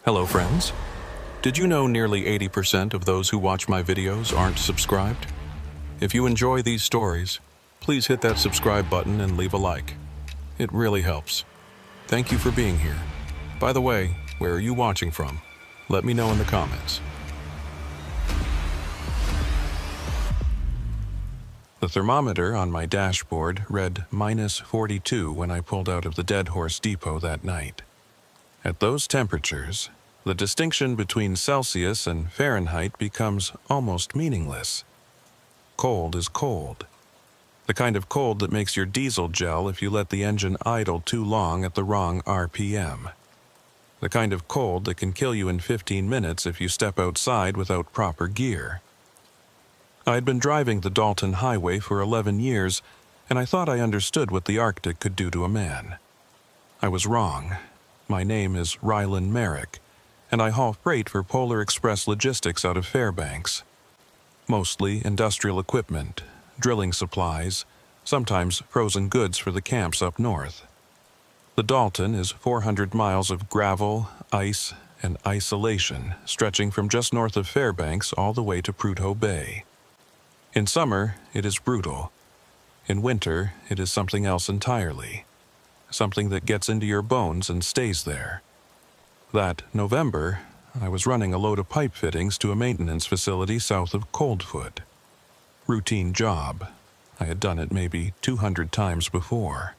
Hello friends. Did you know nearly 80% of those who watch my videos aren't subscribed? If you enjoy these stories, please hit that subscribe button and leave a like. It really helps. Thank you for being here. By the way, where are you watching from? Let me know in the comments. The thermometer on my dashboard read -42 when I pulled out of the Dead Horse Depot that night. At those temperatures, the distinction between Celsius and Fahrenheit becomes almost meaningless. Cold is cold. The kind of cold that makes your diesel gel if you let the engine idle too long at the wrong RPM. The kind of cold that can kill you in 15 minutes if you step outside without proper gear. I had been driving the Dalton Highway for 11 years, and I thought I understood what the Arctic could do to a man. I was wrong. My name is Rylan Merrick, and I haul freight for Polar Express Logistics out of Fairbanks. Mostly industrial equipment, drilling supplies, sometimes frozen goods for the camps up north. The Dalton is 400 miles of gravel, ice, and isolation, stretching from just north of Fairbanks all the way to Prudhoe Bay. In summer, it is brutal. In winter, it is something else entirely. Something that gets into your bones and stays there. That November, I was running a load of pipe fittings to a maintenance facility south of Coldfoot. Routine job. I had done it maybe 200 times before.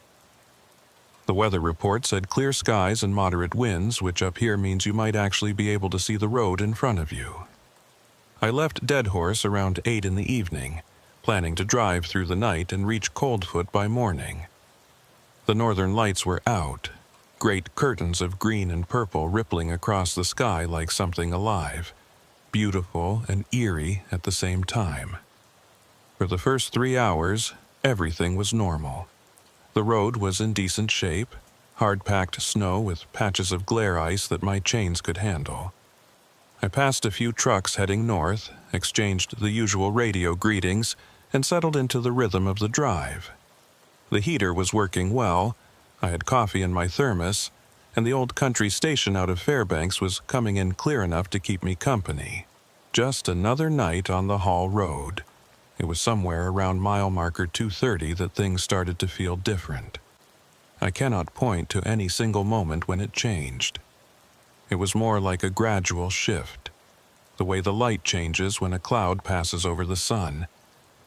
The weather report said clear skies and moderate winds, which up here means you might actually be able to see the road in front of you. I left Dead Horse around 8 in the evening, planning to drive through the night and reach Coldfoot by morning. The northern lights were out, great curtains of green and purple rippling across the sky like something alive, beautiful and eerie at the same time. For the first 3 hours, everything was normal. The road was in decent shape, hard-packed snow with patches of glare ice that my chains could handle. I passed a few trucks heading north, exchanged the usual radio greetings, and settled into the rhythm of the drive. The heater was working well, I had coffee in my thermos, and the old country station out of Fairbanks was coming in clear enough to keep me company. Just another night on the haul road. It was somewhere around mile marker 230 that things started to feel different. I cannot point to any single moment when it changed. It was more like a gradual shift, the way the light changes when a cloud passes over the sun.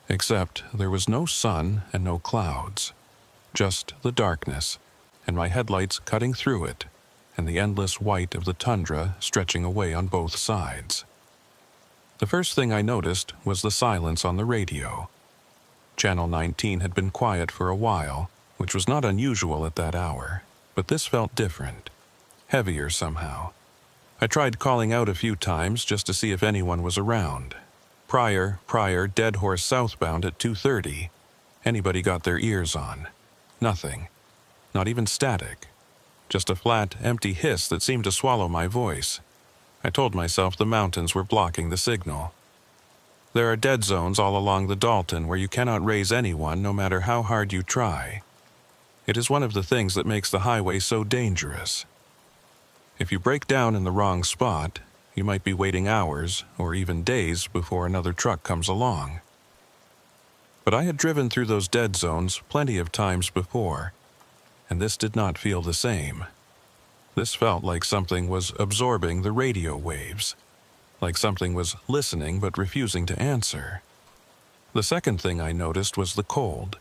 Except there was no sun and no clouds, just the darkness, and my headlights cutting through it, and the endless white of the tundra stretching away on both sides. The first thing I noticed was the silence on the radio. Channel 19 had been quiet for a while, which was not unusual at that hour, but this felt different, heavier somehow. I tried calling out a few times just to see if anyone was around. Prior, Dead Horse southbound at 2:30. Anybody got their ears on? Nothing. Not even static. Just a flat, empty hiss that seemed to swallow my voice. I told myself the mountains were blocking the signal. There are dead zones all along the Dalton where you cannot raise anyone no matter how hard you try. It is one of the things that makes the highway so dangerous. If you break down in the wrong spot, you might be waiting hours or even days before another truck comes along. But I had driven through those dead zones plenty of times before, and this did not feel the same. This felt like something was absorbing the radio waves, like something was listening but refusing to answer. The second thing I noticed was the cold,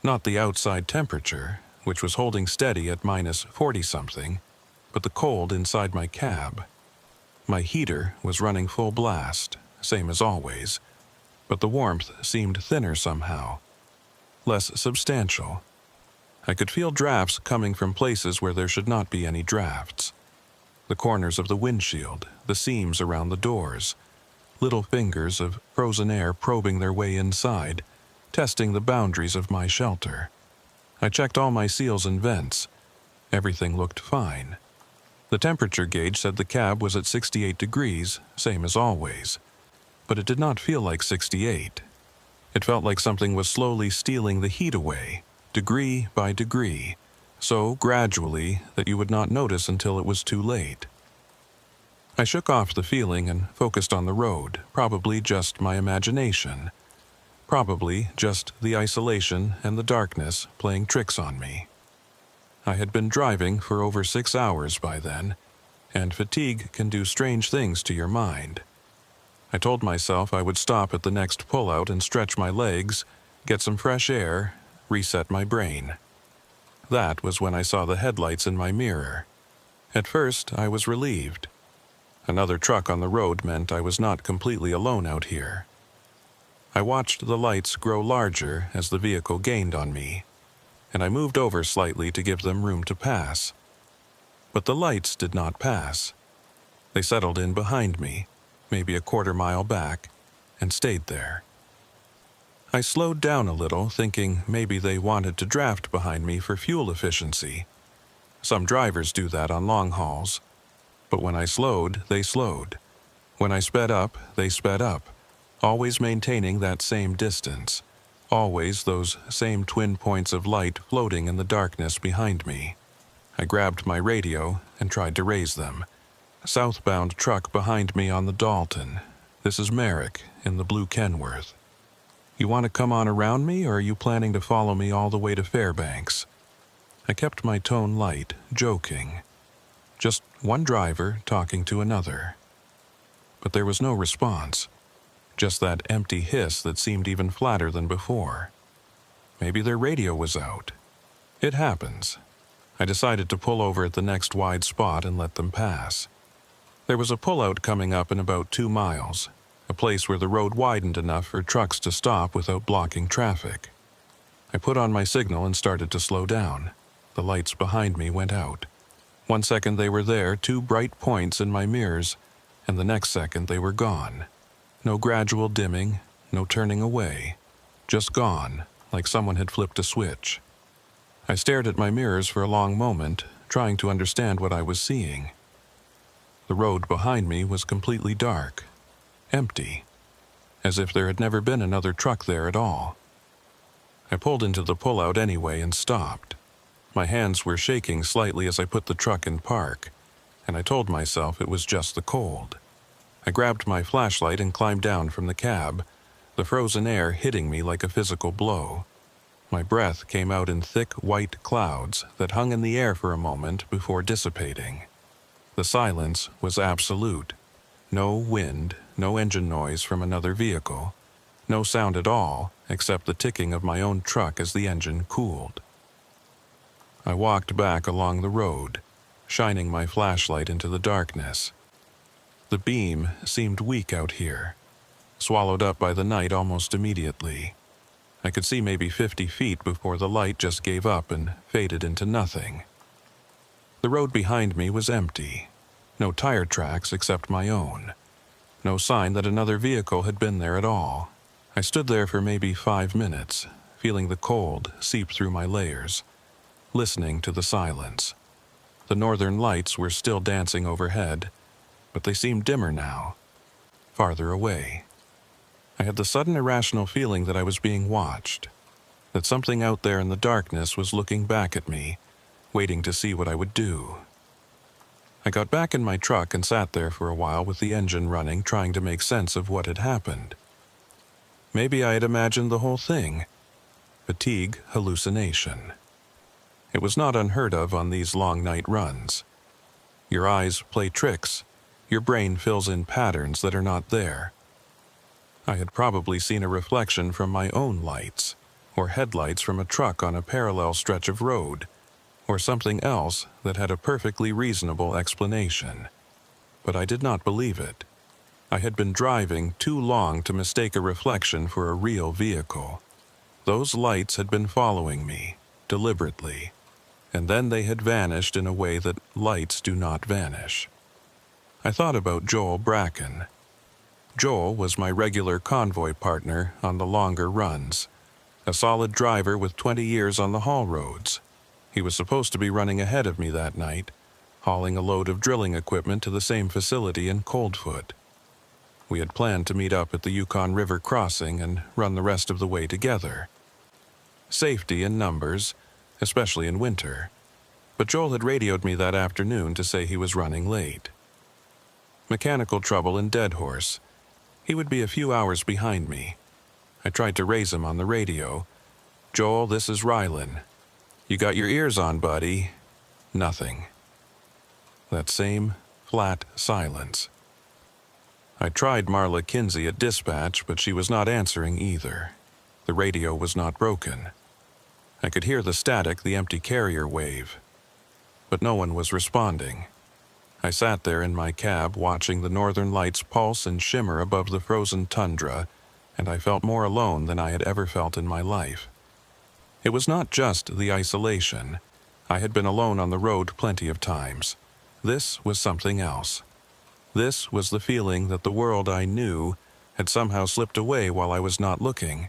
not the outside temperature, which was holding steady at -40-something, but the cold inside my cab. My heater was running full blast, same as always, but the warmth seemed thinner somehow, less substantial. I could feel drafts coming from places where there should not be any drafts. The corners of the windshield, the seams around the doors, little fingers of frozen air probing their way inside, testing the boundaries of my shelter. I checked all my seals and vents. Everything looked fine. The temperature gauge said the cab was at 68 degrees, same as always. But it did not feel like 68. It felt like something was slowly stealing the heat away, degree by degree, so gradually that you would not notice until it was too late. I shook off the feeling and focused on the road, probably just my imagination. Probably just the isolation and the darkness playing tricks on me. I had been driving for over 6 hours by then, and fatigue can do strange things to your mind. I told myself I would stop at the next pullout and stretch my legs, get some fresh air, reset my brain. That was when I saw the headlights in my mirror. At first, I was relieved. Another truck on the road meant I was not completely alone out here. I watched the lights grow larger as the vehicle gained on me, and I moved over slightly to give them room to pass. But the lights did not pass. They settled in behind me, maybe a quarter mile back, and stayed there. I slowed down a little, thinking maybe they wanted to draft behind me for fuel efficiency. Some drivers do that on long hauls. But when I slowed, they slowed. When I sped up, they sped up, always maintaining that same distance, always those same twin points of light floating in the darkness behind me. I grabbed my radio and tried to raise them. Southbound truck behind me on the Dalton. This is Merrick in the blue Kenworth. You want to come on around me, or are you planning to follow me all the way to Fairbanks? I kept my tone light, joking. Just one driver talking to another. But there was no response. Just that empty hiss that seemed even flatter than before. Maybe their radio was out. It happens. I decided to pull over at the next wide spot and let them pass. There was a pullout coming up in about 2 miles, a place where the road widened enough for trucks to stop without blocking traffic. I put on my signal and started to slow down. The lights behind me went out. 1 second they were there, 2 bright points in my mirrors, and the next second they were gone. No gradual dimming, no turning away. Just gone, like someone had flipped a switch. I stared at my mirrors for a long moment, trying to understand what I was seeing. The road behind me was completely dark, empty, as if there had never been another truck there at all. I pulled into the pullout anyway and stopped. My hands were shaking slightly as I put the truck in park, and I told myself it was just the cold. I grabbed my flashlight and climbed down from the cab, the frozen air hitting me like a physical blow. My breath came out in thick white clouds that hung in the air for a moment before dissipating. The silence was absolute. No wind, no engine noise from another vehicle. No sound at all except the ticking of my own truck as the engine cooled. I walked back along the road, shining my flashlight into the darkness. The beam seemed weak out here, swallowed up by the night almost immediately. I could see maybe 50 feet before the light just gave up and faded into nothing. The road behind me was empty. No tire tracks except my own. No sign that another vehicle had been there at all. I stood there for maybe 5 minutes, feeling the cold seep through my layers, listening to the silence. The northern lights were still dancing overhead, but they seemed dimmer now, farther away. I had the sudden irrational feeling that I was being watched, that something out there in the darkness was looking back at me, waiting to see what I would do. I got back in my truck and sat there for a while with the engine running, trying to make sense of what had happened. Maybe I had imagined the whole thing. Fatigue hallucination. It was not unheard of on these long night runs. Your eyes play tricks. Your brain fills in patterns that are not there. I had probably seen a reflection from my own lights, or headlights from a truck on a parallel stretch of road, or something else that had a perfectly reasonable explanation. But I did not believe it. I had been driving too long to mistake a reflection for a real vehicle. Those lights had been following me, deliberately, and then they had vanished in a way that lights do not vanish. I thought about Joel Bracken. Joel was my regular convoy partner on the longer runs, a solid driver with 20 years on the haul roads. He was supposed to be running ahead of me that night, hauling a load of drilling equipment to the same facility in Coldfoot. We had planned to meet up at the Yukon River crossing and run the rest of the way together. Safety in numbers, especially in winter. But Joel had radioed me that afternoon to say he was running late. Mechanical trouble in Dead Horse. He would be a few hours behind me. I tried to raise him on the radio. "Joel, this is Rylan. You got your ears on, buddy." Nothing. That same flat silence. I tried Marla Kinsey at dispatch, but she was not answering either. The radio was not broken. I could hear the static the empty carrier wave. But no one was responding. I sat there in my cab watching the northern lights pulse and shimmer above the frozen tundra, and I felt more alone than I had ever felt in my life. It was not just the isolation. I had been alone on the road plenty of times. This was something else. This was the feeling that the world I knew had somehow slipped away while I was not looking,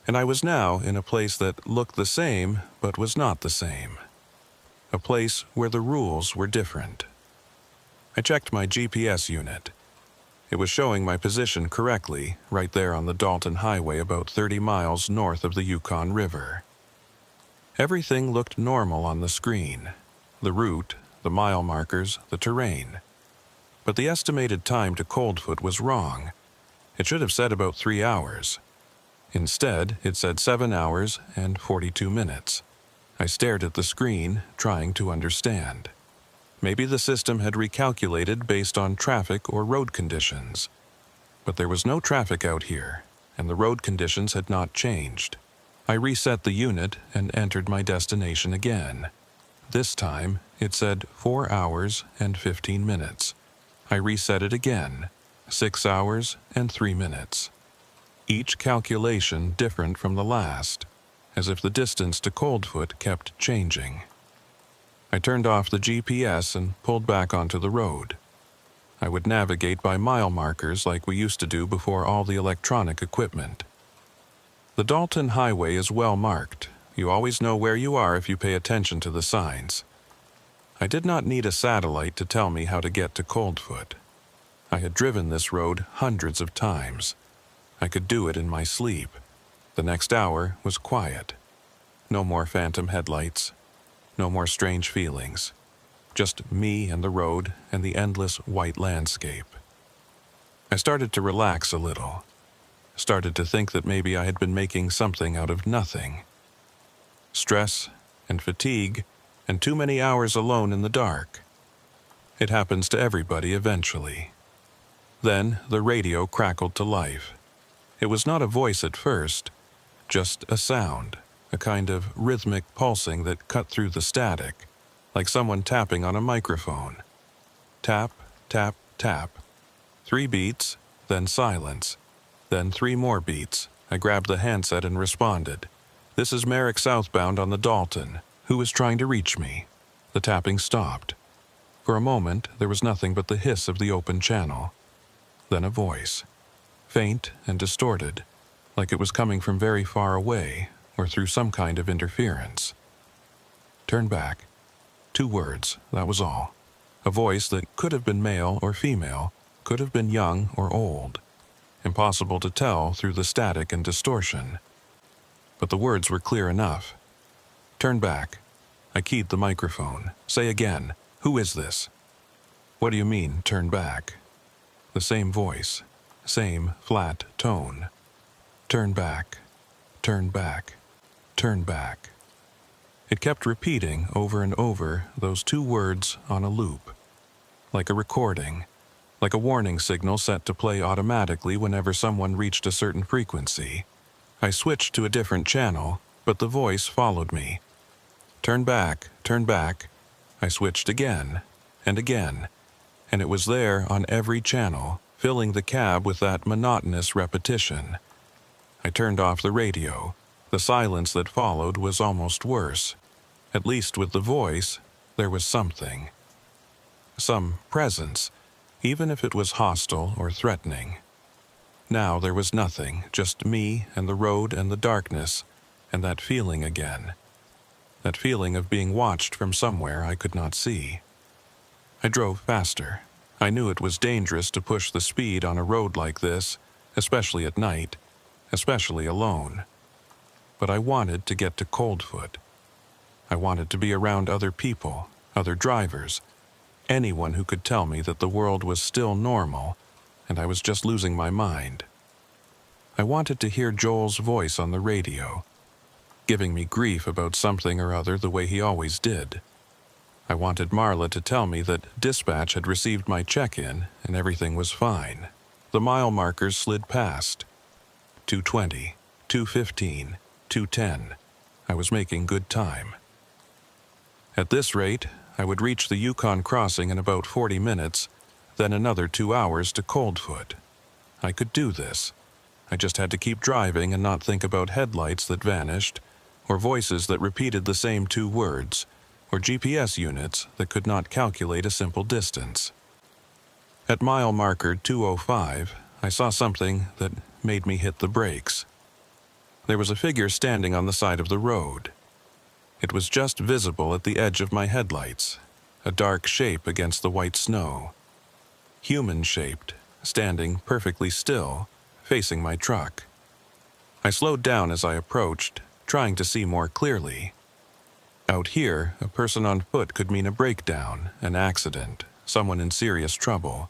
and I was now in a place that looked the same but was not the same. A place where the rules were different. I checked my GPS unit. It was showing my position correctly, right there on the Dalton Highway about 30 miles north of the Yukon River. Everything looked normal on the screen. The route, the mile markers, the terrain. But the estimated time to Coldfoot was wrong. It should have said about 3 hours. Instead, it said 7 hours and 42 minutes. I stared at the screen, trying to understand. Maybe the system had recalculated based on traffic or road conditions. But there was no traffic out here, and the road conditions had not changed. I reset the unit and entered my destination again. This time, it said 4 hours and 15 minutes. I reset it again, 6 hours and 3 minutes. Each calculation different from the last, as if the distance to Coldfoot kept changing. I turned off the GPS and pulled back onto the road. I would navigate by mile markers like we used to do before all the electronic equipment. The Dalton Highway is well marked. You always know where you are if you pay attention to the signs. I did not need a satellite to tell me how to get to Coldfoot. I had driven this road hundreds of times. I could do it in my sleep. The next hour was quiet. No more phantom headlights. No more strange feelings. Just me and the road and the endless white landscape. I started to relax a little. Started to think that maybe I had been making something out of nothing. Stress and fatigue and too many hours alone in the dark. It happens to everybody eventually. Then the radio crackled to life. It was not a voice at first, just a sound, a kind of rhythmic pulsing that cut through the static, like someone tapping on a microphone. Tap, tap, tap. 3 beats, then silence. Then 3 more beats. I grabbed the handset and responded. "This is Merrick southbound on the Dalton. Who is trying to reach me?" The tapping stopped. For a moment, there was nothing but the hiss of the open channel. Then a voice. Faint and distorted, like it was coming from very far away or through some kind of interference. "Turn back." 2 words, that was all. A voice that could have been male or female, could have been young or old. Impossible to tell through the static and distortion. But the words were clear enough. "Turn back." I keyed the microphone. "Say again, who is this?" "What do you mean, turn back?" The same voice, same flat tone. "Turn back, turn back, turn back." It kept repeating over and over those 2 words on a loop. Like a recording, like a warning signal set to play automatically whenever someone reached a certain frequency. I switched to a different channel, but the voice followed me. "Turn back, turn back." I switched again, and it was there on every channel, filling the cab with that monotonous repetition. I turned off the radio. The silence that followed was almost worse. At least with the voice, there was something. Some presence, even if it was hostile or threatening. Now there was nothing, just me and the road and the darkness, and that feeling again. That feeling of being watched from somewhere I could not see. I drove faster. I knew it was dangerous to push the speed on a road like this, especially at night, especially alone. But I wanted to get to Coldfoot. I wanted to be around other people, other drivers, anyone who could tell me that the world was still normal and I was just losing my mind. I wanted to hear Joel's voice on the radio, giving me grief about something or other the way he always did. I wanted Marla to tell me that dispatch had received my check-in and everything was fine. The mile markers slid past. 2:20, 2:15, 2:10. I was making good time. At this rate, I would reach the Yukon crossing in about 40 minutes, then another 2 hours to Coldfoot. I could do this. I just had to keep driving and not think about headlights that vanished, or voices that repeated the same 2 words, or GPS units that could not calculate a simple distance. At mile marker 2:05, I saw something that made me hit the brakes. There was a figure standing on the side of the road. It was just visible at the edge of my headlights, a dark shape against the white snow. Human-shaped, standing perfectly still, facing my truck. I slowed down as I approached, trying to see more clearly. Out here, a person on foot could mean a breakdown, an accident, someone in serious trouble.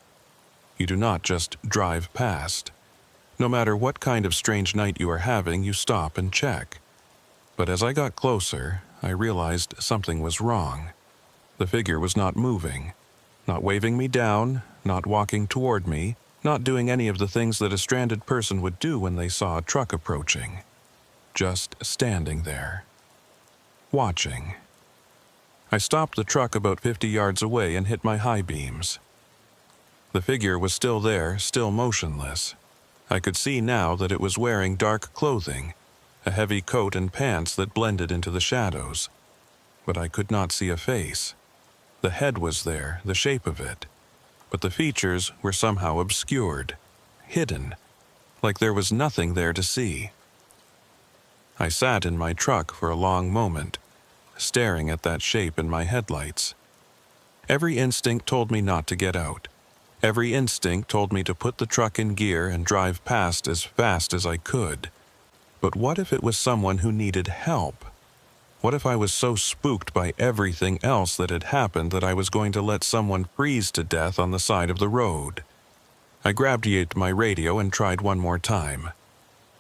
You do not just drive past. No matter what kind of strange night you are having, you stop and check. But as I got closer, I realized something was wrong. The figure was not moving, not waving me down, not walking toward me, not doing any of the things that a stranded person would do when they saw a truck approaching. Just standing there. Watching. I stopped the truck about 50 yards away and hit my high beams. The figure was still there, still motionless. I could see now that it was wearing dark clothing, a heavy coat and pants that blended into the shadows. But I could not see a face. The head was there, the shape of it, but the features were somehow obscured, hidden, like there was nothing there to see. I sat in my truck for a long moment, staring at that shape in my headlights. Every instinct told me not to get out. Every instinct told me to put the truck in gear and drive past as fast as I could. But what if it was someone who needed help? What if I was so spooked by everything else that had happened that I was going to let someone freeze to death on the side of the road? I grabbed my radio and tried one more time.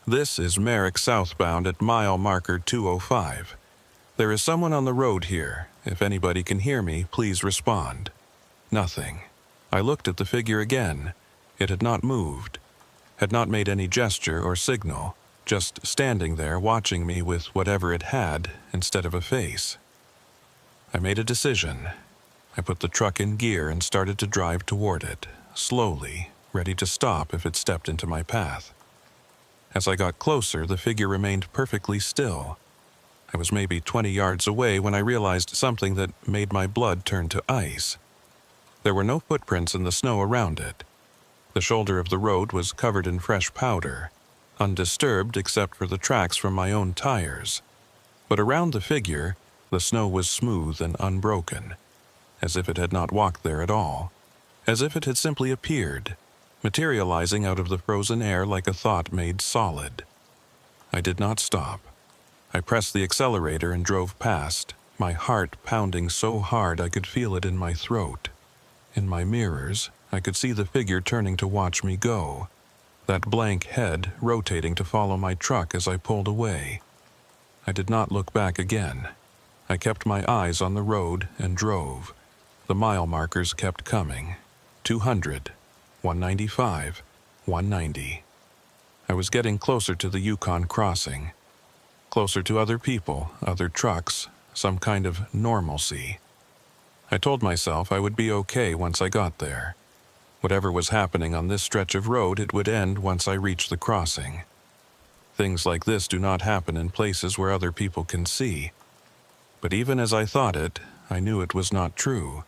This is Merrick southbound at mile marker 2:05. There is someone on the road here. If anybody can hear me, please respond. Nothing. I looked at the figure again. It had not moved, had not made any gesture or signal, just standing there watching me with whatever it had instead of a face. I made a decision. I put the truck in gear and started to drive toward it, slowly, ready to stop if it stepped into my path. As I got closer, the figure remained perfectly still. I was maybe 20 yards away when I realized something that made my blood turn to ice. There were no footprints in the snow around it. The shoulder of the road was covered in fresh powder, undisturbed except for the tracks from my own tires. But around the figure, the snow was smooth and unbroken, as if it had not walked there at all, as if it had simply appeared, materializing out of the frozen air like a thought made solid. I did not stop. I pressed the accelerator and drove past, my heart pounding so hard I could feel it in my throat. In my mirrors, I could see the figure turning to watch me go, that blank head rotating to follow my truck as I pulled away. I did not look back again. I kept my eyes on the road and drove. The mile markers kept coming. 200, 195, 190. I was getting closer to the Yukon crossing, closer to other people, other trucks, some kind of normalcy. I told myself I would be okay once I got there. Whatever was happening on this stretch of road, it would end once I reached the crossing. Things like this do not happen in places where other people can see. But even as I thought it, I knew it was not true.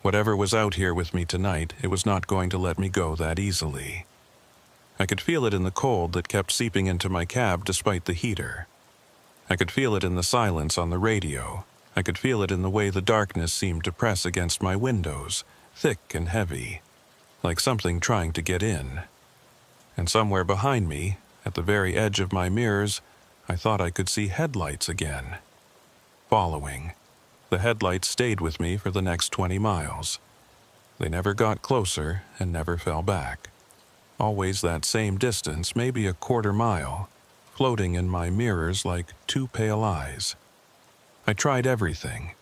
Whatever was out here with me tonight, it was not going to let me go that easily. I could feel it in the cold that kept seeping into my cab despite the heater. I could feel it in the silence on the radio. I could feel it in the way the darkness seemed to press against my windows, thick and heavy, like something trying to get in. And somewhere behind me, at the very edge of my mirrors, I thought I could see headlights again. Following. The headlights stayed with me for the next 20 miles. They never got closer and never fell back. Always that same distance, maybe a quarter mile, floating in my mirrors like two pale eyes. I tried everything.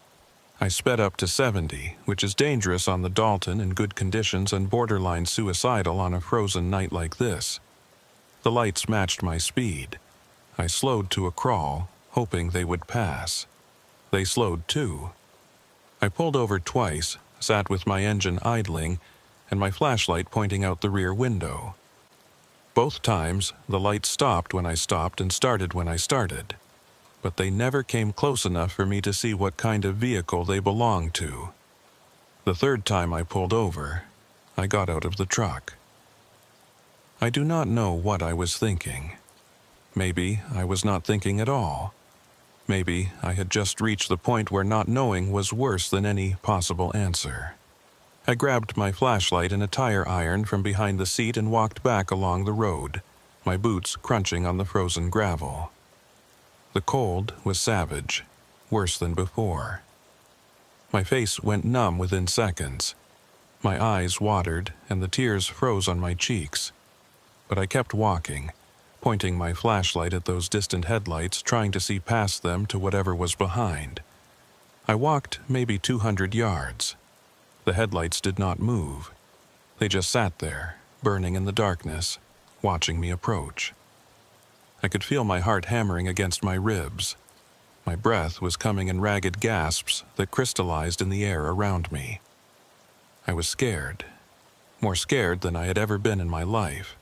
I sped up to 70, which is dangerous on the Dalton in good conditions and borderline suicidal on a frozen night like this. The lights matched my speed. I slowed to a crawl, hoping they would pass. They slowed too. I pulled over twice, sat with my engine idling, and my flashlight pointing out the rear window. Both times, the lights stopped when I stopped and started when I started, but they never came close enough for me to see what kind of vehicle they belonged to. The third time I pulled over, I got out of the truck. I do not know what I was thinking. Maybe I was not thinking at all. Maybe I had just reached the point where not knowing was worse than any possible answer. I grabbed my flashlight and a tire iron from behind the seat and walked back along the road, my boots crunching on the frozen gravel. The cold was savage, worse than before. My face went numb within seconds. My eyes watered and the tears froze on my cheeks. But I kept walking, pointing my flashlight at those distant headlights, trying to see past them to whatever was behind. I walked maybe 200 yards. The headlights did not move. They just sat there, burning in the darkness, watching me approach. I could feel my heart hammering against my ribs. My breath was coming in ragged gasps that crystallized in the air around me. I was scared, more scared than I had ever been in my life.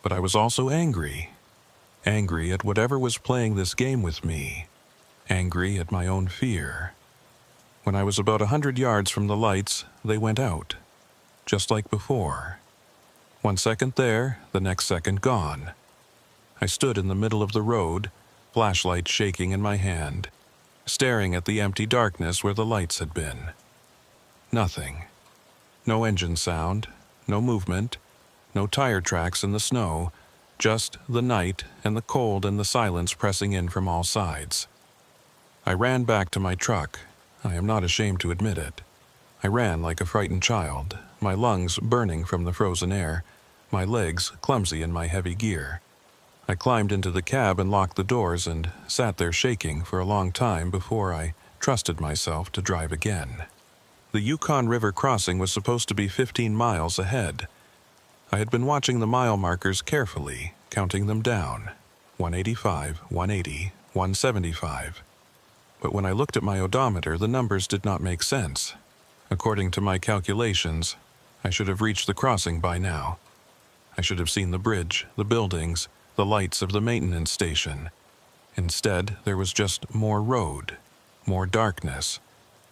But I was also angry. Angry at whatever was playing this game with me. Angry at my own fear. When I was about 100 yards from the lights, they went out, just like before. 1 second there, the next second gone. I stood in the middle of the road, flashlight shaking in my hand, staring at the empty darkness where the lights had been. Nothing. No engine sound, no movement, no tire tracks in the snow, just the night and the cold and the silence pressing in from all sides. I ran back to my truck. I am not ashamed to admit it. I ran like a frightened child, my lungs burning from the frozen air, my legs clumsy in my heavy gear. I climbed into the cab and locked the doors and sat there shaking for a long time before I trusted myself to drive again. The Yukon River crossing was supposed to be 15 miles ahead. I had been watching the mile markers carefully, counting them down. 185, 180, 175. But when I looked at my odometer, the numbers did not make sense. According to my calculations, I should have reached the crossing by now. I should have seen the bridge, the buildings, the lights of the maintenance station. Instead, there was just more road, more darkness,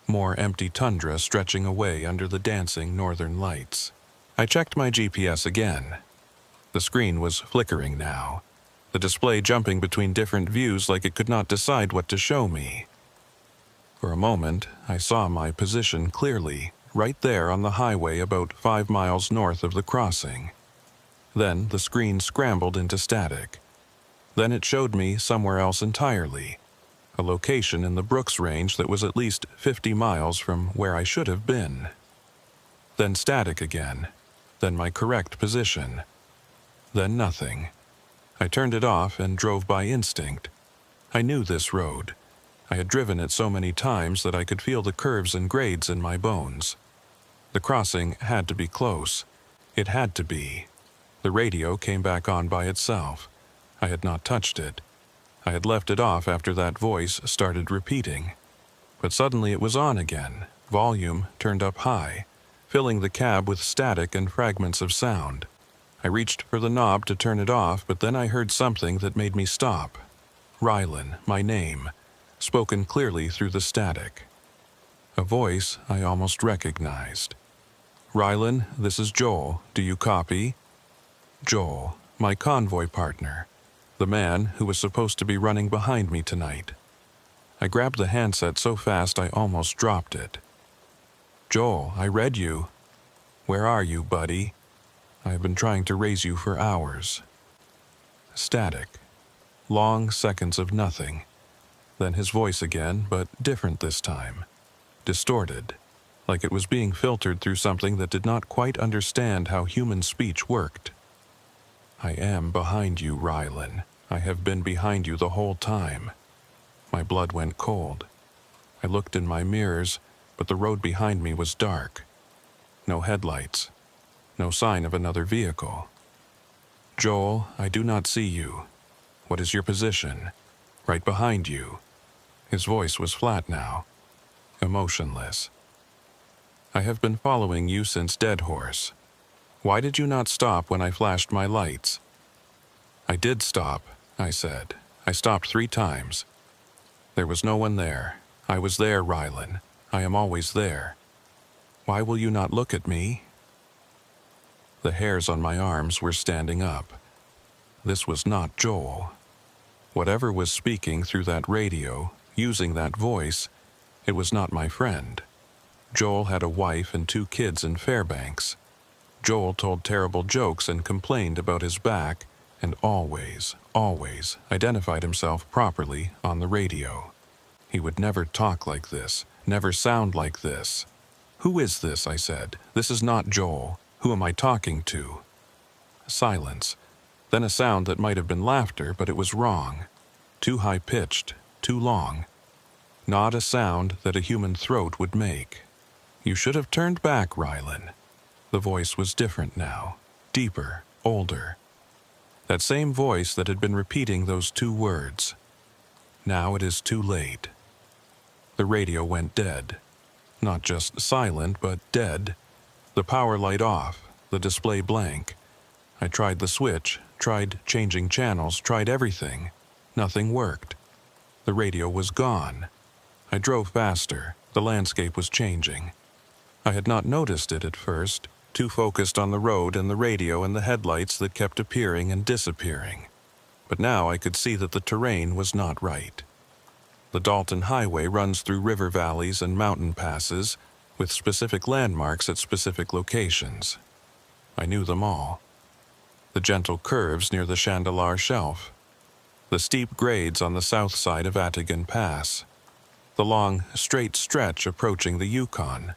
more empty tundra stretching away under the dancing northern lights. I checked my GPS again. The screen was flickering now, the display jumping between different views like it could not decide what to show me. For a moment, I saw my position clearly, right there on the highway about 5 miles north of the crossing. Then the screen scrambled into static. Then it showed me somewhere else entirely, a location in the Brooks Range that was at least 50 miles from where I should have been. Then static again, then my correct position. Then nothing. I turned it off and drove by instinct. I knew this road. I had driven it so many times that I could feel the curves and grades in my bones. The crossing had to be close. It had to be. The radio came back on by itself. I had not touched it. I had left it off after that voice started repeating. But suddenly it was on again, volume turned up high, filling the cab with static and fragments of sound. I reached for the knob to turn it off, but then I heard something that made me stop. Rylan, my name, spoken clearly through the static. A voice I almost recognized. Rylan, this is Joel. Do you copy? Joel, my convoy partner, the man who was supposed to be running behind me tonight. I grabbed the handset so fast I almost dropped it. Joel, I read you. Where are you, buddy? I have been trying to raise you for hours. Static. Long seconds of nothing. Then his voice again, but different this time. Distorted. like it was being filtered through something that did not quite understand how human speech worked. "I am behind you, Rylan. I have been behind you the whole time." My blood went cold. I looked in my mirrors, but the road behind me was dark. No headlights. No sign of another vehicle. "Joel, I do not see you. What is your position?" "Right behind you." His voice was flat now, emotionless. "I have been following you since Dead Horse. Why did you not stop when I flashed my lights?" "I did stop," I said. "I stopped 3 times. There was no one there. I was there, Rylan. I am always there. Why will you not look at me?" The hairs on my arms were standing up. This was not Joel. Whatever was speaking through that radio, using that voice, it was not my friend. Joel had a wife and 2 kids in Fairbanks. Joel told terrible jokes and complained about his back, and always identified himself properly on the radio. He would never talk like this, never sound like this. "Who is this?" I said. "This is not Joel. Who am I talking to?" Silence. Then a sound that might have been laughter, but it was wrong. Too high-pitched, too long. Not a sound that a human throat would make. "You should have turned back, Rylan." The voice was different now, deeper, older. That same voice that had been repeating those 2 words. "Now it is too late." The radio went dead. Not just silent, but dead. The power light off, the display blank. I tried the switch, tried changing channels, tried everything. Nothing worked. The radio was gone. I drove faster. The landscape was changing. I had not noticed it at first, too focused on the road and the radio and the headlights that kept appearing and disappearing. But now I could see that the terrain was not right. The Dalton Highway runs through river valleys and mountain passes, with specific landmarks at specific locations. I knew them all. The gentle curves near the Chandelar Shelf, the steep grades on the south side of Atigan Pass, the long, straight stretch approaching the Yukon.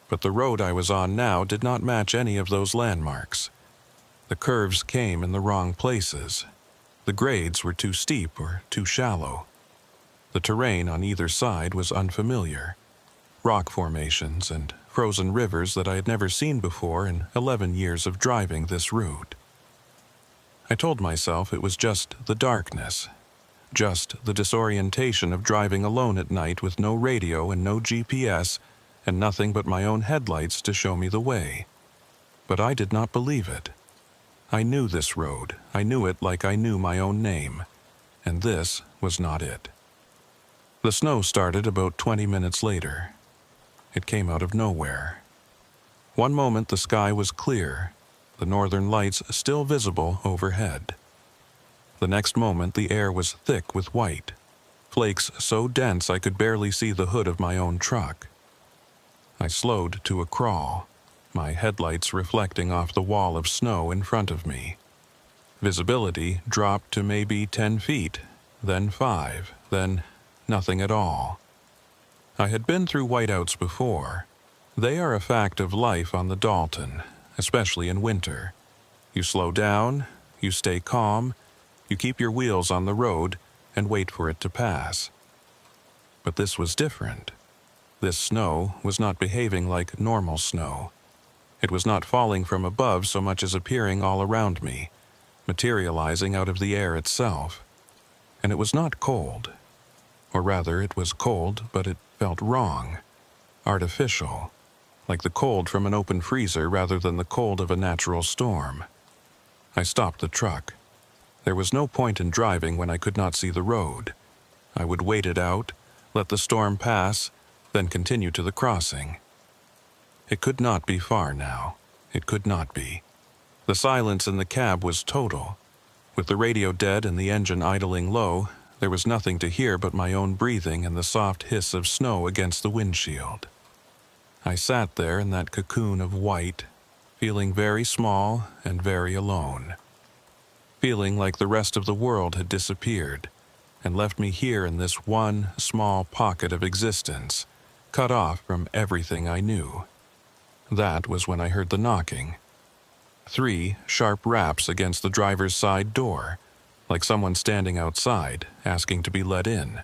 But the road I was on now did not match any of those landmarks. The curves came in the wrong places. The grades were too steep or too shallow. The terrain on either side was unfamiliar. Rock formations and frozen rivers that I had never seen before in 11 years of driving this route. I told myself it was just the darkness, just the disorientation of driving alone at night with no radio and no GPS and nothing but my own headlights to show me the way. But I did not believe it. I knew this road. I knew it like I knew my own name. And this was not it. The snow started about 20 minutes later. It came out of nowhere. One moment the sky was clear, the northern lights still visible overhead. The next moment the air was thick with white, flakes so dense I could barely see the hood of my own truck. I slowed to a crawl, my headlights reflecting off the wall of snow in front of me. Visibility dropped to maybe 10 feet, then 5, then nothing at all. I had been through whiteouts before. They are a fact of life on the Dalton, especially in winter. You slow down, you stay calm, you keep your wheels on the road and wait for it to pass. But this was different. This snow was not behaving like normal snow. It was not falling from above so much as appearing all around me, materializing out of the air itself. And it was not cold. Or rather, it was cold, but it felt wrong, artificial, like the cold from an open freezer rather than the cold of a natural storm. I stopped the truck. There was no point in driving when I could not see the road. I would wait it out, let the storm pass, then continue to the crossing. It could not be far now. It could not be. The silence in the cab was total. With the radio dead and the engine idling low, there was nothing to hear but my own breathing and the soft hiss of snow against the windshield. I sat there in that cocoon of white, feeling very small and very alone. Feeling like the rest of the world had disappeared and left me here in this one small pocket of existence, cut off from everything I knew. That was when I heard the knocking. 3 sharp raps against the driver's side door, like someone standing outside, asking to be let in.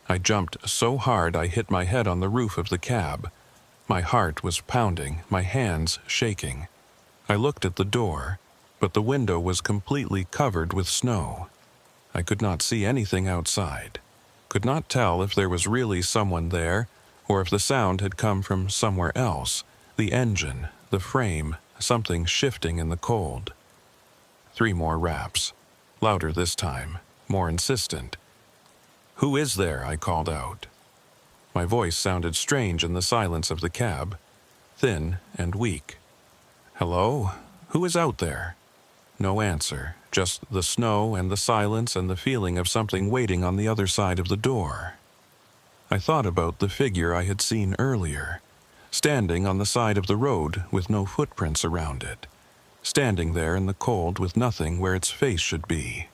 I jumped so hard I hit my head on the roof of the cab. My heart was pounding, my hands shaking. I looked at the door, but the window was completely covered with snow. I could not see anything outside, could not tell if there was really someone there or if the sound had come from somewhere else, the engine, the frame, something shifting in the cold. 3 more raps, louder this time, more insistent. "Who is there?" I called out. My voice sounded strange in the silence of the cab, thin and weak. "Hello? Who is out there?" No answer, just the snow and the silence and the feeling of something waiting on the other side of the door. I thought about the figure I had seen earlier, standing on the side of the road with no footprints around it, standing there in the cold with nothing where its face should be.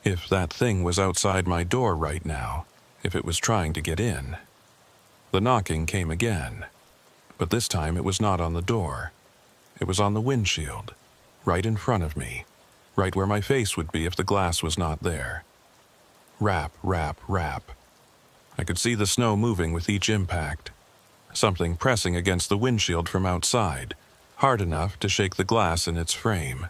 If that thing was outside my door right now, if it was trying to get in. The knocking came again, but this time it was not on the door. It was on the windshield, right in front of me, right where my face would be if the glass was not there. Rap, rap, rap. I could see the snow moving with each impact, something pressing against the windshield from outside, hard enough to shake the glass in its frame.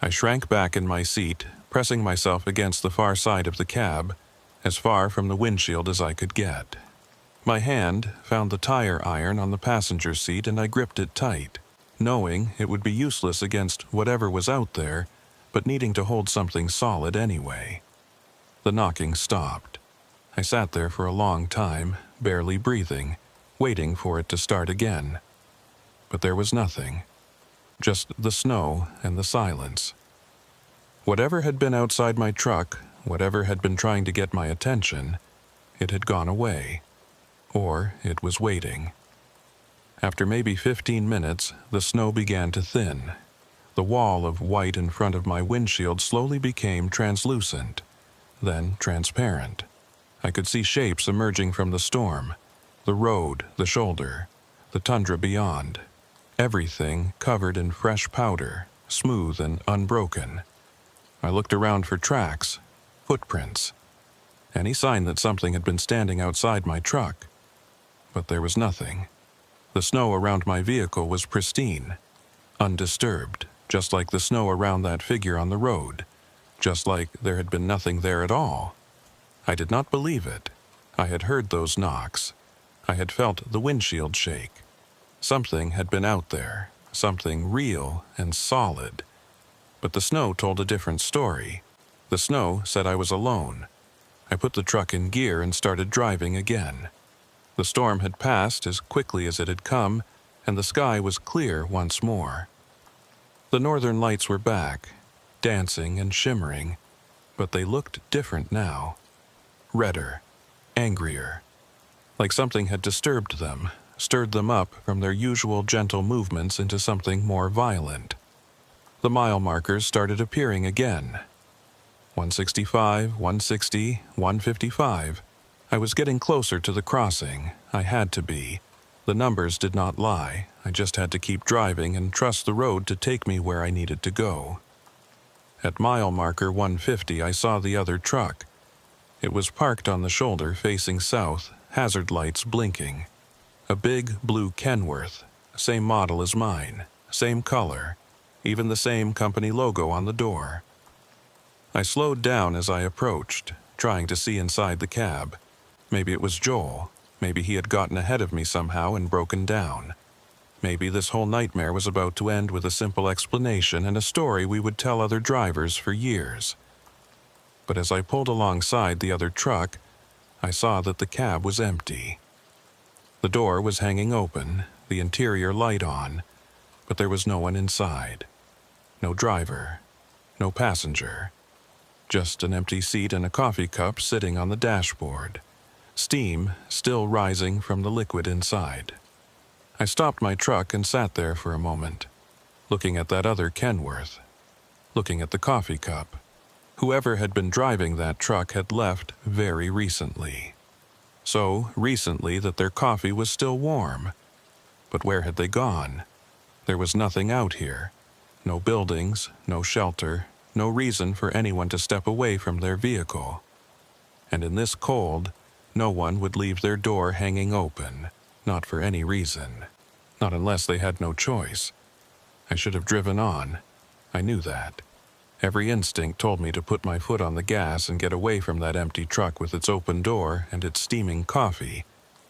I shrank back in my seat, pressing myself against the far side of the cab, as far from the windshield as I could get. My hand found the tire iron on the passenger seat and I gripped it tight, knowing it would be useless against whatever was out there, but needing to hold something solid anyway. The knocking stopped. I sat there for a long time, barely breathing, waiting for it to start again. But there was nothing. Just the snow and the silence. Whatever had been outside my truck, whatever had been trying to get my attention, it had gone away. Or it was waiting. After maybe 15 minutes, the snow began to thin. The wall of white in front of my windshield slowly became translucent, then transparent. I could see shapes emerging from the storm, the road, the shoulder, the tundra beyond. Everything covered in fresh powder, smooth and unbroken. I looked around for tracks, footprints, any sign that something had been standing outside my truck. But there was nothing. The snow around my vehicle was pristine, undisturbed, just like the snow around that figure on the road, just like there had been nothing there at all. I did not believe it. I had heard those knocks. I had felt the windshield shake. Something had been out there, something real and solid. But the snow told a different story. The snow said I was alone. I put the truck in gear and started driving again. The storm had passed as quickly as it had come, and the sky was clear once more. The northern lights were back, dancing and shimmering, but they looked different now. Redder, angrier, like something had disturbed them, stirred them up from their usual gentle movements into something more violent. The mile markers started appearing again. 165, 160, 155. I was getting closer to the crossing. I had to be. The numbers did not lie. I just had to keep driving and trust the road to take me where I needed to go. At mile marker 150, I saw the other truck. It was parked on the shoulder facing south, hazard lights blinking. A big blue Kenworth, same model as mine, same color, even the same company logo on the door. I slowed down as I approached, trying to see inside the cab. Maybe it was Joel. Maybe he had gotten ahead of me somehow and broken down. Maybe this whole nightmare was about to end with a simple explanation and a story we would tell other drivers for years. But as I pulled alongside the other truck, I saw that the cab was empty. The door was hanging open, the interior light on, but there was no one inside. No driver, no passenger. Just an empty seat and a coffee cup sitting on the dashboard. Steam still rising from the liquid inside. I stopped my truck and sat there for a moment, looking at that other Kenworth, looking at the coffee cup. Whoever had been driving that truck had left very recently. So recently that their coffee was still warm. But where had they gone? There was nothing out here. No buildings, no shelter, no reason for anyone to step away from their vehicle. And in this cold, no one would leave their door hanging open, not for any reason. Not unless they had no choice. I should have driven on. I knew that. Every instinct told me to put my foot on the gas and get away from that empty truck with its open door and its steaming coffee,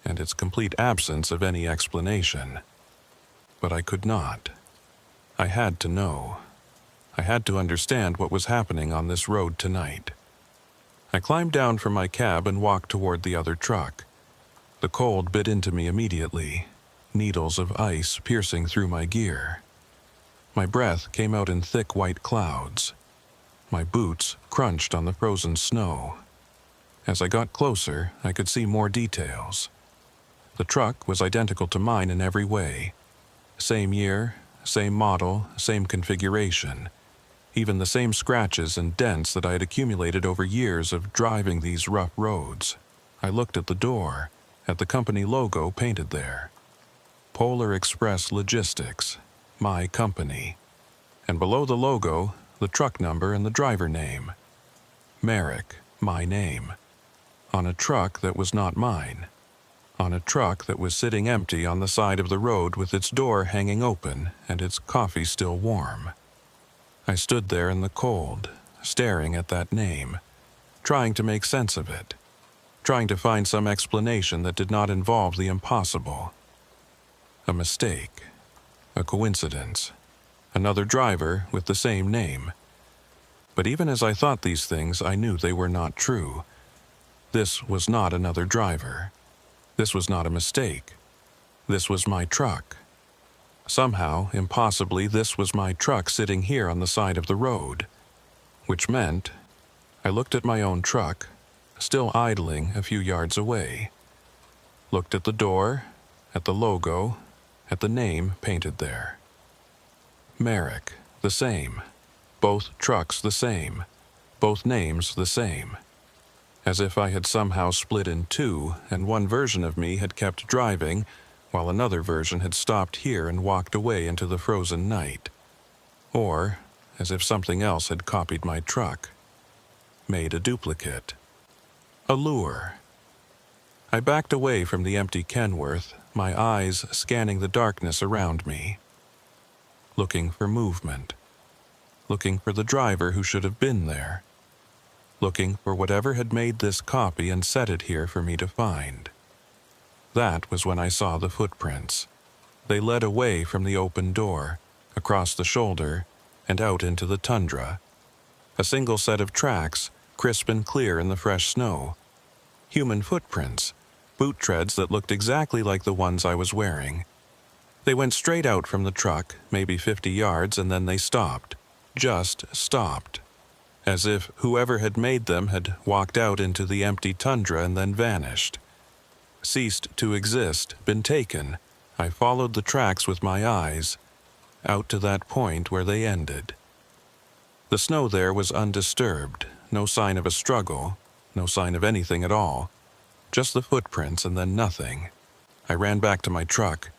and its complete absence of any explanation. But I could not. I had to know. I had to understand what was happening on this road tonight. I climbed down from my cab and walked toward the other truck. The cold bit into me immediately, needles of ice piercing through my gear. My breath came out in thick white clouds. My boots crunched on the frozen snow. As I got closer, I could see more details. The truck was identical to mine in every way. Same year, same model, same configuration. Even the same scratches and dents that I had accumulated over years of driving these rough roads. I looked at the door, at the company logo painted there. Polar Express Logistics, my company. And below the logo, the truck number and the driver name. Merrick, my name. On a truck that was not mine. On a truck that was sitting empty on the side of the road with its door hanging open and its coffee still warm. I stood there in the cold, staring at that name, trying to make sense of it, trying to find some explanation that did not involve the impossible. A mistake, a coincidence, another driver with the same name. But even as I thought these things, I knew they were not true. This was not another driver. This was not a mistake. This was my truck. Somehow, impossibly, this was my truck sitting here on the side of the road. Which meant, I looked at my own truck, still idling a few yards away. Looked at the door, at the logo, at the name painted there. Merrick, the same. Both trucks the same. Both names the same. As if I had somehow split in two, and one version of me had kept driving, while another version had stopped here and walked away into the frozen night. Or, as if something else had copied my truck. Made a duplicate. A lure. I backed away from the empty Kenworth, my eyes scanning the darkness around me. Looking for movement. Looking for the driver who should have been there. Looking for whatever had made this copy and set it here for me to find. That was when I saw the footprints. They led away from the open door, across the shoulder, and out into the tundra. A single set of tracks, crisp and clear in the fresh snow. Human footprints, boot treads that looked exactly like the ones I was wearing. They went straight out from the truck, maybe 50 yards, and then they stopped. Just stopped. As if whoever had made them had walked out into the empty tundra and then vanished. Ceased to exist, been taken. I followed the tracks with my eyes, out to that point where they ended. The snow there was undisturbed, no sign of a struggle, no sign of anything at all. Just the footprints and then nothing. I ran back to my truck.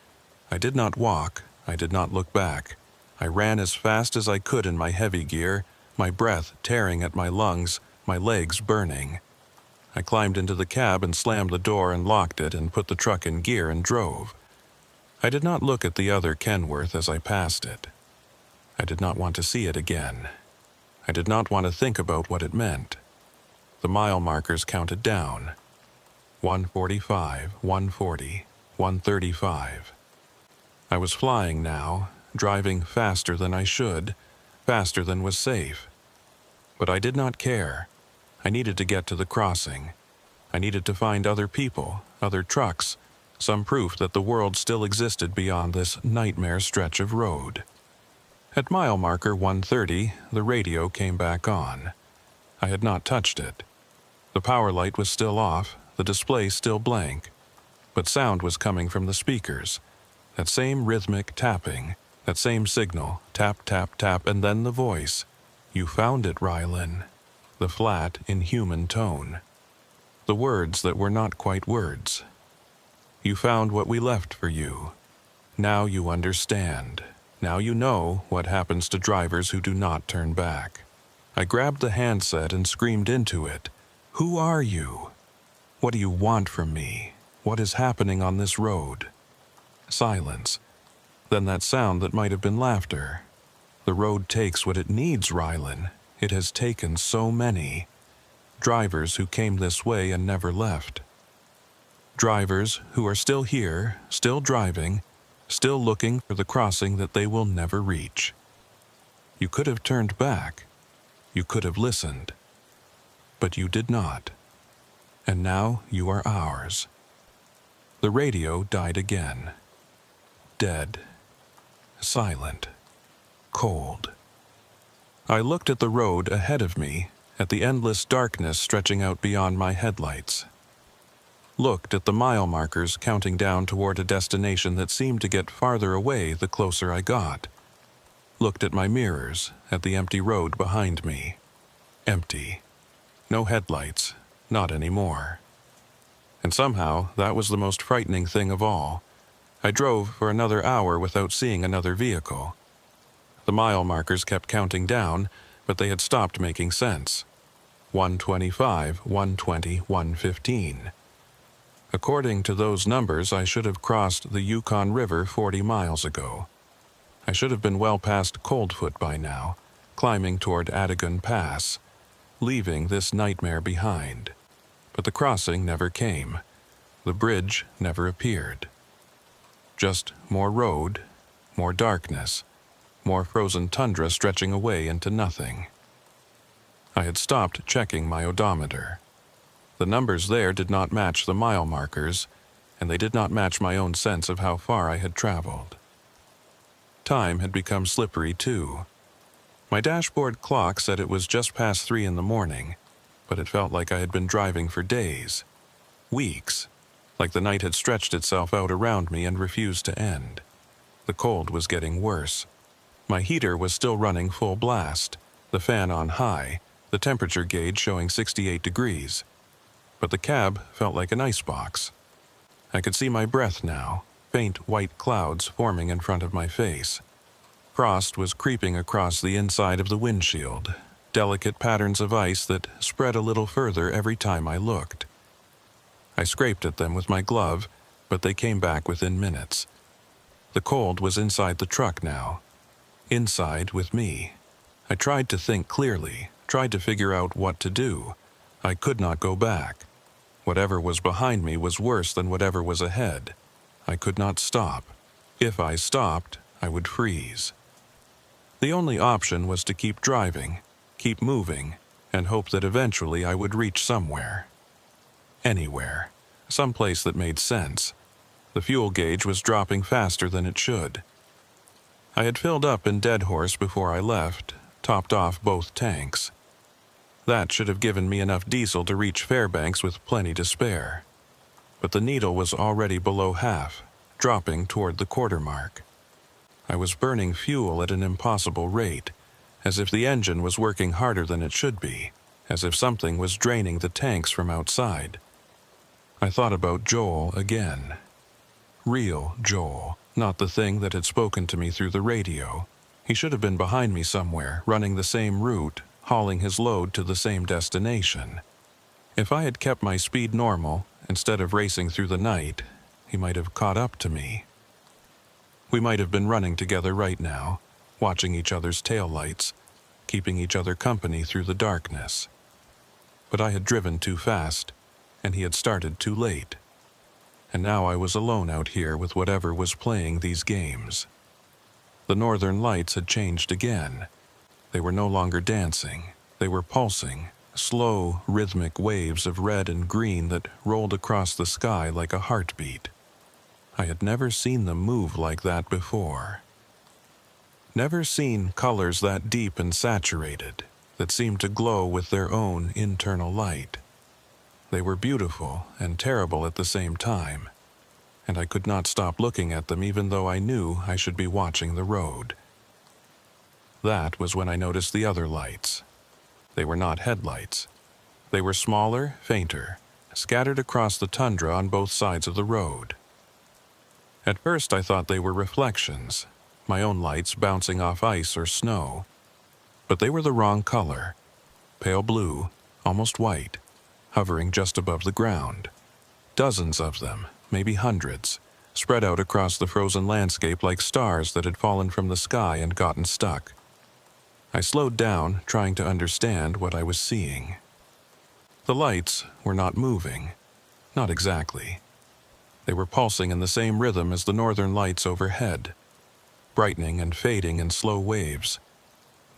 I did not walk, I did not look back. I ran as fast as I could in my heavy gear, my breath tearing at my lungs, my legs burning. I climbed into the cab and slammed the door and locked it and put the truck in gear and drove. I did not look at the other Kenworth as I passed it. I did not want to see it again. I did not want to think about what it meant. The mile markers counted down. 145, 140, 135. I was flying now, driving faster than I should, faster than was safe. But I did not care. I needed to get to the crossing. I needed to find other people, other trucks, some proof that the world still existed beyond this nightmare stretch of road. At mile marker 130, the radio came back on. I had not touched it. The power light was still off, the display still blank. But sound was coming from the speakers. That same rhythmic tapping, that same signal, tap, tap, tap, and then the voice. You found it, Rylan. The flat, inhuman tone. the words that were not quite words. You found what we left for you. Now you understand. Now you know what happens to drivers who do not turn back. I grabbed the handset and screamed into it. Who are you? What do you want from me? What is happening on this road? Silence. Then that sound that might have been laughter. The road takes what it needs, Rylan. It has taken so many. Drivers who came this way and never left. Drivers who are still here, still driving, still looking for the crossing that they will never reach. You could have turned back. You could have listened. But you did not. And now you are ours. The radio died again. Dead. Silent. Cold. I looked at the road ahead of me, at the endless darkness stretching out beyond my headlights. Looked at the mile markers counting down toward a destination that seemed to get farther away the closer I got. Looked at my mirrors, at the empty road behind me. Empty. No headlights. Not anymore. And somehow, that was the most frightening thing of all. I drove for another hour without seeing another vehicle. The mile markers kept counting down, but they had stopped making sense. 125, 120, 115. According to those numbers, I should have crossed the Yukon River 40 miles ago. I should have been well past Coldfoot by now, climbing toward Adigun Pass, leaving this nightmare behind. But the crossing never came. The bridge never appeared. Just more road, more darkness, more frozen tundra stretching away into nothing. I had stopped checking my odometer. The numbers there did not match the mile markers, and they did not match my own sense of how far I had traveled. Time had become slippery too. My dashboard clock said it was just past 3 in the morning, but it felt like I had been driving for days, weeks, like the night had stretched itself out around me and refused to end. The cold was getting worse. My heater was still running full blast, the fan on high, the temperature gauge showing 68 degrees. But the cab felt like an icebox. I could see my breath now, faint white clouds forming in front of my face. Frost was creeping across the inside of the windshield, delicate patterns of ice that spread a little further every time I looked. I scraped at them with my glove, but they came back within minutes. The cold was inside the truck now. Inside with me. I tried to think clearly, tried to figure out what to do. I could not go back. Whatever was behind me was worse than whatever was ahead. I could not stop. If I stopped, I would freeze. The only option was to keep driving, keep moving, and hope that eventually I would reach somewhere. Anywhere. Someplace that made sense. The fuel gauge was dropping faster than it should. I had filled up in Dead Horse before I left, topped off both tanks. That should have given me enough diesel to reach Fairbanks with plenty to spare. But the needle was already below half, dropping toward the quarter mark. I was burning fuel at an impossible rate, as if the engine was working harder than it should be, as if something was draining the tanks from outside. I thought about Joel again. Real Joel, not the thing that had spoken to me through the radio. He should have been behind me somewhere, running the same route, hauling his load to the same destination. If I had kept my speed normal, instead of racing through the night, he might have caught up to me. We might have been running together right now, watching each other's taillights, keeping each other company through the darkness. But I had driven too fast, and he had started too late. And now I was alone out here with whatever was playing these games. The northern lights had changed again. They were no longer dancing. They were pulsing, slow, rhythmic waves of red and green that rolled across the sky like a heartbeat. I had never seen them move like that before. Never seen colors that deep and saturated, that seemed to glow with their own internal light. They were beautiful and terrible at the same time, and I could not stop looking at them even though I knew I should be watching the road. That was when I noticed the other lights. They were not headlights. They were smaller, fainter, scattered across the tundra on both sides of the road. At first I thought they were reflections, my own lights bouncing off ice or snow. But they were the wrong color, pale blue, almost white, hovering just above the ground. Dozens of them, maybe hundreds, spread out across the frozen landscape like stars that had fallen from the sky and gotten stuck. I slowed down, trying to understand what I was seeing. The lights were not moving. Not exactly. They were pulsing in the same rhythm as the northern lights overhead, brightening and fading in slow waves.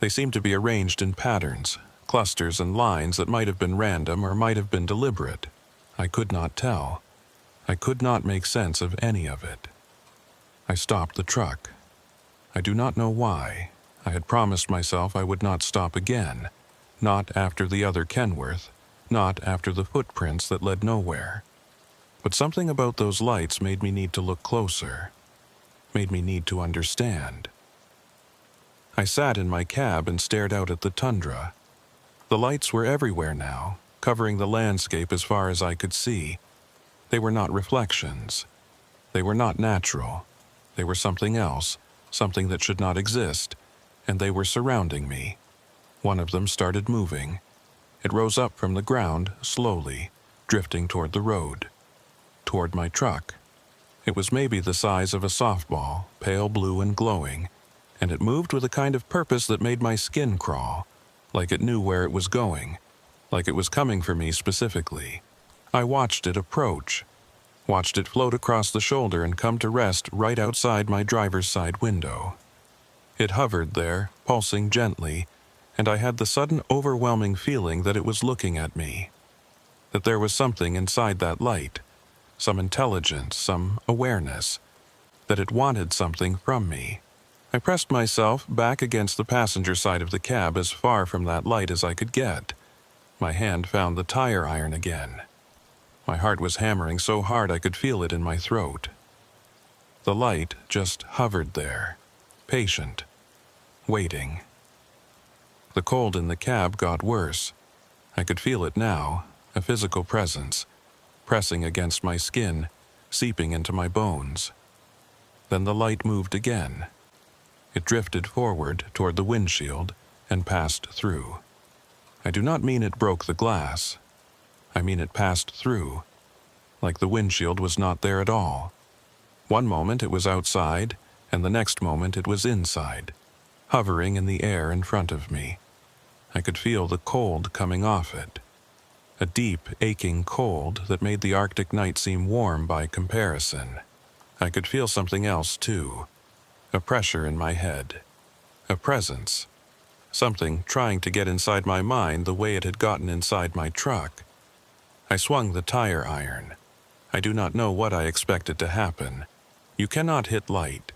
They seemed to be arranged in patterns, clusters and lines that might have been random or might have been deliberate. I could not tell. I could not make sense of any of it. I stopped the truck. I do not know why. I had promised myself I would not stop again. Not after the other Kenworth. Not after the footprints that led nowhere. But something about those lights made me need to look closer. Made me need to understand. I sat in my cab and stared out at the tundra. The lights were everywhere now, covering the landscape as far as I could see. They were not reflections. They were not natural. They were something else, something that should not exist, and they were surrounding me. One of them started moving. It rose up from the ground, slowly, drifting toward the road, toward my truck. It was maybe the size of a softball, pale blue and glowing, and it moved with a kind of purpose that made my skin crawl, like it knew where it was going, like it was coming for me specifically. I watched it approach, watched it float across the shoulder and come to rest right outside my driver's side window. It hovered there, pulsing gently, and I had the sudden overwhelming feeling that it was looking at me, that there was something inside that light, some intelligence, some awareness, that it wanted something from me. I pressed myself back against the passenger side of the cab as far from that light as I could get. My hand found the tire iron again. My heart was hammering so hard I could feel it in my throat. The light just hovered there, patient, waiting. The cold in the cab got worse. I could feel it now, a physical presence, pressing against my skin, seeping into my bones. Then the light moved again. It drifted forward toward the windshield and passed through. I do not mean it broke the glass. I mean it passed through, like the windshield was not there at all. One moment it was outside, and the next moment it was inside, hovering in the air in front of me. I could feel the cold coming off it. A deep, aching cold that made the Arctic night seem warm by comparison. I could feel something else, too. A pressure in my head. A presence. Something trying to get inside my mind the way it had gotten inside my truck. I swung the tire iron. I do not know what I expected to happen. You cannot hit light.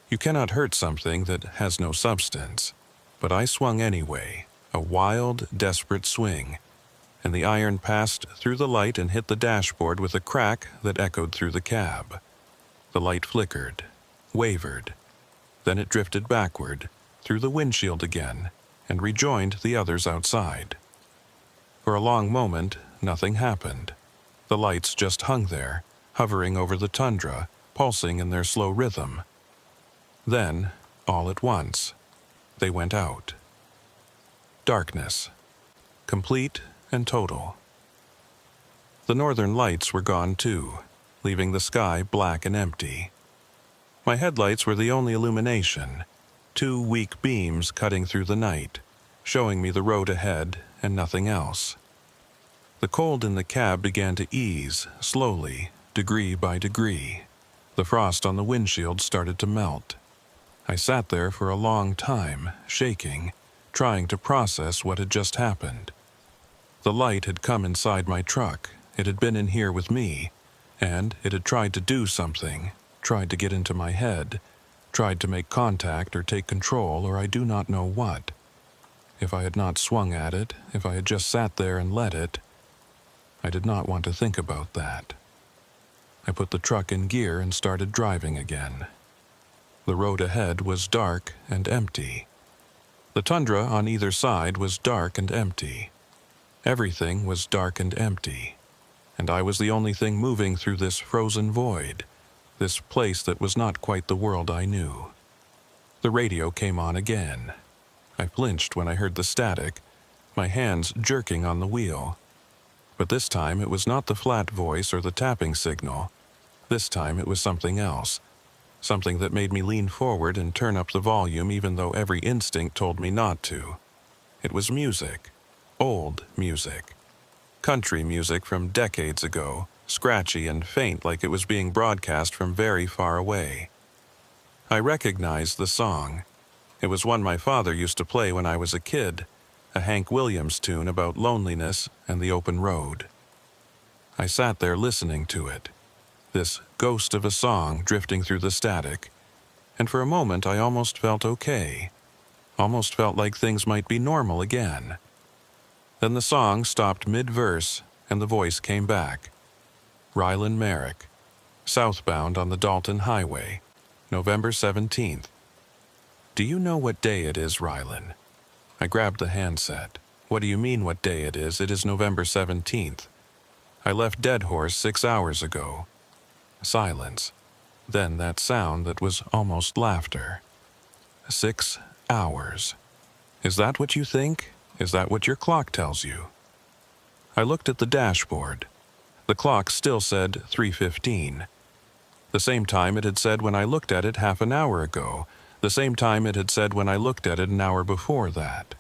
You cannot hurt something that has no substance. But I swung anyway, a wild, desperate swing, and the iron passed through the light and hit the dashboard with a crack that echoed through the cab. The light flickered, wavered. Then it drifted backward, through the windshield again, and rejoined the others outside. For a long moment, nothing happened. The lights just hung there, hovering over the tundra, pulsing in their slow rhythm. Then, all at once, they went out. Darkness. Complete and total. The northern lights were gone too, leaving the sky black and empty. My headlights were the only illumination, 2 weak beams cutting through the night, showing me the road ahead and nothing else. The cold in the cab began to ease, slowly, degree by degree. The frost on the windshield started to melt. I sat there for a long time, shaking, trying to process what had just happened. The light had come inside my truck. It had been in here with me, and it had tried to do something, tried to get into my head, tried to make contact or take control or I do not know what. If I had not swung at it, if I had just sat there and let it, I did not want to think about that. I put the truck in gear and started driving again. The road ahead was dark and empty. The tundra on either side was dark and empty. Everything was dark and empty. and I was the only thing moving through this frozen void, this place that was not quite the world I knew. The radio came on again. I flinched when I heard the static, my hands jerking on the wheel. But this time it was not the flat voice or the tapping signal. This time it was something else, something that made me lean forward and turn up the volume even though every instinct told me not to. It was music, old music. Country music from decades ago, scratchy and faint like it was being broadcast from very far away. I recognized the song. It was one my father used to play when I was a kid, a Hank Williams tune about loneliness and the open road. I sat there listening to it, this ghost of a song drifting through the static, and for a moment I almost felt okay, almost felt like things might be normal again. Then the song stopped mid-verse and the voice came back. Rylan Merrick, southbound on the Dalton Highway, November 17th. Do you know what day it is, Rylan? I grabbed the handset. What do you mean what day it is? It is November 17th. I left Dead Horse 6 hours ago. Silence. Then that sound that was almost laughter. 6 hours. Is that what you think? Is that what your clock tells you? I looked at the dashboard. The clock still said 3:15. The same time it had said when I looked at it half an hour ago. The same time it had said when I looked at it an hour before that.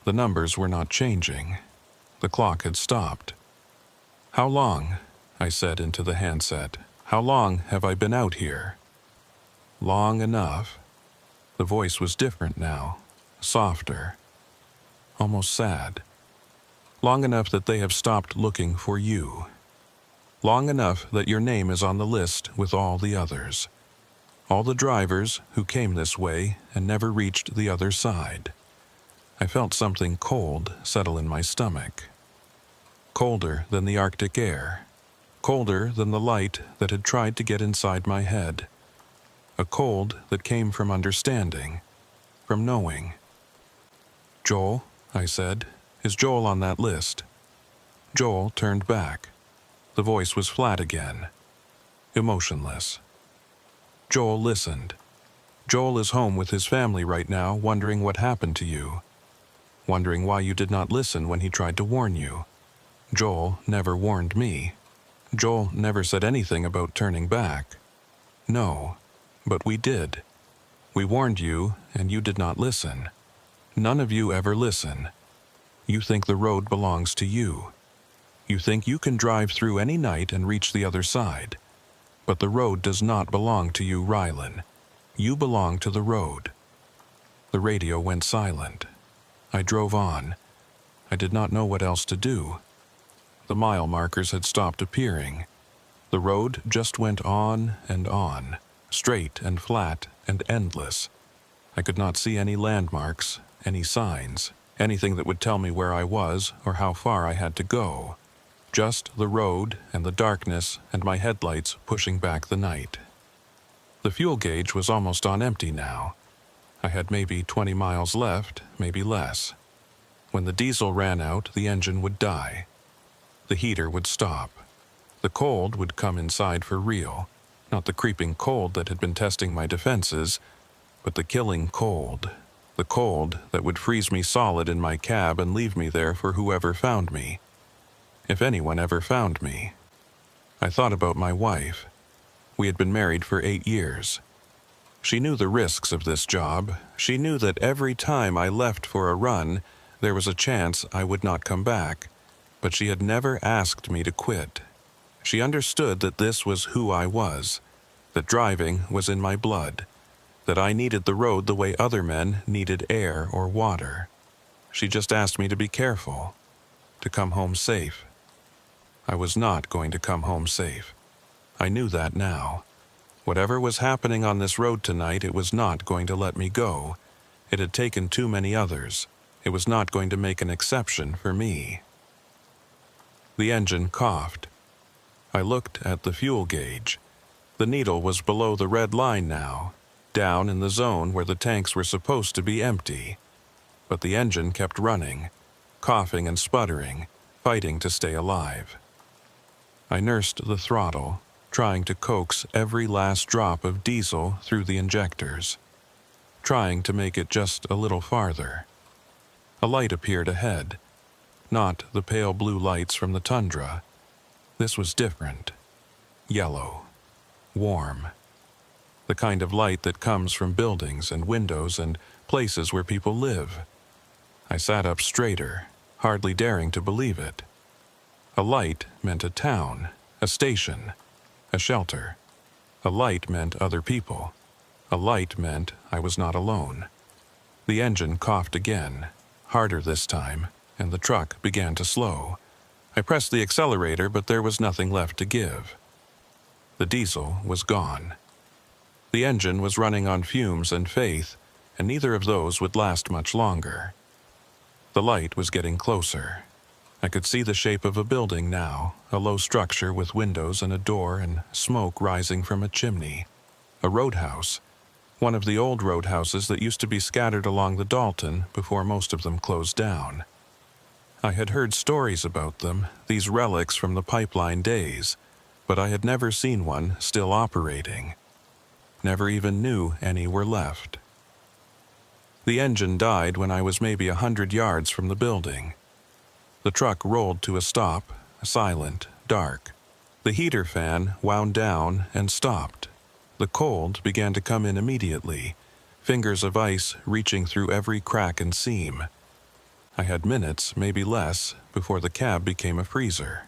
The numbers were not changing. The clock had stopped. How long? I said into the handset. How long have I been out here? Long enough. The voice was different now, softer, almost sad. Long enough that they have stopped looking for you. Long enough that your name is on the list with all the others. All the drivers who came this way and never reached the other side. I felt something cold settle in my stomach. Colder than the Arctic air. Colder than the light that had tried to get inside my head. A cold that came from understanding, from knowing. Joel, I said, is Joel on that list? Joel turned back. The voice was flat again, emotionless. Joel listened. Joel is home with his family right now, wondering what happened to you. Wondering why you did not listen when he tried to warn you. Joel never warned me. Joel never said anything about turning back. No, but we did. We warned you, and you did not listen. None of you ever listen. You think the road belongs to you. You think you can drive through any night and reach the other side. But the road does not belong to you, Rylan. You belong to the road. The radio went silent. I drove on. I did not know what else to do. The mile markers had stopped appearing. The road just went on, straight and flat and endless. I could not see any landmarks, any signs, anything that would tell me where I was or how far I had to go. Just the road and the darkness and my headlights pushing back the night. The fuel gauge was almost on empty now. I had maybe 20 miles left, maybe less. When the diesel ran out, the engine would die. The heater would stop. The cold would come inside for real. Not the creeping cold that had been testing my defenses, but the killing cold. The cold that would freeze me solid in my cab and leave me there for whoever found me. If anyone ever found me. I thought about my wife. We had been married for 8 years. She knew the risks of this job. She knew that every time I left for a run, there was a chance I would not come back. But she had never asked me to quit. She understood that this was who I was, that driving was in my blood, that I needed the road the way other men needed air or water. She just asked me to be careful, to come home safe. I was not going to come home safe. I knew that now. Whatever was happening on this road tonight, it was not going to let me go. It had taken too many others. It was not going to make an exception for me. The engine coughed. I looked at the fuel gauge. The needle was below the red line now, down in the zone where the tanks were supposed to be empty. But the engine kept running, coughing and sputtering, fighting to stay alive. I nursed the throttle, trying to coax every last drop of diesel through the injectors, trying to make it just a little farther. A light appeared ahead, not the pale blue lights from the tundra. This was different. Yellow. Warm. The kind of light that comes from buildings and windows and places where people live. I sat up straighter, hardly daring to believe it. A light meant a town, a station, a shelter. A light meant other people. A light meant I was not alone. The engine coughed again, harder this time, and the truck began to slow. I pressed the accelerator, but there was nothing left to give. The diesel was gone. The engine was running on fumes and faith, and neither of those would last much longer. The light was getting closer. I could see the shape of a building now, a low structure with windows and a door and smoke rising from a chimney. A roadhouse. One of the old roadhouses that used to be scattered along the Dalton before most of them closed down. I had heard stories about them, these relics from the pipeline days, but I had never seen one still operating. Never even knew any were left. The engine died when I was maybe 100 yards from the building. The truck rolled to a stop, silent, dark. The heater fan wound down and stopped. The cold began to come in immediately, fingers of ice reaching through every crack and seam. I had minutes, maybe less, before the cab became a freezer.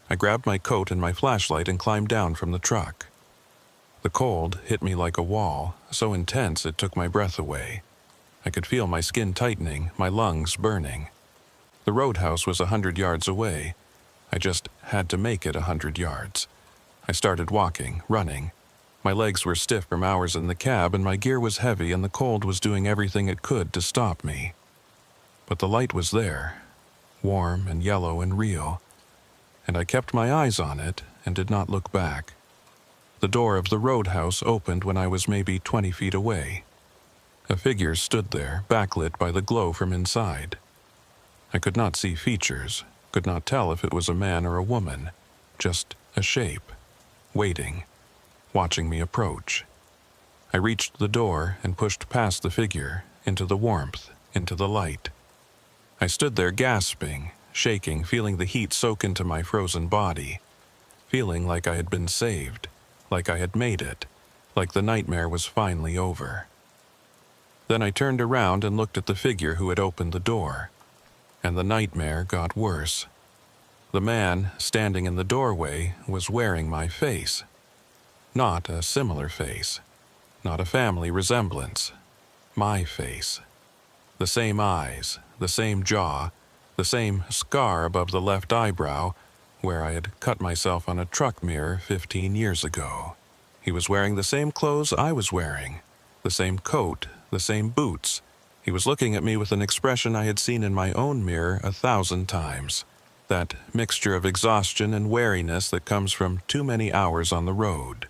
I grabbed my coat and my flashlight and climbed down from the truck. The cold hit me like a wall, so intense it took my breath away. I could feel my skin tightening, my lungs burning. The roadhouse was 100 yards away. I just had to make it 100 yards. I started walking, running. My legs were stiff from hours in the cab, and my gear was heavy, and the cold was doing everything it could to stop me. But the light was there, warm and yellow and real, and I kept my eyes on it and did not look back. The door of the roadhouse opened when I was maybe 20 feet away. A figure stood there, backlit by the glow from inside. I could not see features, could not tell if it was a man or a woman, just a shape, waiting, watching me approach. I reached the door and pushed past the figure, into the warmth, into the light. I stood there gasping, shaking, feeling the heat soak into my frozen body, feeling like I had been saved, like I had made it, like the nightmare was finally over. Then I turned around and looked at the figure who had opened the door, and the nightmare got worse. The man standing in the doorway was wearing my face. Not a similar face, not a family resemblance. My face. The same eyes, the same jaw, the same scar above the left eyebrow, where I had cut myself on a truck mirror 15 years ago. He was wearing the same clothes I was wearing, the same coat, the same boots. He was looking at me with an expression I had seen in my own mirror 1,000 times. That mixture of exhaustion and wariness that comes from too many hours on the road.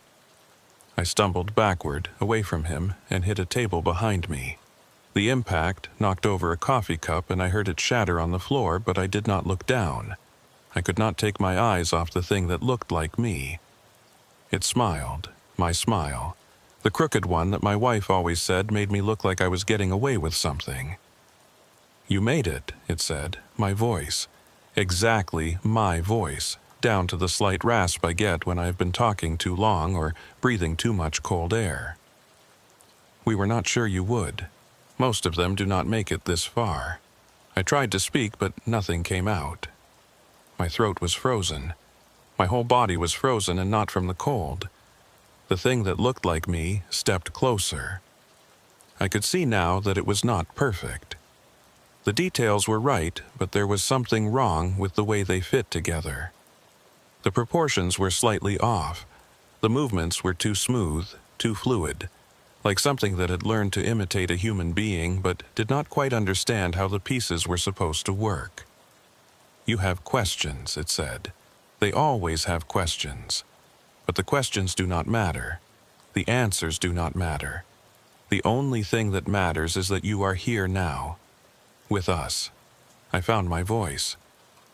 I stumbled backward, away from him, and hit a table behind me. The impact knocked over a coffee cup and I heard it shatter on the floor, but I did not look down. I could not take my eyes off the thing that looked like me. It smiled, my smile. The crooked one that my wife always said made me look like I was getting away with something. "You made it," it said, my voice. Exactly my voice, down to the slight rasp I get when I have been talking too long or breathing too much cold air. "We were not sure you would. Most of them do not make it this far." I tried to speak, but nothing came out. My throat was frozen. My whole body was frozen, and not from the cold. The thing that looked like me stepped closer. I could see now that it was not perfect. The details were right, but there was something wrong with the way they fit together. The proportions were slightly off. The movements were too smooth, too fluid, like something that had learned to imitate a human being but did not quite understand how the pieces were supposed to work. "You have questions," it said. "They always have questions. But the questions do not matter. The answers do not matter. The only thing that matters is that you are here now, with us." I found my voice.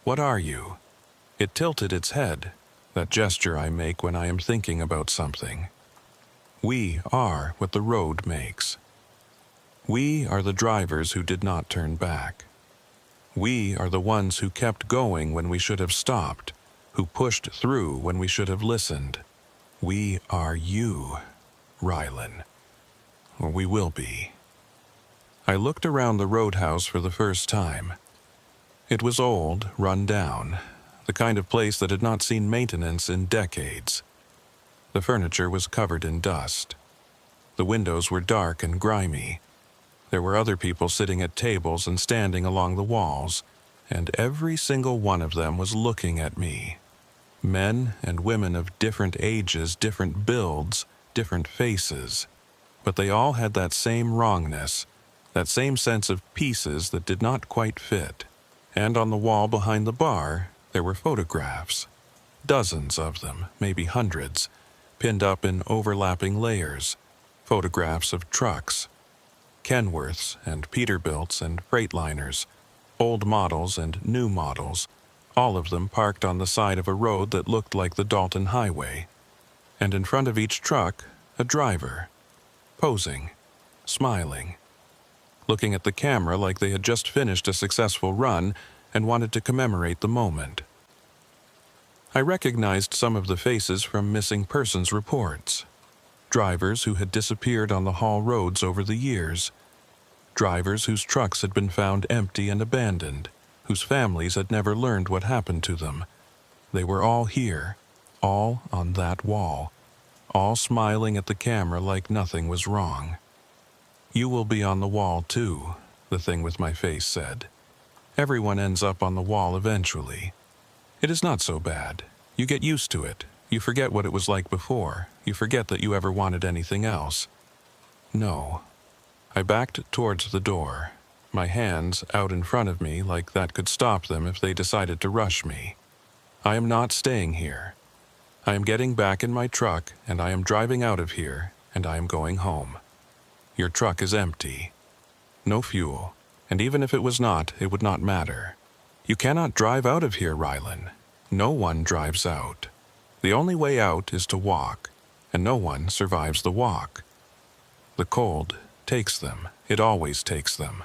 "What are you?" It tilted its head. that gesture I make when I am thinking about something. We are what the road makes. We are the drivers who did not turn back. We are the ones who kept going when we should have stopped, who pushed through when we should have listened. We are you, Rylan. Or we will be. I looked around the roadhouse for the first time. It was old, run down, the kind of place that had not seen maintenance in decades. The furniture was covered in dust. The windows were dark and grimy. There were other people sitting at tables and standing along the walls, and every single one of them was looking at me. Men and women of different ages, different builds, different faces. But they all had that same wrongness, that same sense of pieces that did not quite fit. And on the wall behind the bar, there were photographs. Dozens of them, maybe hundreds, pinned up in overlapping layers. Photographs of trucks. Kenworths and Peterbilts and Freightliners, old models and new models, all of them parked on the side of a road that looked like the Dalton Highway. And in front of each truck, a driver, posing, smiling, looking at the camera like they had just finished a successful run and wanted to commemorate the moment. I recognized some of the faces from missing persons reports. Drivers who had disappeared on the haul roads over the years. Drivers whose trucks had been found empty and abandoned, whose families had never learned what happened to them. They were all here, all on that wall, all smiling at the camera like nothing was wrong. You will be on the wall too, the thing with my face said. Everyone ends up on the wall eventually. It is not so bad. You get used to it. You forget what it was like before. You forget that you ever wanted anything else. No. I backed towards the door, my hands out in front of me like that could stop them if they decided to rush me. I am not staying here. I am getting back in my truck, and I am driving out of here, and I am going home. Your truck is empty. No fuel, and even if it was not, it would not matter. You cannot drive out of here, Rylan. No one drives out. The only way out is to walk, and no one survives the walk. The cold takes them. It always takes them.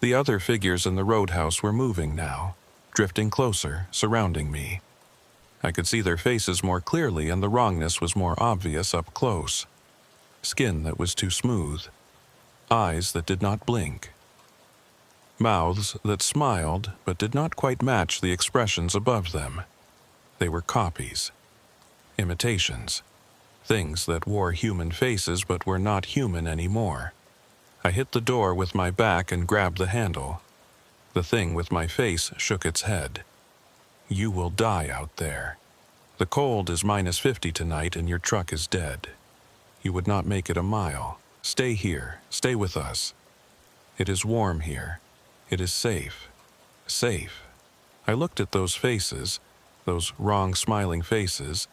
The other figures in the roadhouse were moving now, drifting closer, surrounding me. I could see their faces more clearly, and the wrongness was more obvious up close. Skin that was too smooth. Eyes that did not blink. Mouths that smiled but did not quite match the expressions above them. They were copies. Imitations. Things that wore human faces but were not human anymore. I hit the door with my back and grabbed the handle. The thing with my face shook its head. You will die out there. The cold is -50 tonight and your truck is dead. You would not make it a mile. Stay here. Stay with us. It is warm here. It is safe. Safe. I looked at those faces, those wrong smiling faces,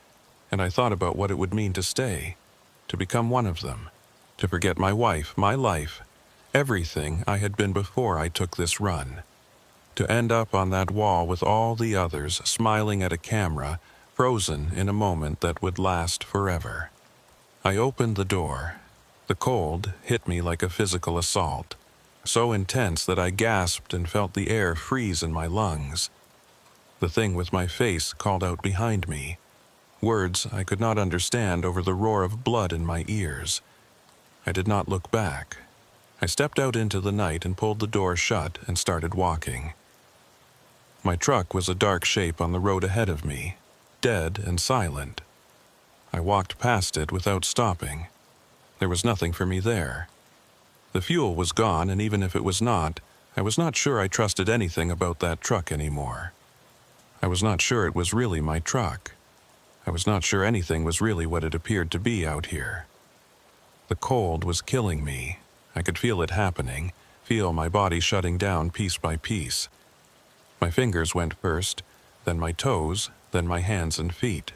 and I thought about what it would mean to stay, to become one of them, to forget my wife, my life, everything I had been before I took this run, to end up on that wall with all the others smiling at a camera, frozen in a moment that would last forever. I opened the door. The cold hit me like a physical assault, so intense that I gasped and felt the air freeze in my lungs. The thing with my face called out behind me, words I could not understand over the roar of blood in my ears. I did not look back. I stepped out into the night and pulled the door shut and started walking. My truck was a dark shape on the road ahead of me, dead and silent. I walked past it without stopping. There was nothing for me there. The fuel was gone, and even if it was not, I was not sure I trusted anything about that truck anymore. I was not sure it was really my truck. I was not sure anything was really what it appeared to be out here. The cold was killing me. I could feel it happening, feel my body shutting down piece by piece. My fingers went first, then my toes, then my hands and feet.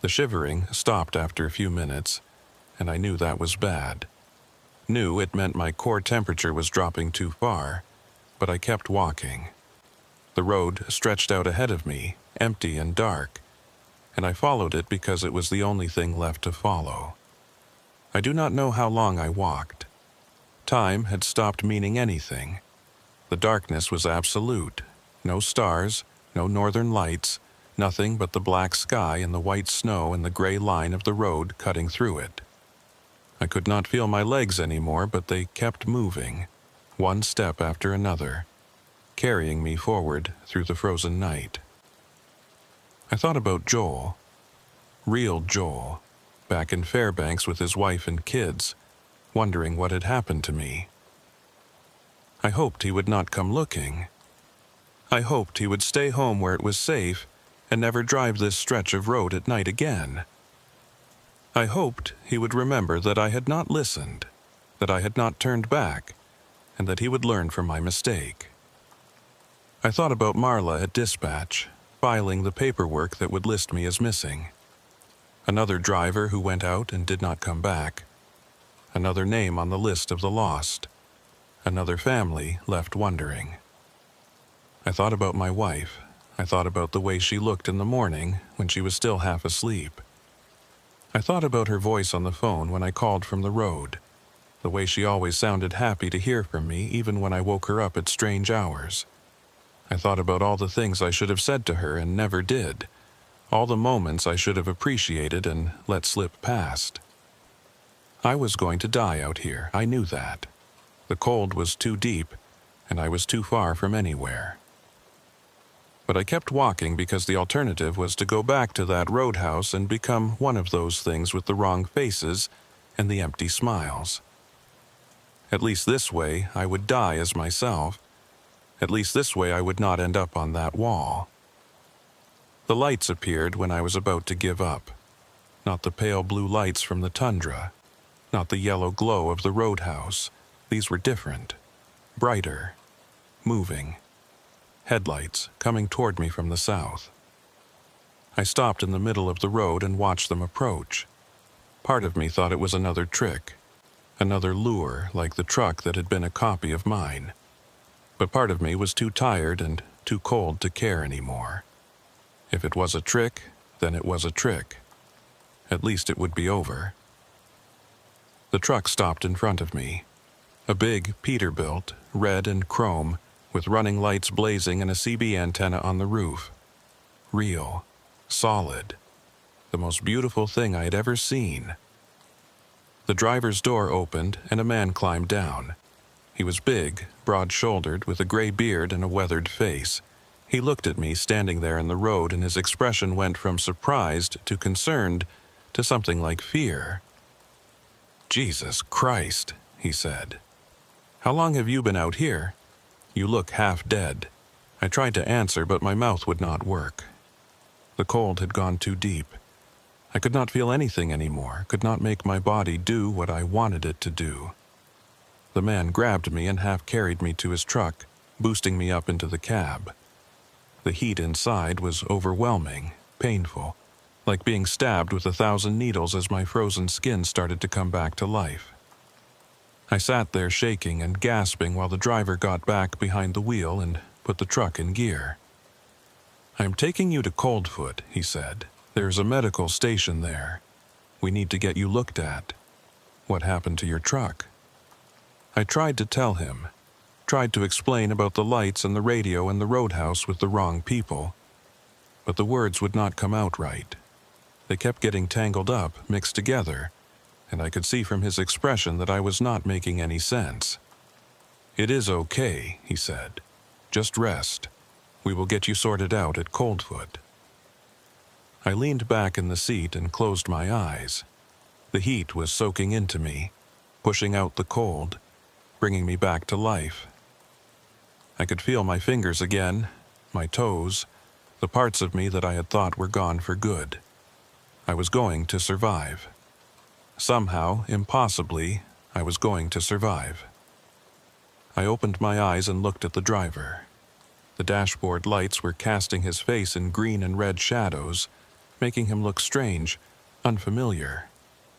The shivering stopped after a few minutes, and I knew that was bad. Knew it meant my core temperature was dropping too far, but I kept walking. The road stretched out ahead of me, empty and dark. and I followed it because it was the only thing left to follow. I do not know how long I walked. Time had stopped meaning anything. The darkness was absolute. No stars, no northern lights, nothing but the black sky and the white snow and the gray line of the road cutting through it. I could not feel my legs anymore, but they kept moving, one step after another, carrying me forward through the frozen night. I thought about Joel, real Joel, back in Fairbanks with his wife and kids, wondering what had happened to me. I hoped he would not come looking. I hoped he would stay home where it was safe and never drive this stretch of road at night again. I hoped he would remember that I had not listened, that I had not turned back, and that he would learn from my mistake. I thought about Marla at dispatch, filing the paperwork that would list me as missing. Another driver who went out and did not come back. Another name on the list of the lost. Another family left wondering. I thought about my wife. I thought about the way she looked in the morning when she was still half asleep. I thought about her voice on the phone when I called from the road, the way she always sounded happy to hear from me even when I woke her up at strange hours. I thought about all the things I should have said to her and never did, all the moments I should have appreciated and let slip past. I was going to die out here, I knew that. The cold was too deep, and I was too far from anywhere. But I kept walking because the alternative was to go back to that roadhouse and become one of those things with the wrong faces and the empty smiles. At least this way I would die as myself. At least this way I would not end up on that wall. The lights appeared when I was about to give up. Not the pale blue lights from the tundra. Not the yellow glow of the roadhouse. These were different. Brighter. Moving. Headlights coming toward me from the south. I stopped in the middle of the road and watched them approach. Part of me thought it was another trick, another lure like the truck that had been a copy of mine. But part of me was too tired and too cold to care anymore. If it was a trick, then it was a trick. At least it would be over. The truck stopped in front of me. A big Peterbilt, red and chrome, with running lights blazing and a CB antenna on the roof. Real. Solid. The most beautiful thing I had ever seen. The driver's door opened and a man climbed down. He was big, broad-shouldered, with a gray beard and a weathered face. He looked at me standing there in the road, and his expression went from surprised to concerned to something like fear. "Jesus Christ," he said. "How long have you been out here? You look half dead." I tried to answer, but my mouth would not work. The cold had gone too deep. I could not feel anything anymore, could not make my body do what I wanted it to do. The man grabbed me and half carried me to his truck, boosting me up into the cab. The heat inside was overwhelming, painful, like being stabbed with 1,000 needles as my frozen skin started to come back to life. I sat there shaking and gasping while the driver got back behind the wheel and put the truck in gear. "I am taking you to Coldfoot," he said. "There's a medical station there. We need to get you looked at. What happened to your truck?" I tried to tell him, tried to explain about the lights and the radio and the roadhouse with the wrong people, but the words would not come out right. They kept getting tangled up, mixed together, and I could see from his expression that I was not making any sense. "It is okay," he said. "Just rest. We will get you sorted out at Coldfoot." I leaned back in the seat and closed my eyes. The heat was soaking into me, pushing out the cold, bringing me back to life. I could feel my fingers again, my toes, the parts of me that I had thought were gone for good. I was going to survive. Somehow, impossibly, I was going to survive. I opened my eyes and looked at the driver. The dashboard lights were casting his face in green and red shadows, making him look strange, unfamiliar.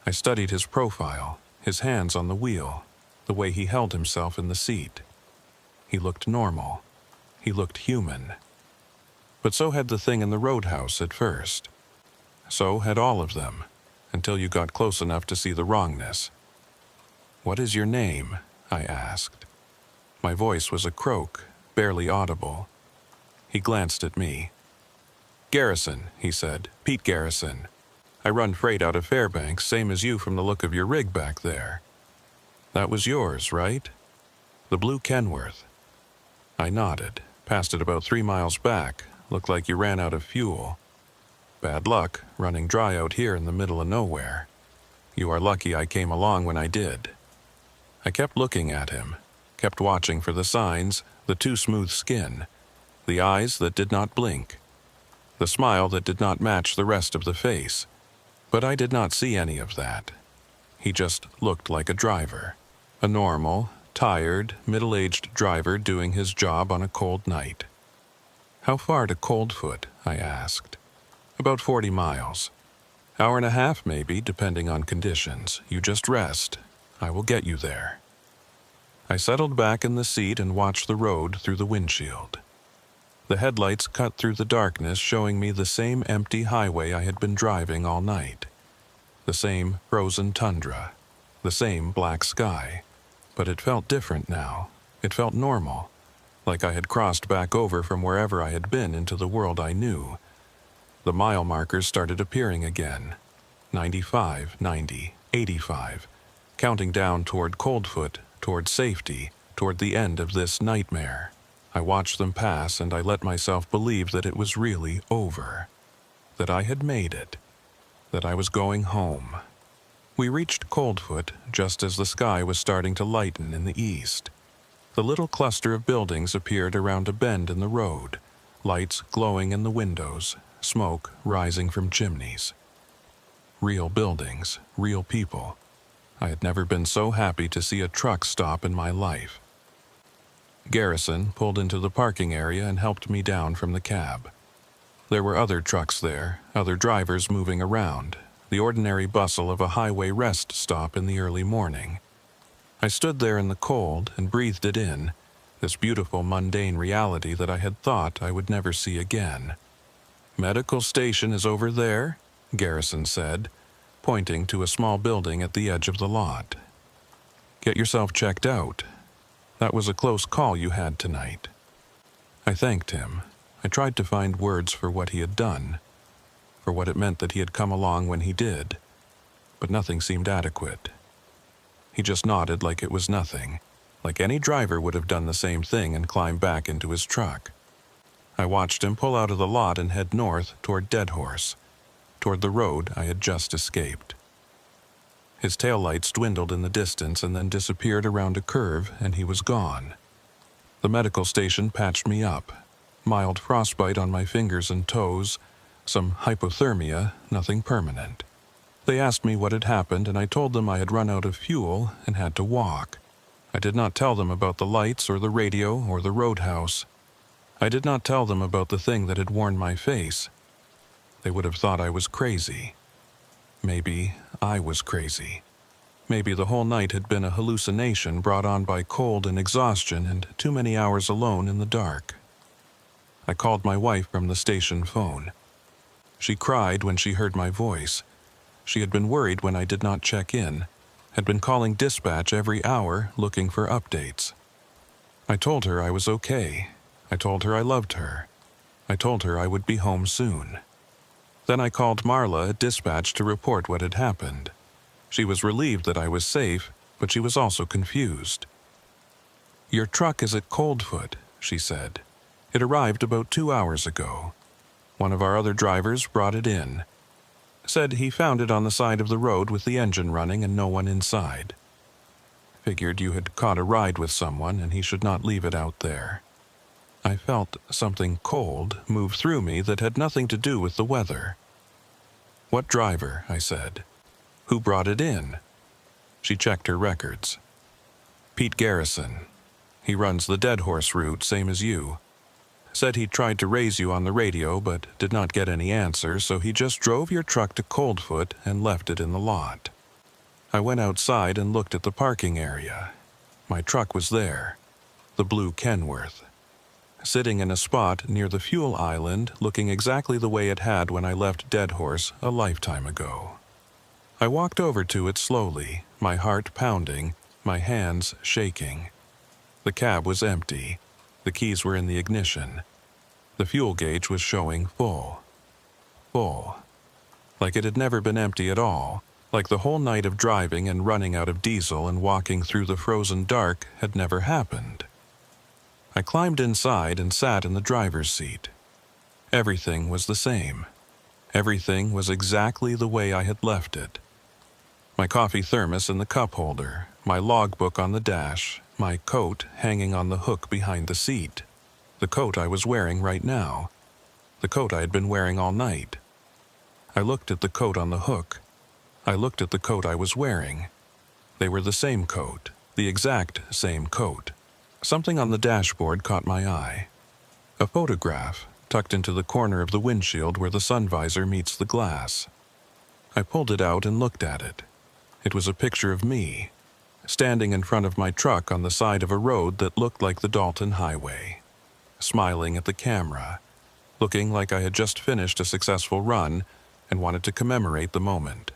I studied his profile, his hands on the wheel, the way he held himself in the seat. He looked normal. He looked human. But so had the thing in the roadhouse at first. So had all of them, until you got close enough to see the wrongness. "What is your name?" I asked. My voice was a croak, barely audible. He glanced at me. "Garrison," he said. "Pete Garrison. I run freight out of Fairbanks, same as you from the look of your rig back there." "That was yours, right?" "The blue Kenworth." I nodded. "Passed it about 3 miles back. Looked like you ran out of fuel." "Bad luck, running dry out here in the middle of nowhere. You are lucky I came along when I did." I kept looking at him, kept watching for the signs, the too smooth skin, the eyes that did not blink, the smile that did not match the rest of the face. But I did not see any of that. He just looked like a driver. A normal, tired, middle-aged driver doing his job on a cold night. "How far to Coldfoot?" I asked. "About 40 miles. Hour and a half maybe, depending on conditions. You just rest. I will get you there." I settled back in the seat and watched the road through the windshield. The headlights cut through the darkness, showing me the same empty highway I had been driving all night. The same frozen tundra. The same black sky. But it felt different now. It felt normal. Like I had crossed back over from wherever I had been into the world I knew. The mile markers started appearing again. 95, 90, 85. Counting down toward Coldfoot, toward safety, toward the end of this nightmare. I watched them pass and I let myself believe that it was really over. That I had made it. That I was going home. We reached Coldfoot just as the sky was starting to lighten in the east. The little cluster of buildings appeared around a bend in the road, lights glowing in the windows, smoke rising from chimneys. Real buildings, real people. I had never been so happy to see a truck stop in my life. Garrison pulled into the parking area and helped me down from the cab. There were other trucks there, other drivers moving around, the ordinary bustle of a highway rest stop in the early morning. I stood there in the cold and breathed it in, this beautiful mundane reality that I had thought I would never see again. "Medical station is over there," Garrison said, pointing to a small building at the edge of the lot. "Get yourself checked out. That was a close call you had tonight." I thanked him. I tried to find words for what he had done, for what it meant that he had come along when he did, but nothing seemed adequate. He just nodded like it was nothing, like any driver would have done the same thing and climbed back into his truck. I watched him pull out of the lot and head north toward Dead Horse, toward the road I had just escaped. His taillights dwindled in the distance and then disappeared around a curve, and he was gone. The medical station patched me up. Mild frostbite on my fingers and toes, some hypothermia, nothing permanent. They asked me what had happened, and I told them I had run out of fuel and had to walk. I did not tell them about the lights or the radio or the roadhouse. I did not tell them about the thing that had worn my face. They would have thought I was crazy. Maybe I was crazy. Maybe the whole night had been a hallucination brought on by cold and exhaustion and too many hours alone in the dark. I called my wife from the station phone. She cried when she heard my voice. She had been worried when I did not check in, had been calling dispatch every hour looking for updates. I told her I was okay. I told her I loved her. I told her I would be home soon. Then I called Marla at dispatch to report what had happened. She was relieved that I was safe, but she was also confused. "Your truck is at Coldfoot," she said. "It arrived about 2 hours ago. One of our other drivers brought it in. Said he found it on the side of the road with the engine running and no one inside. Figured you had caught a ride with someone and he should not leave it out there." I felt something cold move through me that had nothing to do with the weather. "What driver?" I said. "Who brought it in?" She checked her records. "Pete Garrison. He runs the Dead Horse route, same as you. Said he tried to raise you on the radio but did not get any answer, so he just drove your truck to Coldfoot and left it in the lot." I went outside and looked at the parking area. My truck was there. The blue Kenworth. sitting in a spot near the fuel island looking exactly the way it had when I left Deadhorse a lifetime ago. I walked over to it slowly, my heart pounding, my hands shaking. The cab was empty. The keys were in the ignition. The fuel gauge was showing full. Full. Like it had never been empty at all. Like the whole night of driving and running out of diesel and walking through the frozen dark had never happened. I climbed inside and sat in the driver's seat. Everything was the same. Everything was exactly the way I had left it. My coffee thermos in the cup holder, my logbook on the dash, my coat hanging on the hook behind the seat. The coat I was wearing right now. The coat I had been wearing all night. I looked at the coat on the hook. I looked at the coat I was wearing. They were the same coat, the exact same coat. Something on the dashboard caught my eye. A photograph tucked into the corner of the windshield where the sun visor meets the glass. I pulled it out and looked at it. It was a picture of me, standing in front of my truck on the side of a road that looked like the Dalton Highway, smiling at the camera, looking like I had just finished a successful run and wanted to commemorate the moment.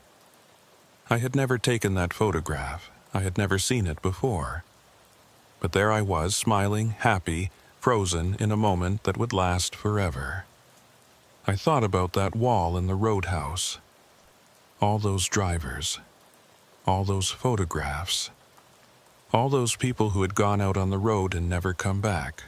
I had never taken that photograph. I had never seen it before. But there I was, smiling, happy, frozen in a moment that would last forever. I thought about that wall in the roadhouse. All those drivers. All those photographs. All those people who had gone out on the road and never come back.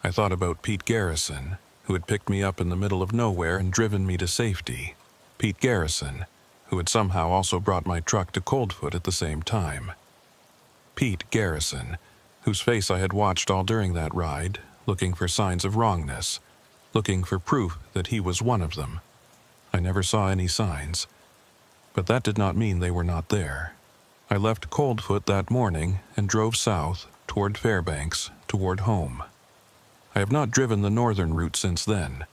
I thought about Pete Garrison, who had picked me up in the middle of nowhere and driven me to safety. Pete Garrison, who had somehow also brought my truck to Coldfoot at the same time. Pete Garrison, whose face I had watched all during that ride, looking for signs of wrongness, looking for proof that he was one of them. I never saw any signs, but that did not mean they were not there. I left Coldfoot that morning and drove south, toward Fairbanks, toward home. I have not driven the northern route since then.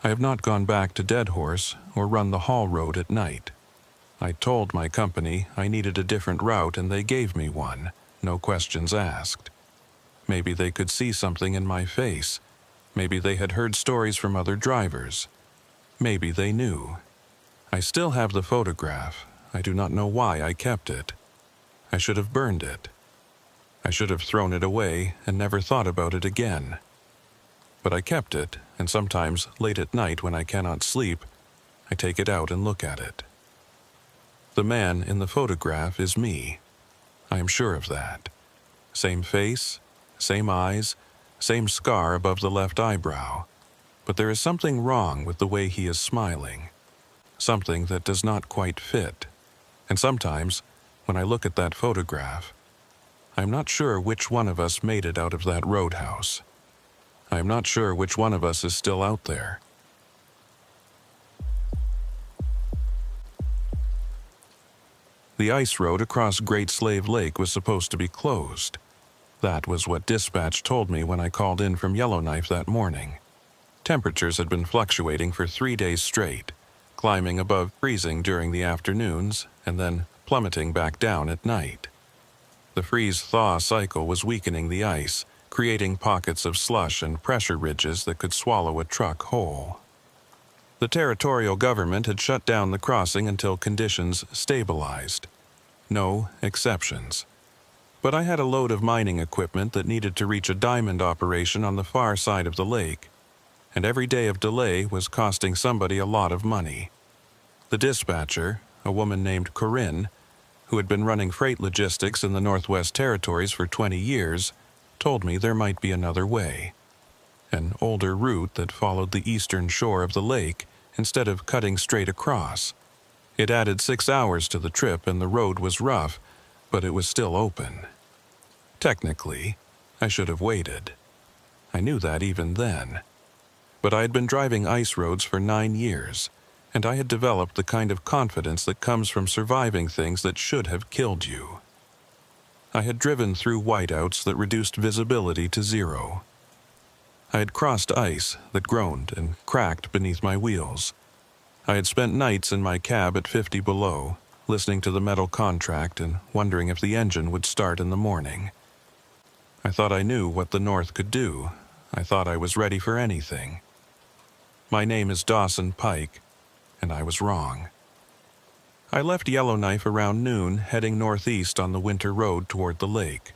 I have not gone back to Deadhorse or run the Hall Road at night. I told my company I needed a different route and they gave me one, no questions asked. Maybe they could see something in my face. Maybe they had heard stories from other drivers. Maybe they knew. I still have the photograph. I do not know why I kept it. I should have burned it. I should have thrown it away and never thought about it again. But I kept it, and sometimes, late at night when I cannot sleep, I take it out and look at it. The man in the photograph is me. I am sure of that. Same face, same eyes, same scar above the left eyebrow. But there is something wrong with the way he is smiling. Something that does not quite fit. And sometimes, when I look at that photograph, I am not sure which one of us made it out of that roadhouse. I am not sure which one of us is still out there. The ice road across Great Slave Lake was supposed to be closed. That was what dispatch told me when I called in from Yellowknife that morning. Temperatures had been fluctuating for 3 days straight, climbing above freezing during the afternoons and then plummeting back down at night. The freeze-thaw cycle was weakening the ice, creating pockets of slush and pressure ridges that could swallow a truck whole. The territorial government had shut down the crossing until conditions stabilized. No exceptions. But I had a load of mining equipment that needed to reach a diamond operation on the far side of the lake, and every day of delay was costing somebody a lot of money. The dispatcher, a woman named Corinne, who had been running freight logistics in the Northwest Territories for 20 years, told me there might be another way. An older route that followed the eastern shore of the lake instead of cutting straight across. It added 6 hours to the trip and the road was rough, but it was still open. Technically, I should have waited. I knew that even then. But I had been driving ice roads for 9 years, and I had developed the kind of confidence that comes from surviving things that should have killed you. I had driven through whiteouts that reduced visibility to 0. I had crossed ice that groaned and cracked beneath my wheels. I had spent nights in my cab at 50 below, listening to the metal contract and wondering if the engine would start in the morning. I thought I knew what the North could do. I thought I was ready for anything. My name is Dawson Pike, and I was wrong. I left Yellowknife around noon, heading northeast on the winter road toward the lake.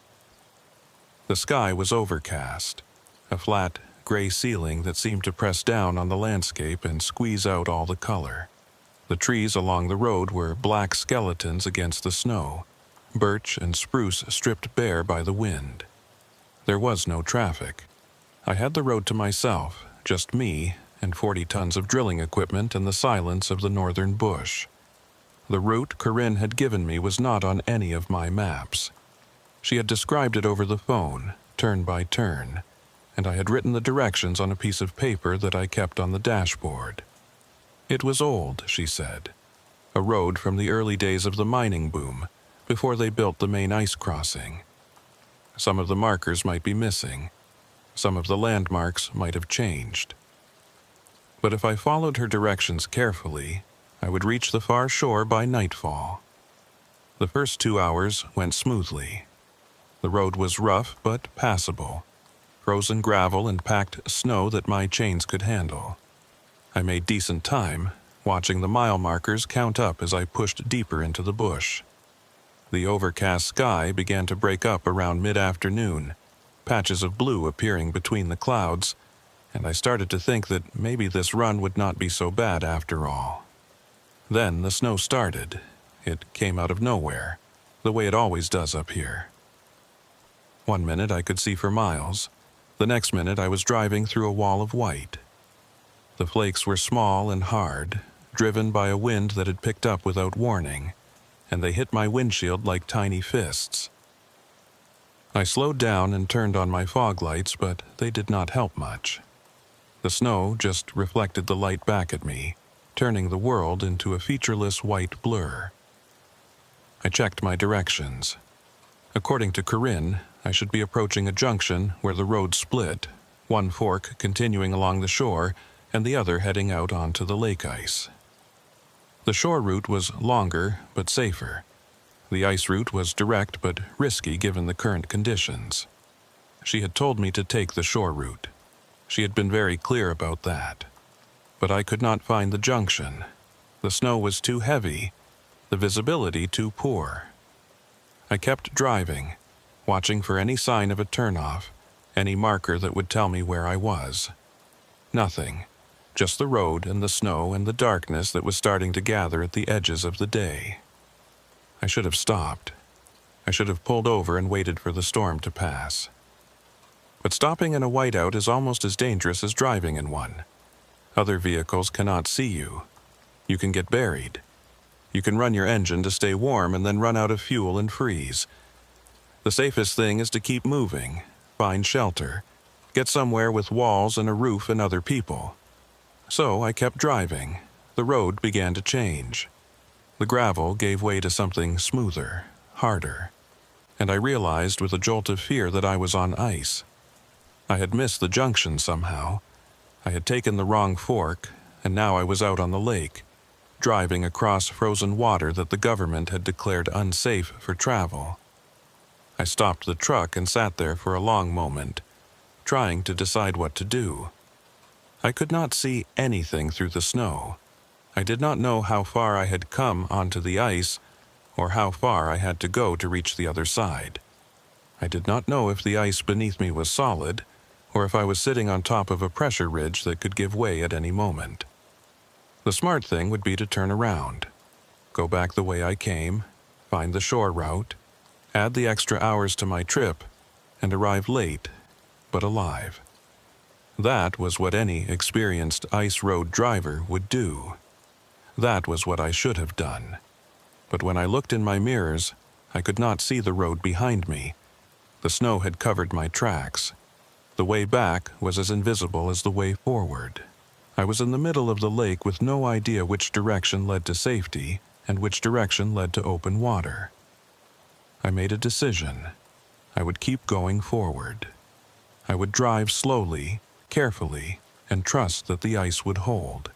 The sky was overcast, a flat, gray ceiling that seemed to press down on the landscape and squeeze out all the color. The trees along the road were black skeletons against the snow, birch and spruce stripped bare by the wind. There was no traffic. I had the road to myself, just me and 40 tons of drilling equipment and the silence of the northern bush. The route Corinne had given me was not on any of my maps. She had described it over the phone, turn by turn, and I had written the directions on a piece of paper that I kept on the dashboard. It was old, she said, a road from the early days of the mining boom, before they built the main ice crossing. Some of the markers might be missing. Some of the landmarks might have changed. But if I followed her directions carefully, I would reach the far shore by nightfall. The first 2 hours went smoothly. The road was rough but passable, frozen gravel and packed snow that my chains could handle. I made decent time, watching the mile markers count up as I pushed deeper into the bush. The overcast sky began to break up around mid-afternoon, patches of blue appearing between the clouds, and I started to think that maybe this run would not be so bad after all. Then the snow started. It came out of nowhere, the way it always does up here. One minute I could see for miles. The next minute I was driving through a wall of white. The flakes were small and hard, driven by a wind that had picked up without warning, and they hit my windshield like tiny fists. I slowed down and turned on my fog lights, but they did not help much. The snow just reflected the light back at me, turning the world into a featureless white blur. I checked my directions. According to Corinne, I should be approaching a junction where the road split, one fork continuing along the shore and the other heading out onto the lake ice. The shore route was longer but safer. The ice route was direct but risky given the current conditions. She had told me to take the shore route. She had been very clear about that. But I could not find the junction. The snow was too heavy, the visibility too poor. I kept driving, watching for any sign of a turnoff, any marker that would tell me where I was. Nothing, just the road and the snow and the darkness that was starting to gather at the edges of the day. I should have stopped. I should have pulled over and waited for the storm to pass. But stopping in a whiteout is almost as dangerous as driving in one. Other vehicles cannot see you. You can get buried. You can run your engine to stay warm and then run out of fuel and freeze. The safest thing is to keep moving, find shelter, get somewhere with walls and a roof and other people. So I kept driving. The road began to change. The gravel gave way to something smoother, harder, and I realized with a jolt of fear that I was on ice. I had missed the junction somehow. I had taken the wrong fork, and now I was out on the lake, driving across frozen water that the government had declared unsafe for travel. I stopped the truck and sat there for a long moment, trying to decide what to do. I could not see anything through the snow. I did not know how far I had come onto the ice, or how far I had to go to reach the other side. I did not know if the ice beneath me was solid, or if I was sitting on top of a pressure ridge that could give way at any moment. The smart thing would be to turn around, go back the way I came, find the shore route, add the extra hours to my trip, and arrive late, but alive. That was what any experienced ice road driver would do. That was what I should have done. But when I looked in my mirrors, I could not see the road behind me. The snow had covered my tracks. The way back was as invisible as the way forward. I was in the middle of the lake with no idea which direction led to safety and which direction led to open water. I made a decision. I would keep going forward. I would drive slowly, carefully, and trust that the ice would hold.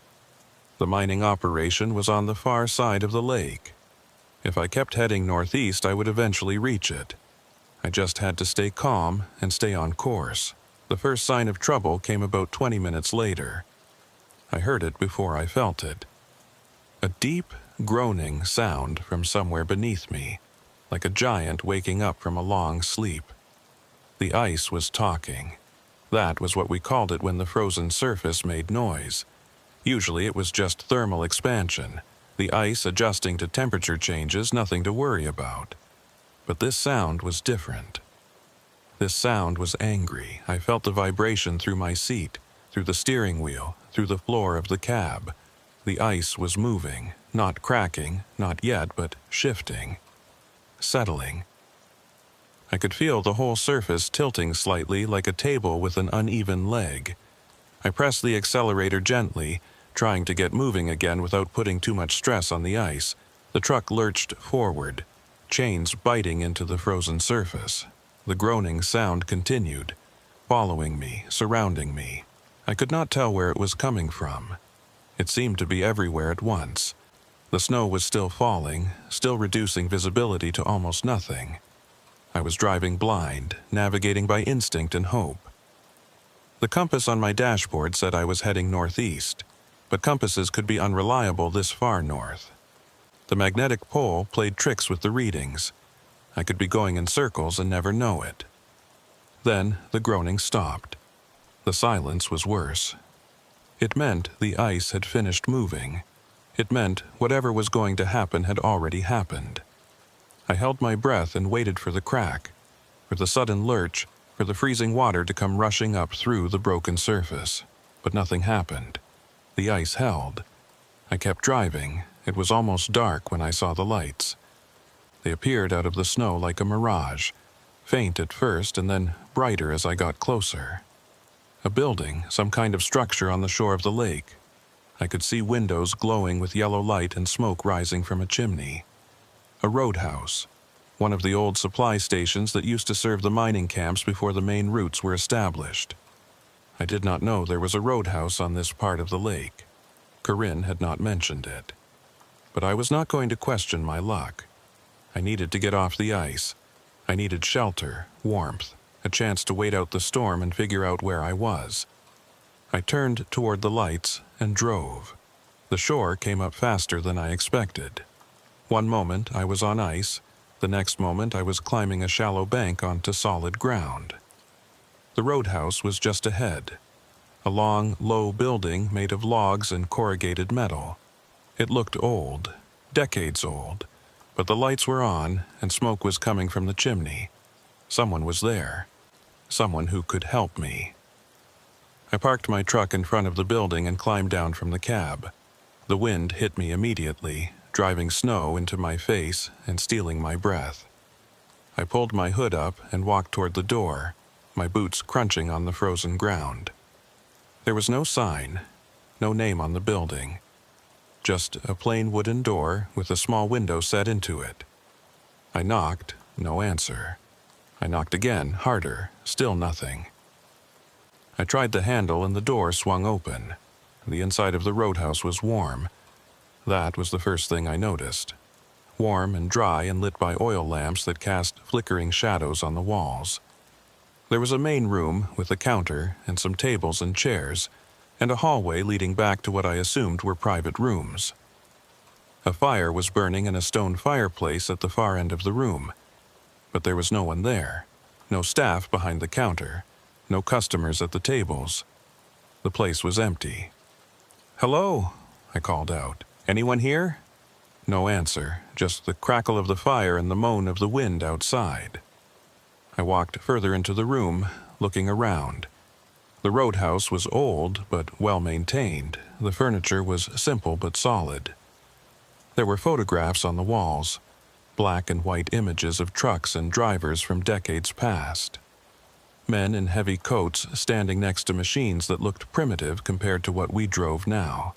The mining operation was on the far side of the lake. If I kept heading northeast, I would eventually reach it. I just had to stay calm and stay on course. The first sign of trouble came about 20 minutes later. I heard it before I felt it. A deep, groaning sound from somewhere beneath me, like a giant waking up from a long sleep. The ice was talking. That was what we called it when the frozen surface made noise. Usually it was just thermal expansion, the ice adjusting to temperature changes, nothing to worry about. But this sound was different. This sound was angry. I felt the vibration through my seat, through the steering wheel, through the floor of the cab. The ice was moving, not cracking, not yet, but shifting, settling. I could feel the whole surface tilting slightly like a table with an uneven leg. I pressed the accelerator gently, trying to get moving again without putting too much stress on the ice. The truck lurched forward, chains biting into the frozen surface. The groaning sound continued, following me, surrounding me. I could not tell where it was coming from. It seemed to be everywhere at once. The snow was still falling, still reducing visibility to almost nothing. I was driving blind, navigating by instinct and hope. The compass on my dashboard said I was heading northeast, but compasses could be unreliable this far north. The magnetic pole played tricks with the readings. I could be going in circles and never know it. Then the groaning stopped. The silence was worse. It meant the ice had finished moving. It meant whatever was going to happen had already happened. I held my breath and waited for the crack, for the sudden lurch, for the freezing water to come rushing up through the broken surface. But nothing happened. The ice held. I kept driving. It was almost dark when I saw the lights. They appeared out of the snow like a mirage, faint at first and then brighter as I got closer. A building, some kind of structure on the shore of the lake. I could see windows glowing with yellow light and smoke rising from a chimney. A roadhouse, one of the old supply stations that used to serve the mining camps before the main routes were established. I did not know there was a roadhouse on this part of the lake. Corinne had not mentioned it. But I was not going to question my luck. I needed to get off the ice. I needed shelter, warmth, a chance to wait out the storm and figure out where I was. I turned toward the lights and drove. The shore came up faster than I expected. One moment I was on ice, the next moment I was climbing a shallow bank onto solid ground. The roadhouse was just ahead. A long, low building made of logs and corrugated metal. It looked old, decades old, but the lights were on and smoke was coming from the chimney. Someone was there. Someone who could help me. I parked my truck in front of the building and climbed down from the cab. The wind hit me immediately, driving snow into my face and stealing my breath. I pulled my hood up and walked toward the door, my boots crunching on the frozen ground. There was no sign, no name on the building. Just a plain wooden door with a small window set into it. I knocked, no answer. I knocked again, harder, still nothing. I tried the handle and the door swung open. The inside of the roadhouse was warm. That was the first thing I noticed. Warm and dry and lit by oil lamps that cast flickering shadows on the walls. There was a main room with a counter and some tables and chairs, and a hallway leading back to what I assumed were private rooms. A fire was burning in a stone fireplace at the far end of the room, but there was no one there, no staff behind the counter, no customers at the tables. The place was empty. "Hello," I called out. "Anyone here?" No answer, just the crackle of the fire and the moan of the wind outside. I walked further into the room, looking around. The roadhouse was old but well-maintained. The furniture was simple but solid. There were photographs on the walls, black and white images of trucks and drivers from decades past. Men in heavy coats standing next to machines that looked primitive compared to what we drove now.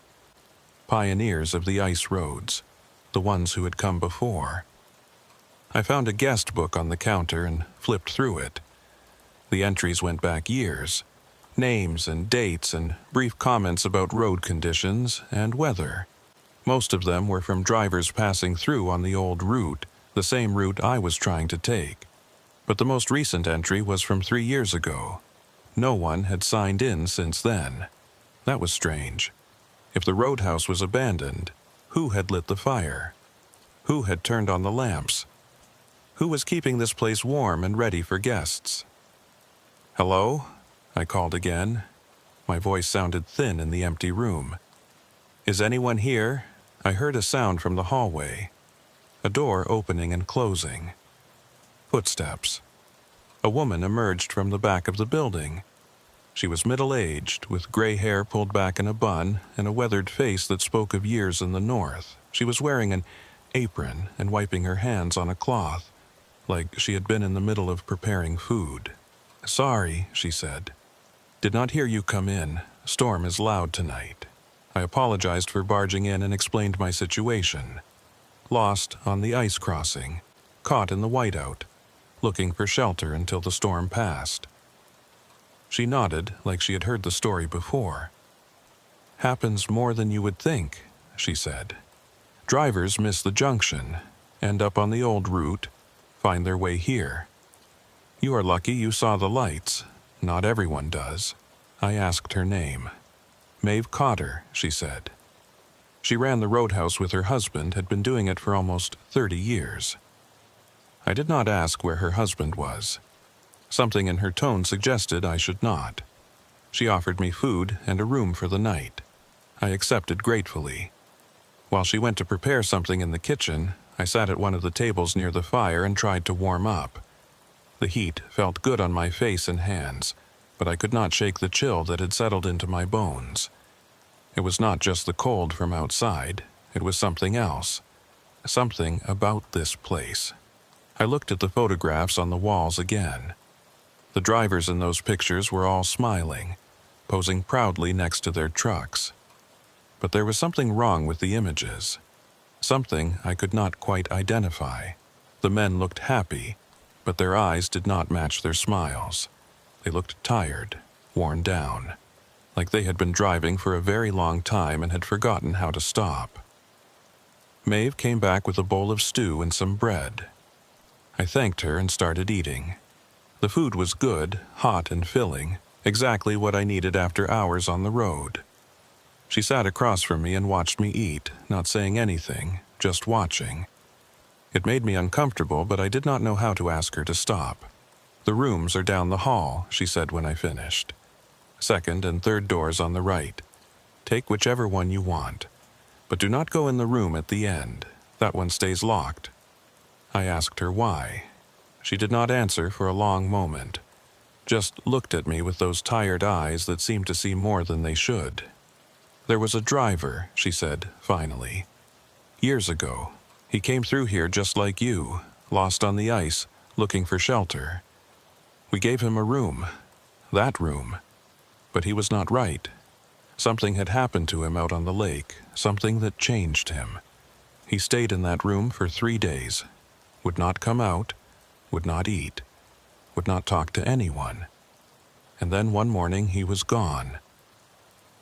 Pioneers of the ice roads, the ones who had come before. I found a guest book on the counter and flipped through it. The entries went back years. Names and dates and brief comments about road conditions and weather. Most of them were from drivers passing through on the old route, the same route I was trying to take. But the most recent entry was from 3 years ago. No one had signed in since then. That was strange. If the roadhouse was abandoned, who had lit the fire? Who had turned on the lamps? Who was keeping this place warm and ready for guests? "Hello?" I called again. My voice sounded thin in the empty room. "Is anyone here?" I heard a sound from the hallway. A door opening and closing. Footsteps. A woman emerged from the back of the building. She was middle-aged, with gray hair pulled back in a bun and a weathered face that spoke of years in the north. She was wearing an apron and wiping her hands on a cloth, like she had been in the middle of preparing food. "Sorry," she said. "Did not hear you come in. Storm is loud tonight." I apologized for barging in and explained my situation. Lost on the ice crossing, caught in the whiteout, looking for shelter until the storm passed. She nodded like she had heard the story before. "Happens more than you would think," she said. "Drivers miss the junction, end up on the old route, find their way here. You are lucky you saw the lights. Not everyone does." I asked her name. "Maeve Cotter," she said. She ran the roadhouse with her husband, had been doing it for almost 30 years. I did not ask where her husband was. Something in her tone suggested I should not. She offered me food and a room for the night. I accepted gratefully. While she went to prepare something in the kitchen, I sat at one of the tables near the fire and tried to warm up. The heat felt good on my face and hands, but I could not shake the chill that had settled into my bones. It was not just the cold from outside, it was something else. Something about this place. I looked at the photographs on the walls again. The drivers in those pictures were all smiling, posing proudly next to their trucks. But there was something wrong with the images. Something I could not quite identify. The men looked happy, but their eyes did not match their smiles. They looked tired, worn down, like they had been driving for a very long time and had forgotten how to stop. Maeve came back with a bowl of stew and some bread. I thanked her and started eating. The food was good, hot and filling, exactly what I needed after hours on the road. She sat across from me and watched me eat, not saying anything, just watching. It made me uncomfortable, but I did not know how to ask her to stop. "The rooms are down the hall," she said when I finished. "Second and third doors on the right. Take whichever one you want. But do not go in the room at the end. That one stays locked." I asked her why. She did not answer for a long moment, just looked at me with those tired eyes that seemed to see more than they should. "There was a driver," she said, finally. "Years ago. He came through here just like you, lost on the ice, looking for shelter. We gave him a room. That room. But he was not right. Something had happened to him out on the lake, something that changed him. He stayed in that room for 3 days. Would not come out, would not eat, would not talk to anyone. And then one morning he was gone.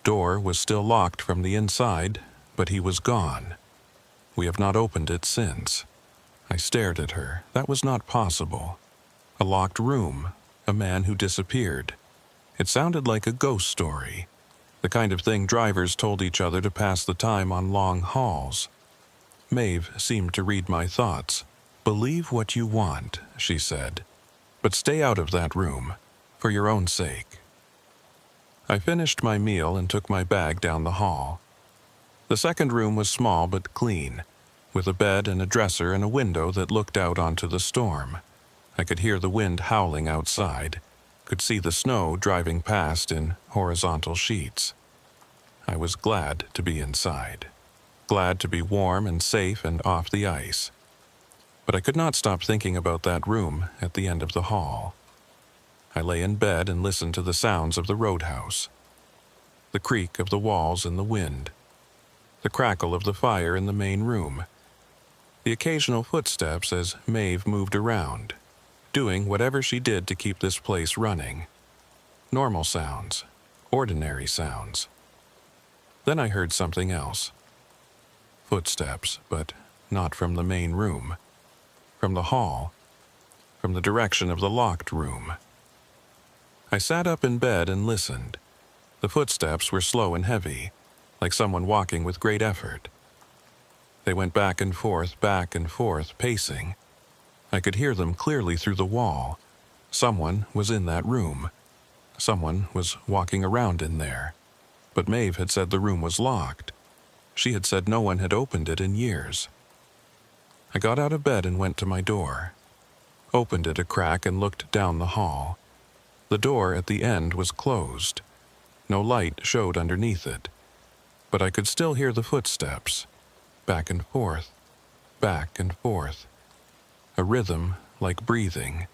Door was still locked from the inside, but he was gone. We have not opened it since." I stared at her. That was not possible. A locked room, a man who disappeared. It sounded like a ghost story, the kind of thing drivers told each other to pass the time on long hauls. Maeve seemed to read my thoughts. "Believe what you want," she said, "but stay out of that room, for your own sake." I finished my meal and took my bag down the hall. The second room was small but clean, with a bed and a dresser and a window that looked out onto the storm. I could hear the wind howling outside, could see the snow driving past in horizontal sheets. I was glad to be inside, glad to be warm and safe and off the ice. But I could not stop thinking about that room at the end of the hall. I lay in bed and listened to the sounds of the roadhouse, the creak of the walls in the wind, the crackle of the fire in the main room, the occasional footsteps as Maeve moved around, doing whatever she did to keep this place running. Normal sounds, ordinary sounds. Then I heard something else. Footsteps, but not from the main room. From the hall, from the direction of the locked room. I sat up in bed and listened. The footsteps were slow and heavy, like someone walking with great effort. They went back and forth, pacing. I could hear them clearly through the wall. Someone was in that room. Someone was walking around in there. But Maeve had said the room was locked. She had said no one had opened it in years. I got out of bed and went to my door. Opened it a crack and looked down the hall. The door at the end was closed. No light showed underneath it. But I could still hear the footsteps. Back and forth. A rhythm like breathing.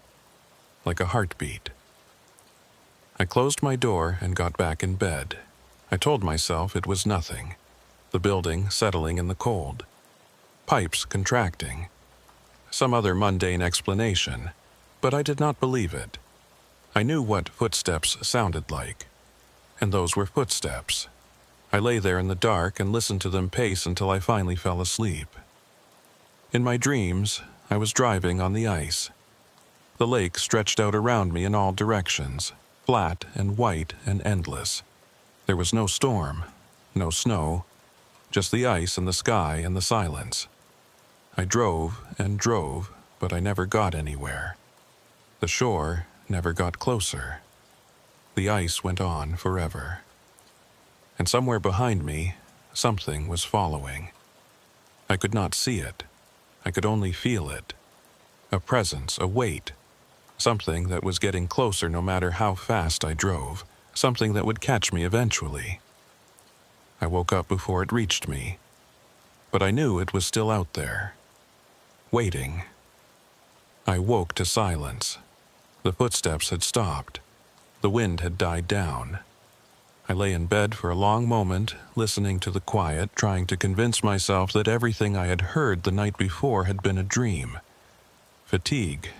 Like a heartbeat. I closed my door and got back in bed. I told myself it was nothing. The building settling in the cold. Pipes contracting. Some other mundane explanation, but I did not believe it. I knew what footsteps sounded like. And those were footsteps. I lay there in the dark and listened to them pace until I finally fell asleep. In my dreams, I was driving on the ice. The lake stretched out around me in all directions, flat and white and endless. There was no storm, no snow, just the ice and the sky and the silence. I drove and drove, but I never got anywhere. The shore never got closer. The ice went on forever. And somewhere behind me, something was following. I could not see it. I could only feel it. A presence, a weight. Something that was getting closer no matter how fast I drove. Something that would catch me eventually. I woke up before it reached me. But I knew it was still out there. Waiting. I woke to silence. The footsteps had stopped. The wind had died down. I lay in bed for a long moment, listening to the quiet, trying to convince myself that everything I had heard the night before had been a dream. Fatigue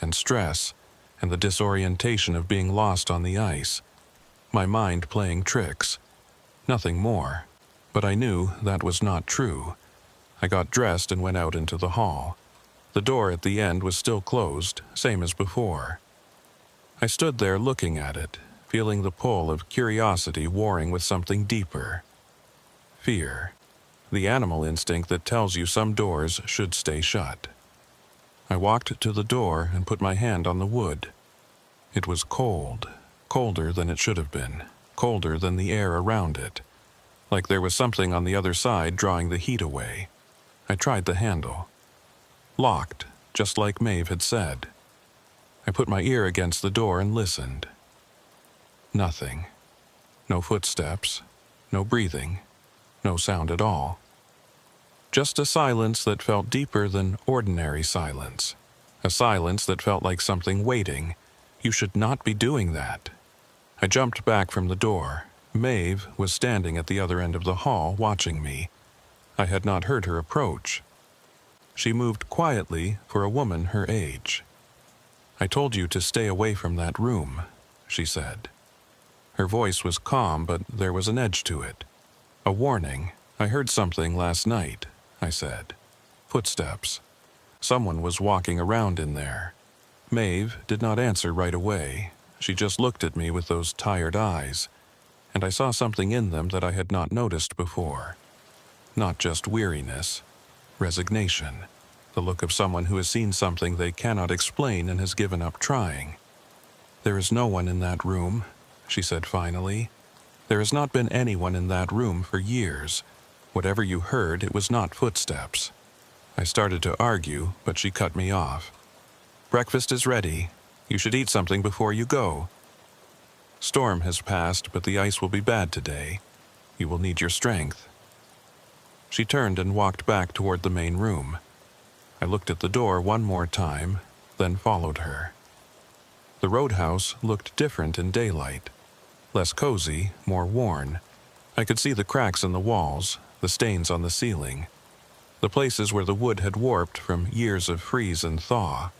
and stress and the disorientation of being lost on the ice. My mind playing tricks. Nothing more. But I knew that was not true. I got dressed and went out into the hall. The door at the end was still closed, same as before. I stood there looking at it, feeling the pull of curiosity warring with something deeper. Fear. The animal instinct that tells you some doors should stay shut. I walked to the door and put my hand on the wood. It was cold, colder than it should have been, colder than the air around it, like there was something on the other side drawing the heat away. I tried the handle. Locked, just like Maeve had said. I put my ear against the door and listened. Nothing. No footsteps, no breathing, no sound at all. Just a silence that felt deeper than ordinary silence. A silence that felt like something waiting. You should not be doing that. I jumped back from the door. Maeve was standing at the other end of the hall watching me. I had not heard her approach. She moved quietly for a woman her age. "I told you to stay away from that room," she said. Her voice was calm, but there was an edge to it. "A warning. I heard something last night," I said. "Footsteps. Someone was walking around in there." Maeve did not answer right away. She just looked at me with those tired eyes, and I saw something in them that I had not noticed before. Not just weariness, resignation, the look of someone who has seen something they cannot explain and has given up trying. "There is no one in that room," she said finally. "There has not been anyone in that room for years. Whatever you heard, it was not footsteps." I started to argue, but she cut me off. "Breakfast is ready. You should eat something before you go. Storm has passed, but the ice will be bad today. You will need your strength." She turned and walked back toward the main room. I looked at the door one more time, then followed her. The roadhouse looked different in daylight. Less cozy, more worn. I could see the cracks in the walls, the stains on the ceiling, the places where the wood had warped from years of freeze and thaw.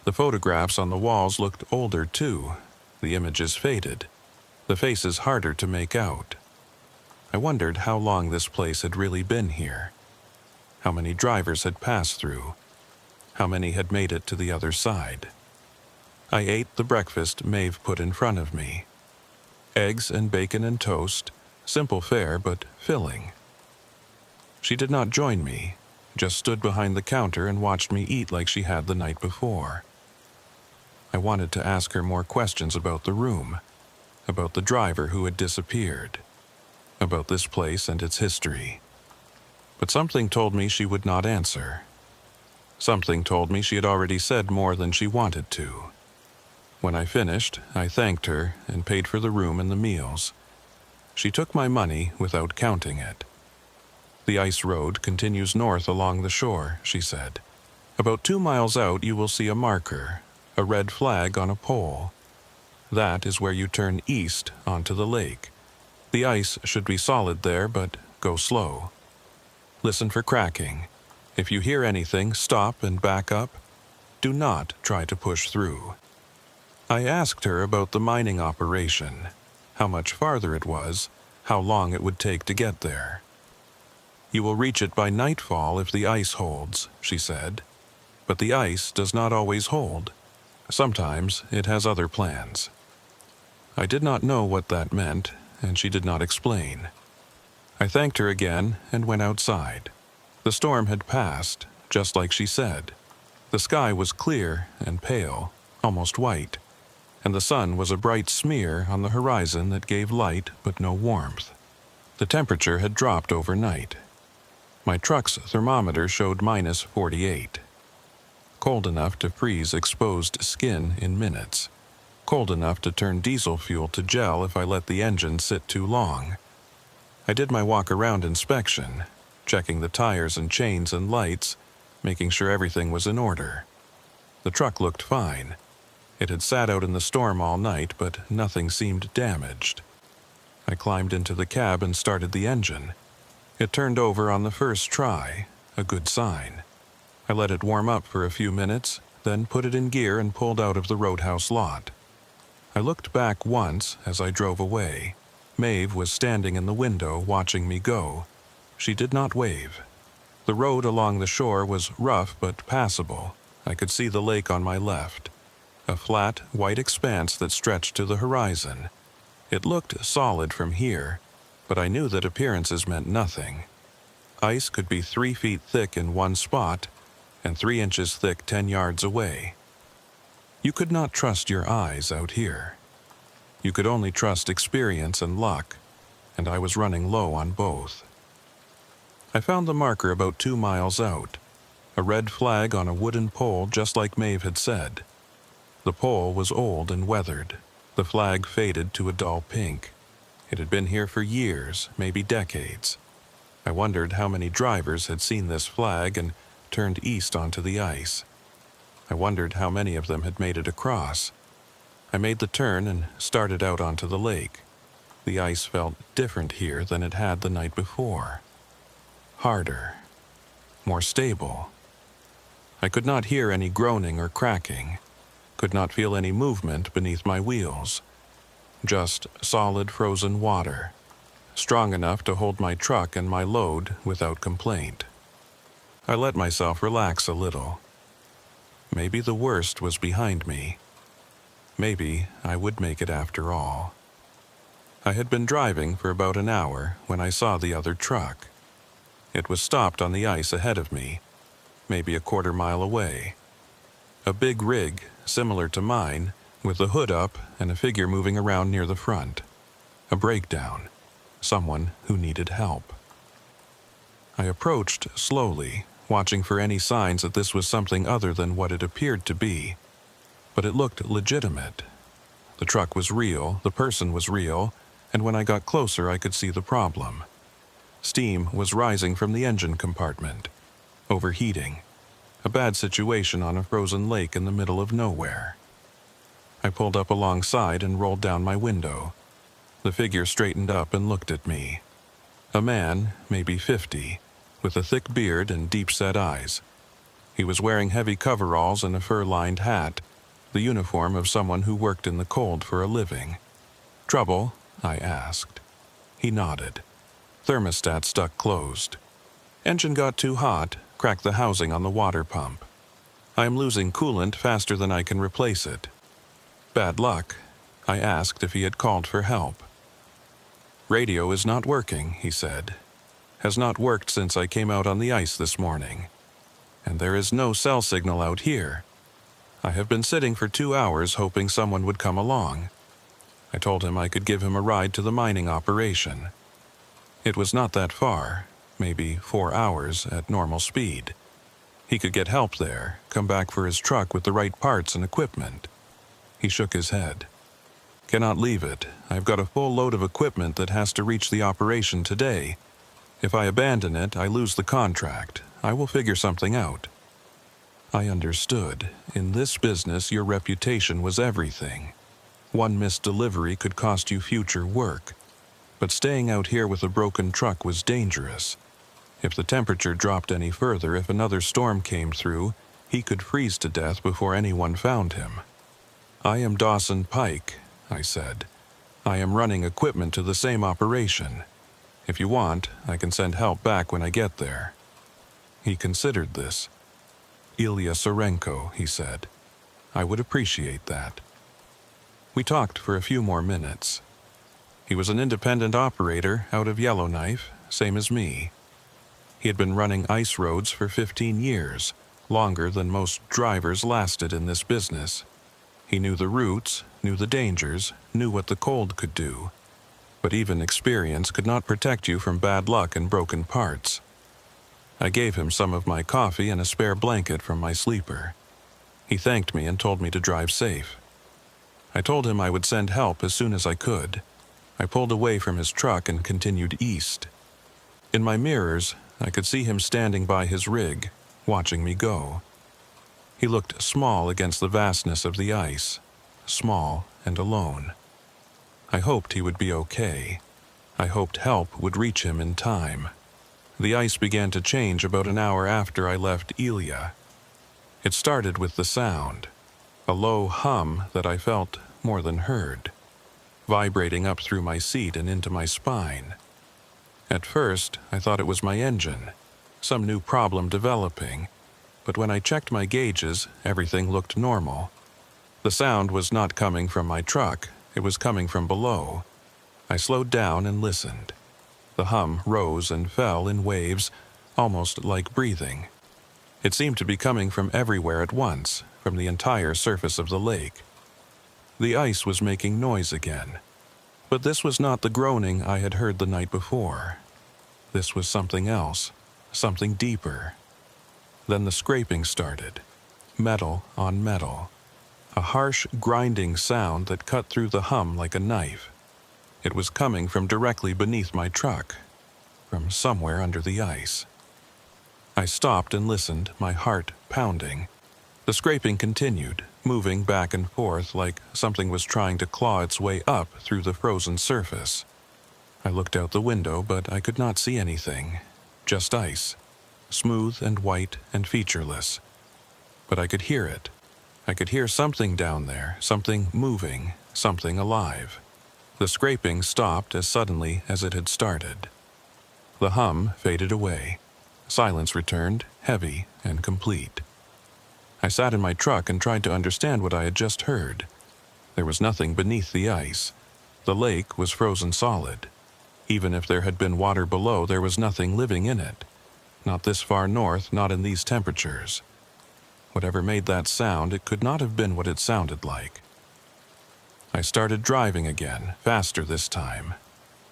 The photographs on the walls looked older too, the images faded, the faces harder to make out. I wondered how long this place had really been here. How many drivers had passed through. How many had made it to the other side. I ate the breakfast Maeve put in front of me. Eggs and bacon and toast, simple fare but filling. She did not join me, just stood behind the counter and watched me eat like she had the night before. I wanted to ask her more questions about the room, about the driver who had disappeared, about this place and its history. But something told me she would not answer. Something told me she had already said more than she wanted to. When I finished, I thanked her and paid for the room and the meals. She took my money without counting it. The ice road continues north along the shore, she said. About 2 miles out you will see a marker, a red flag on a pole. That is where you turn east onto the lake. The ice should be solid there, but go slow. Listen for cracking. If you hear anything, stop and back up. Do not try to push through. I asked her about the mining operation, how much farther it was, how long it would take to get there. You will reach it by nightfall if the ice holds, she said. But the ice does not always hold. Sometimes it has other plans. I did not know what that meant, and she did not explain. I thanked her again and went outside. The storm had passed, just like she said. The sky was clear and pale, almost white, and the sun was a bright smear on the horizon that gave light but no warmth. The temperature had dropped overnight. My truck's thermometer showed -48. Cold enough to freeze exposed skin in minutes. Cold enough to turn diesel fuel to gel if I let the engine sit too long. I did my walk-around inspection, checking the tires and chains and lights, making sure everything was in order. The truck looked fine. It had sat out in the storm all night, but nothing seemed damaged. I climbed into the cab and started the engine. It turned over on the first try, a good sign. I let it warm up for a few minutes, then put it in gear and pulled out of the roadhouse lot. I looked back once as I drove away. Maeve was standing in the window watching me go. She did not wave. The road along the shore was rough but passable. I could see the lake on my left, a flat, white expanse that stretched to the horizon. It looked solid from here, but I knew that appearances meant nothing. Ice could be 3 feet thick in one spot and 3 inches thick 10 yards away. You could not trust your eyes out here. You could only trust experience and luck, and I was running low on both. I found the marker about 2 miles out, a red flag on a wooden pole just like Maeve had said. The pole was old and weathered. The flag faded to a dull pink. It had been here for years, maybe decades. I wondered how many drivers had seen this flag and turned east onto the ice. I wondered how many of them had made it across. I made the turn and started out onto the lake. The ice felt different here than it had the night before. Harder. More stable. I could not hear any groaning or cracking. Could not feel any movement beneath my wheels. Just solid frozen water, strong enough to hold my truck and my load without complaint. I let myself relax a little. Maybe the worst was behind me. Maybe I would make it after all. I had been driving for about an hour when I saw the other truck. It was stopped on the ice ahead of me, maybe a quarter mile away. A big rig, similar to mine, with the hood up and a figure moving around near the front. A breakdown. Someone who needed help. I approached slowly, watching for any signs that this was something other than what it appeared to be. But it looked legitimate. The truck was real, the person was real, and when I got closer I could see the problem. Steam was rising from the engine compartment. Overheating. A bad situation on a frozen lake in the middle of nowhere. I pulled up alongside and rolled down my window. The figure straightened up and looked at me. A man, maybe 50, with a thick beard and deep-set eyes. He was wearing heavy coveralls and a fur-lined hat, the uniform of someone who worked in the cold for a living. "Trouble?" I asked. He nodded. Thermostat stuck closed. Engine got too hot, cracked the housing on the water pump. I am losing coolant faster than I can replace it. Bad luck. I asked if he had called for help. Radio is not working, he said. Has not worked since I came out on the ice this morning. And there is no cell signal out here. I have been sitting for 2 hours hoping someone would come along. I told him I could give him a ride to the mining operation. It was not that far, maybe 4 hours at normal speed. He could get help there, come back for his truck with the right parts and equipment. He shook his head. Cannot leave it. I've got a full load of equipment that has to reach the operation today. If I abandon it, I lose the contract. I will figure something out. I understood. In this business, your reputation was everything. One missed delivery could cost you future work. But staying out here with a broken truck was dangerous. If the temperature dropped any further, if another storm came through, he could freeze to death before anyone found him. I am Dawson Pike, I said. I am running equipment to the same operation. If you want, I can send help back when I get there. He considered this. Ilya Sorenko, he said. I would appreciate that. We talked for a few more minutes. He was an independent operator out of Yellowknife, same as me. He had been running ice roads for 15 years, longer than most drivers lasted in this business. He knew the routes, knew the dangers, knew what the cold could do. But even experience could not protect you from bad luck and broken parts. I gave him some of my coffee and a spare blanket from my sleeper. He thanked me and told me to drive safe. I told him I would send help as soon as I could. I pulled away from his truck and continued east. In my mirrors, I could see him standing by his rig, watching me go. He looked small against the vastness of the ice, small and alone. I hoped he would be okay. I hoped help would reach him in time. The ice began to change about an hour after I left Ilya. It started with the sound, a low hum that I felt more than heard, vibrating up through my seat and into my spine. At first, I thought it was my engine, some new problem developing, but when I checked my gauges, everything looked normal. The sound was not coming from my truck, it was coming from below. I slowed down and listened. The hum rose and fell in waves, almost like breathing. It seemed to be coming from everywhere at once, from the entire surface of the lake. The ice was making noise again. But this was not the groaning I had heard the night before. This was something else, something deeper. Then the scraping started, metal on metal, a harsh grinding sound that cut through the hum like a knife. It was coming from directly beneath my truck, from somewhere under the ice. I stopped and listened, my heart pounding. The scraping continued, moving back and forth like something was trying to claw its way up through the frozen surface. I looked out the window, but I could not see anything, just ice, smooth and white and featureless. But I could hear it. I could hear something down there, something moving, something alive. The scraping stopped as suddenly as it had started. The hum faded away. Silence returned, heavy and complete. I sat in my truck and tried to understand what I had just heard. There was nothing beneath the ice. The lake was frozen solid. Even if there had been water below, there was nothing living in it. Not this far north, not in these temperatures. Whatever made that sound, it could not have been what it sounded like. I started driving again, faster this time.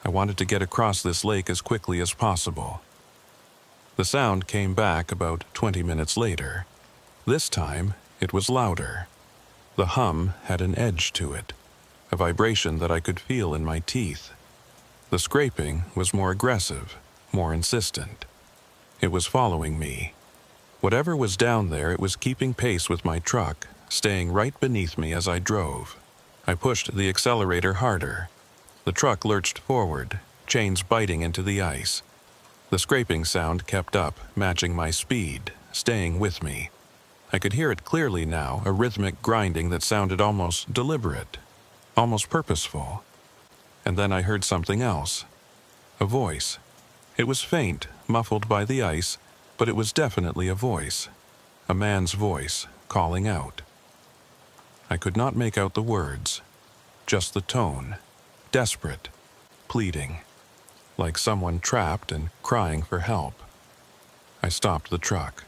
I wanted to get across this lake as quickly as possible. The sound came back about 20 minutes later. This time, it was louder. The hum had an edge to it, a vibration that I could feel in my teeth. The scraping was more aggressive, more insistent. It was following me. Whatever was down there, it was keeping pace with my truck, staying right beneath me as I drove. I pushed the accelerator harder. The truck lurched forward, chains biting into the ice. The scraping sound kept up, matching my speed, staying with me. I could hear it clearly now, a rhythmic grinding that sounded almost deliberate, almost purposeful. And then I heard something else. A voice. It was faint, muffled by the ice, but it was definitely a voice. A man's voice, calling out. I could not make out the words, just the tone, desperate, pleading, like someone trapped and crying for help. I stopped the truck.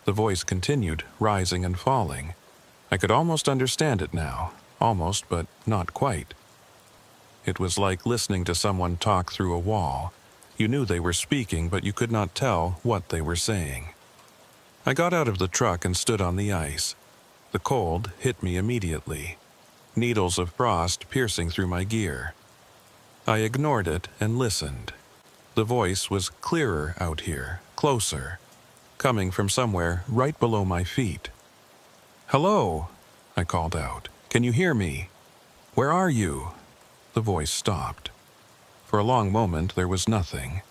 The voice continued, rising and falling. I could almost understand it now, almost, but not quite. It was like listening to someone talk through a wall. You knew they were speaking, but you could not tell what they were saying. I got out of the truck and stood on the ice. The cold hit me immediately, needles of frost piercing through my gear. I ignored it and listened. The voice was clearer out here, closer, coming from somewhere right below my feet. "Hello," I called out. "Can you hear me? Where are you?" The voice stopped. For a long moment there was nothing,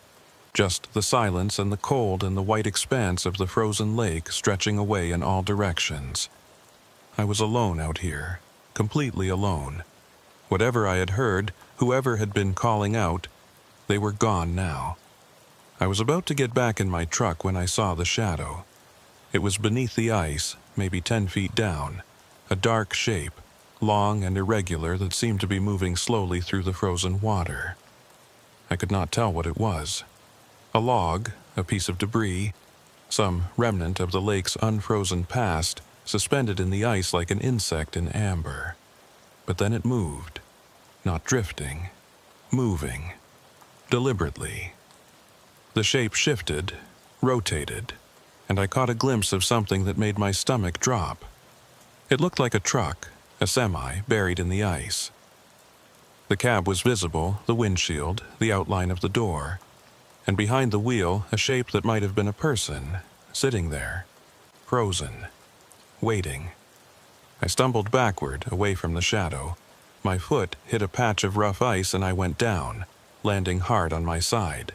just the silence and the cold and the white expanse of the frozen lake stretching away in all directions. I was alone out here, completely alone. Whatever I had heard, whoever had been calling out, they were gone now. I was about to get back in my truck when I saw the shadow. It was beneath the ice, maybe 10 feet down, a dark shape, long and irregular, that seemed to be moving slowly through the frozen water. I could not tell what it was. A log, a piece of debris, some remnant of the lake's unfrozen past, suspended in the ice like an insect in amber. But then it moved, not drifting, moving, deliberately. The shape shifted, rotated, and I caught a glimpse of something that made my stomach drop. It looked like a truck, a semi buried in the ice. The cab was visible, the windshield, the outline of the door, and behind the wheel a shape that might have been a person, sitting there, frozen, waiting. I stumbled backward, away from the shadow. My foot hit a patch of rough ice and I went down, landing hard on my side.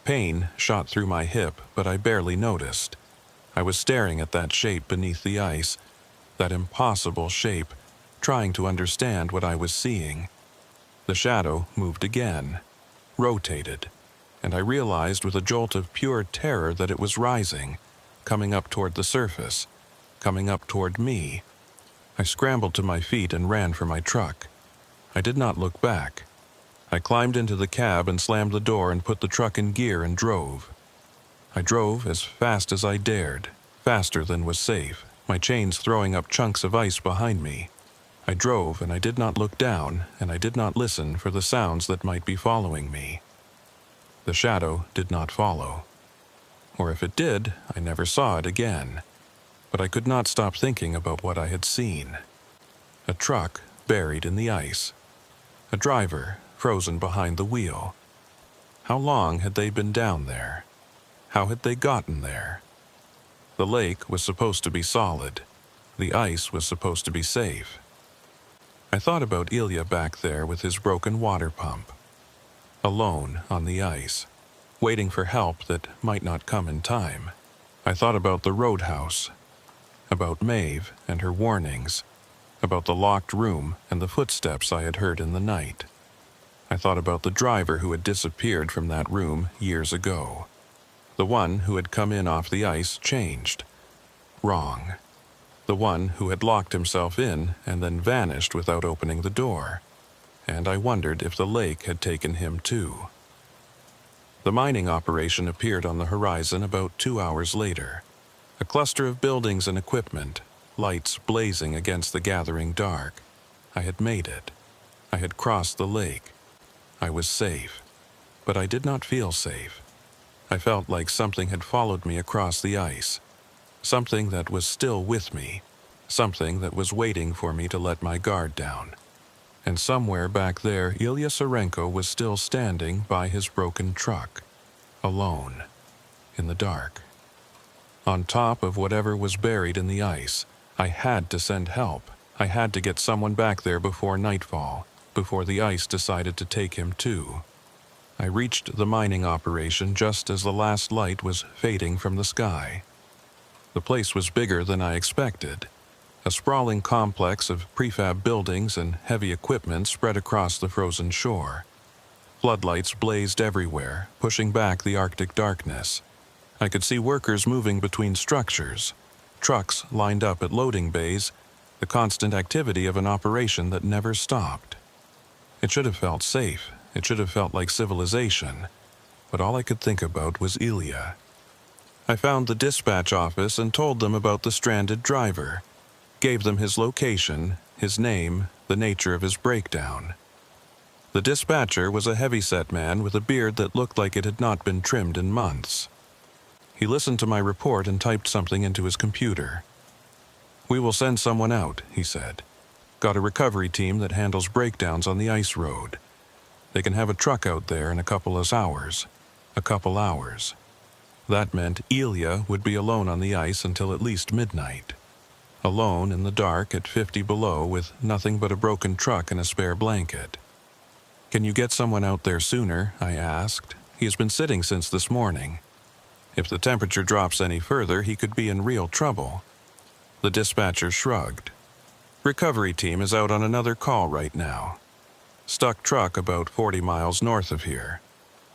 Pain shot through my hip, but I barely noticed. I was staring at that shape beneath the ice, that impossible shape, trying to understand what I was seeing. The shadow moved again, rotated, and I realized with a jolt of pure terror that it was rising, coming up toward the surface, coming up toward me. I scrambled to my feet and ran for my truck. I did not look back. I climbed into the cab and slammed the door and put the truck in gear and drove. I drove as fast as I dared, faster than was safe, my chains throwing up chunks of ice behind me. I drove and I did not look down, and I did not listen for the sounds that might be following me. The shadow did not follow. Or if it did, I never saw it again. But I could not stop thinking about what I had seen. A truck buried in the ice. A driver frozen behind the wheel. How long had they been down there? How had they gotten there? The lake was supposed to be solid. The ice was supposed to be safe. I thought about Ilya back there with his broken water pump. Alone on the ice, waiting for help that might not come in time. I thought about the roadhouse, about Maeve and her warnings, about the locked room and the footsteps I had heard in the night. I thought about the driver who had disappeared from that room years ago. The one who had come in off the ice changed. Wrong. The one who had locked himself in and then vanished without opening the door. And I wondered if the lake had taken him too. The mining operation appeared on the horizon about 2 hours later. A cluster of buildings and equipment, lights blazing against the gathering dark. I had made it. I had crossed the lake. I was safe. But I did not feel safe. I felt like something had followed me across the ice. Something that was still with me. Something that was waiting for me to let my guard down. And somewhere back there, Ilya Sarenko was still standing by his broken truck. Alone. In the dark. On top of whatever was buried in the ice. I had to send help. I had to get someone back there before nightfall, before the ice decided to take him too. I reached the mining operation just as the last light was fading from the sky. The place was bigger than I expected. A sprawling complex of prefab buildings and heavy equipment spread across the frozen shore. Floodlights blazed everywhere, pushing back the Arctic darkness. I could see workers moving between structures, trucks lined up at loading bays, the constant activity of an operation that never stopped. It should have felt safe, it should have felt like civilization, but all I could think about was Ilya. I found the dispatch office and told them about the stranded driver, gave them his location, his name, the nature of his breakdown. The dispatcher was a heavy-set man with a beard that looked like it had not been trimmed in months. He listened to my report and typed something into his computer. "We will send someone out," he said. "Got a recovery team that handles breakdowns on the ice road. They can have a truck out there in a couple of hours. A couple hours." That meant Ilya would be alone on the ice until at least midnight. Alone in the dark at 50 below with nothing but a broken truck and a spare blanket. "Can you get someone out there sooner?" I asked. "He has been sitting since this morning. If the temperature drops any further, he could be in real trouble." The dispatcher shrugged. "Recovery team is out on another call right now. Stuck truck about 40 miles north of here.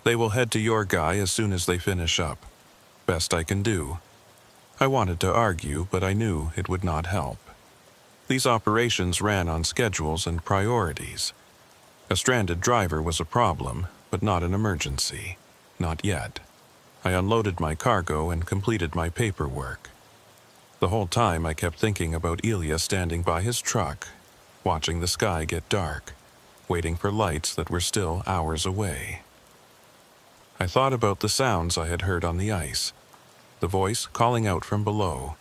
They will head to your guy as soon as they finish up. Best I can do." I wanted to argue, but I knew it would not help. These operations ran on schedules and priorities. A stranded driver was a problem, but not an emergency. Not yet. I unloaded my cargo and completed my paperwork. The whole time I kept thinking about Ilya standing by his truck, watching the sky get dark, waiting for lights that were still hours away. I thought about the sounds I had heard on the ice, the voice calling out from below,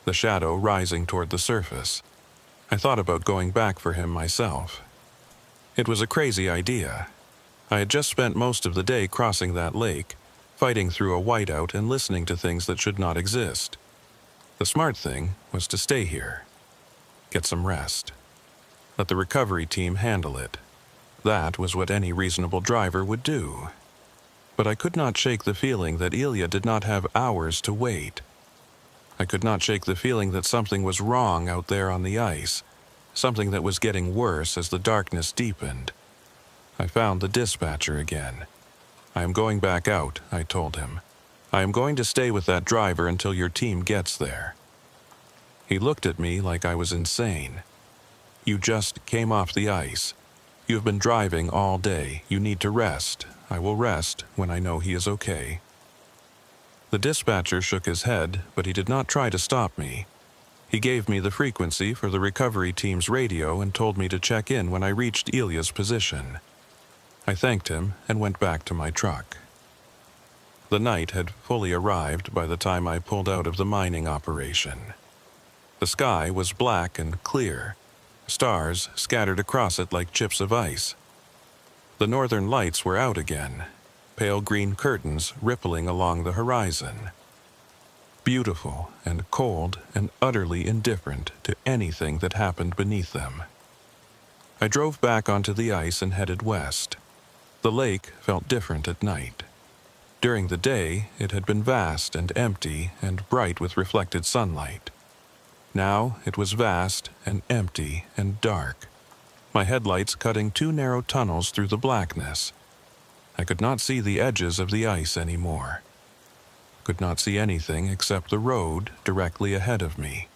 the shadow rising toward the surface. I thought about going back for him myself. It was a crazy idea. I had just spent most of the day crossing that lake, fighting through a whiteout and listening to things that should not exist. The smart thing was to stay here. Get some rest. Let the recovery team handle it. That was what any reasonable driver would do. But I could not shake the feeling that Ilya did not have hours to wait. I could not shake the feeling that something was wrong out there on the ice, something that was getting worse as the darkness deepened. I found the dispatcher again. "I am going back out," I told him. "I am going to stay with that driver until your team gets there." He looked at me like I was insane. "You just came off the ice. You have been driving all day. You need to rest. I will rest when I know he is okay." The dispatcher shook his head, but he did not try to stop me. He gave me the frequency for the recovery team's radio and told me to check in when I reached Ilya's position. I thanked him and went back to my truck. The night had fully arrived by the time I pulled out of the mining operation. The sky was black and clear, stars scattered across it like chips of ice. The northern lights were out again, pale green curtains rippling along the horizon. Beautiful and cold and utterly indifferent to anything that happened beneath them. I drove back onto the ice and headed west. The lake felt different at night. During the day, it had been vast and empty and bright with reflected sunlight. Now it was vast and empty and dark, my headlights cutting 2 narrow tunnels through the blackness. I could not see the edges of the ice anymore. Could not see anything except the road directly ahead of me.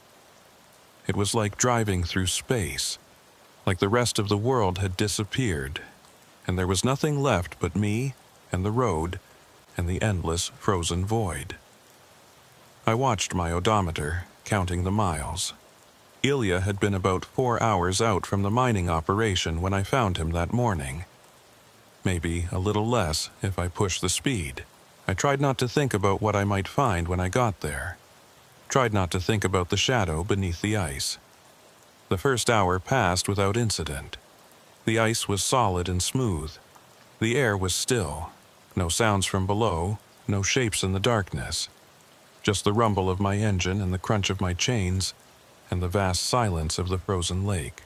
It was like driving through space, like the rest of the world had disappeared, and there was nothing left but me and the road and the endless frozen void. I watched my odometer, counting the miles. Ilya had been about 4 hours out from the mining operation when I found him that morning. Maybe a little less if I pushed the speed. I tried not to think about what I might find when I got there. Tried not to think about the shadow beneath the ice. The first hour passed without incident. The ice was solid and smooth. The air was still. No sounds from below, no shapes in the darkness. Just the rumble of my engine and the crunch of my chains, and the vast silence of the frozen lake.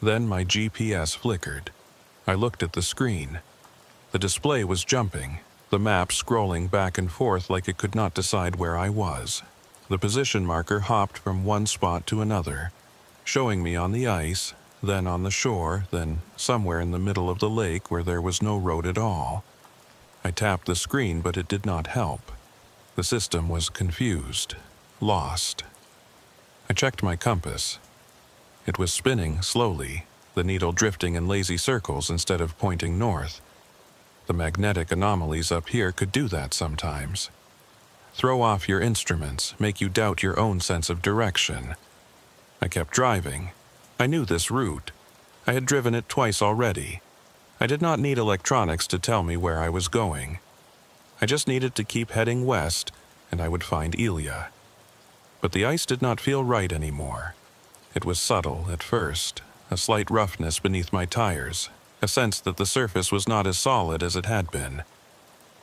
Then my GPS flickered. I looked at the screen. The display was jumping, the map scrolling back and forth like it could not decide where I was. The position marker hopped from one spot to another, showing me on the ice, then on the shore, then somewhere in the middle of the lake where there was no road at all. I tapped the screen, but it did not help. The system was confused, lost. I checked my compass. It was spinning slowly, the needle drifting in lazy circles instead of pointing north. The magnetic anomalies up here could do that sometimes. Throw off your instruments, make you doubt your own sense of direction. I kept driving. I knew this route. I had driven it twice already. I did not need electronics to tell me where I was going. I just needed to keep heading west, and I would find Elia. But the ice did not feel right anymore. It was subtle at first, a slight roughness beneath my tires, a sense that the surface was not as solid as it had been.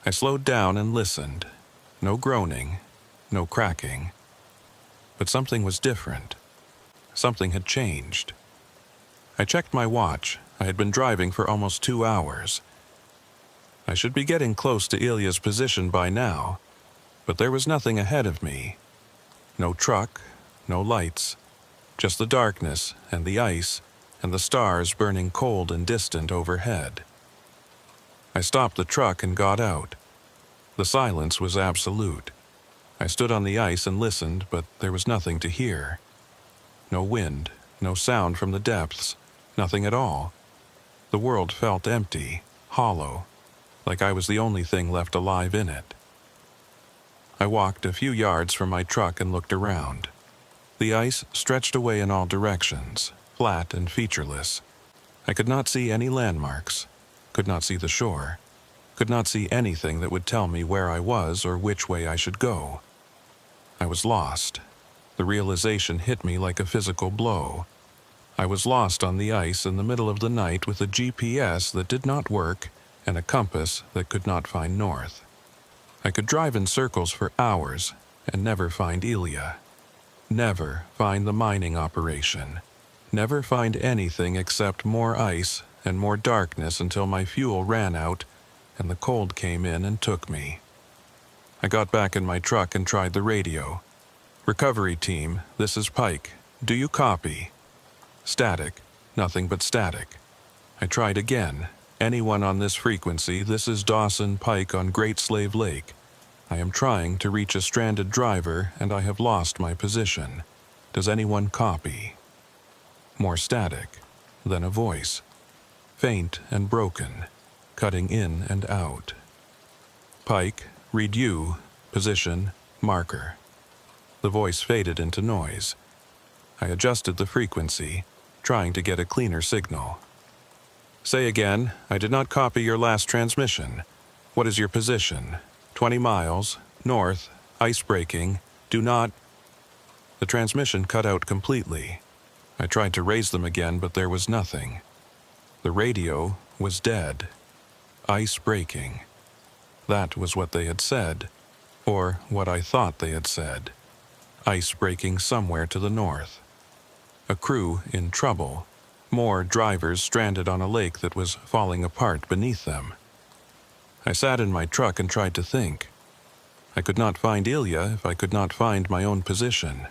I slowed down and listened. No groaning, no cracking. But something was different. Something had changed. I checked my watch. I had been driving for almost 2 hours. I should be getting close to Ilya's position by now, but there was nothing ahead of me. No truck, no lights, just the darkness and the ice and the stars burning cold and distant overhead. I stopped the truck and got out. The silence was absolute. I stood on the ice and listened, but there was nothing to hear. No wind, no sound from the depths, nothing at all. The world felt empty, hollow, like I was the only thing left alive in it. I walked a few yards from my truck and looked around. The ice stretched away in all directions, flat and featureless. I could not see any landmarks, could not see the shore, could not see anything that would tell me where I was or which way I should go. I was lost. The realization hit me like a physical blow. I was lost on the ice in the middle of the night with a GPS that did not work and a compass that could not find north. I could drive in circles for hours and never find Elia. Never find the mining operation. Never find anything except more ice and more darkness until my fuel ran out and the cold came in and took me. I got back in my truck and tried the radio. "Recovery team, this is Pike. Do you copy?" Static. Nothing but static. I tried again. "Anyone on this frequency, this is Dawson Pike on Great Slave Lake. I am trying to reach a stranded driver and I have lost my position. Does anyone copy?" More static. Then a voice. Faint and broken, cutting in and out. "Pike, read you, position, marker." The voice faded into noise. I adjusted the frequency, trying to get a cleaner signal. "Say again, I did not copy your last transmission. What is your position? 20 miles, north, ice breaking, do not..." The transmission cut out completely. I tried to raise them again, but there was nothing. The radio was dead. Ice breaking. That was what they had said, or what I thought they had said. Ice breaking somewhere to the north. A crew in trouble. More drivers stranded on a lake that was falling apart beneath them. I sat in my truck and tried to think. I could not find Ilya if I could not find my own position.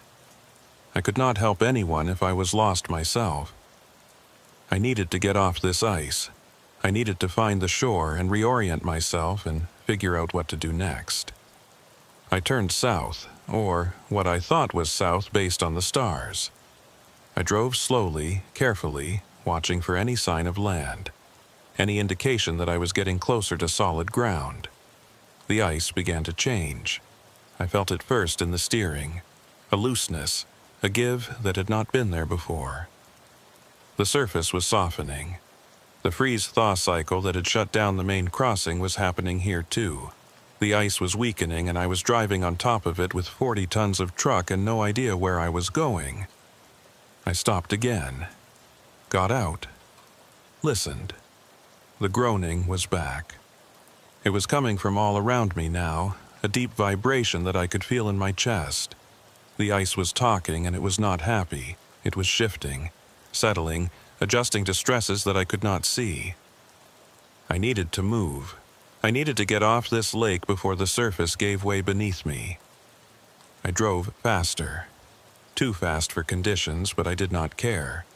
I could not help anyone if I was lost myself. I needed to get off this ice. I needed to find the shore and reorient myself and figure out what to do next. I turned south, or what I thought was south based on the stars. I drove slowly, carefully, watching for any sign of land, any indication that I was getting closer to solid ground. The ice began to change. I felt it first in the steering, a looseness, a give that had not been there before. The surface was softening. The freeze-thaw cycle that had shut down the main crossing was happening here too. The ice was weakening and I was driving on top of it with 40 tons of truck and no idea where I was going. I stopped again, got out, listened. The groaning was back. It was coming from all around me now, a deep vibration that I could feel in my chest. The ice was talking and it was not happy. It was shifting, settling, adjusting to stresses that I could not see. I needed to move. I needed to get off this lake before the surface gave way beneath me. I drove faster. Too fast for conditions, but I did not care.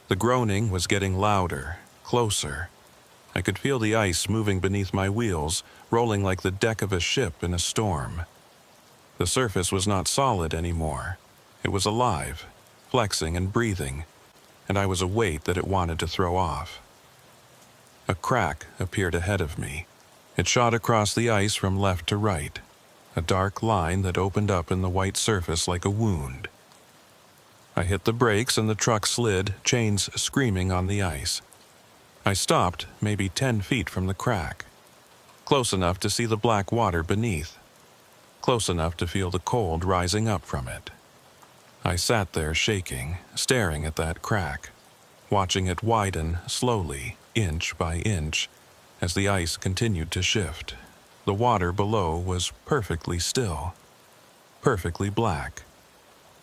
The groaning was getting louder, closer. I could feel the ice moving beneath my wheels, rolling like the deck of a ship in a storm. The surface was not solid anymore. It was alive, flexing and breathing, and I was a weight that it wanted to throw off. A crack appeared ahead of me. It shot across the ice from left to right, a dark line that opened up in the white surface like a wound. I hit the brakes and the truck slid, chains screaming on the ice. I stopped maybe 10 feet from the crack, close enough to see the black water beneath, close enough to feel the cold rising up from it. I sat there shaking, staring at that crack, watching it widen slowly, inch by inch, as the ice continued to shift. The water below was perfectly still, perfectly black,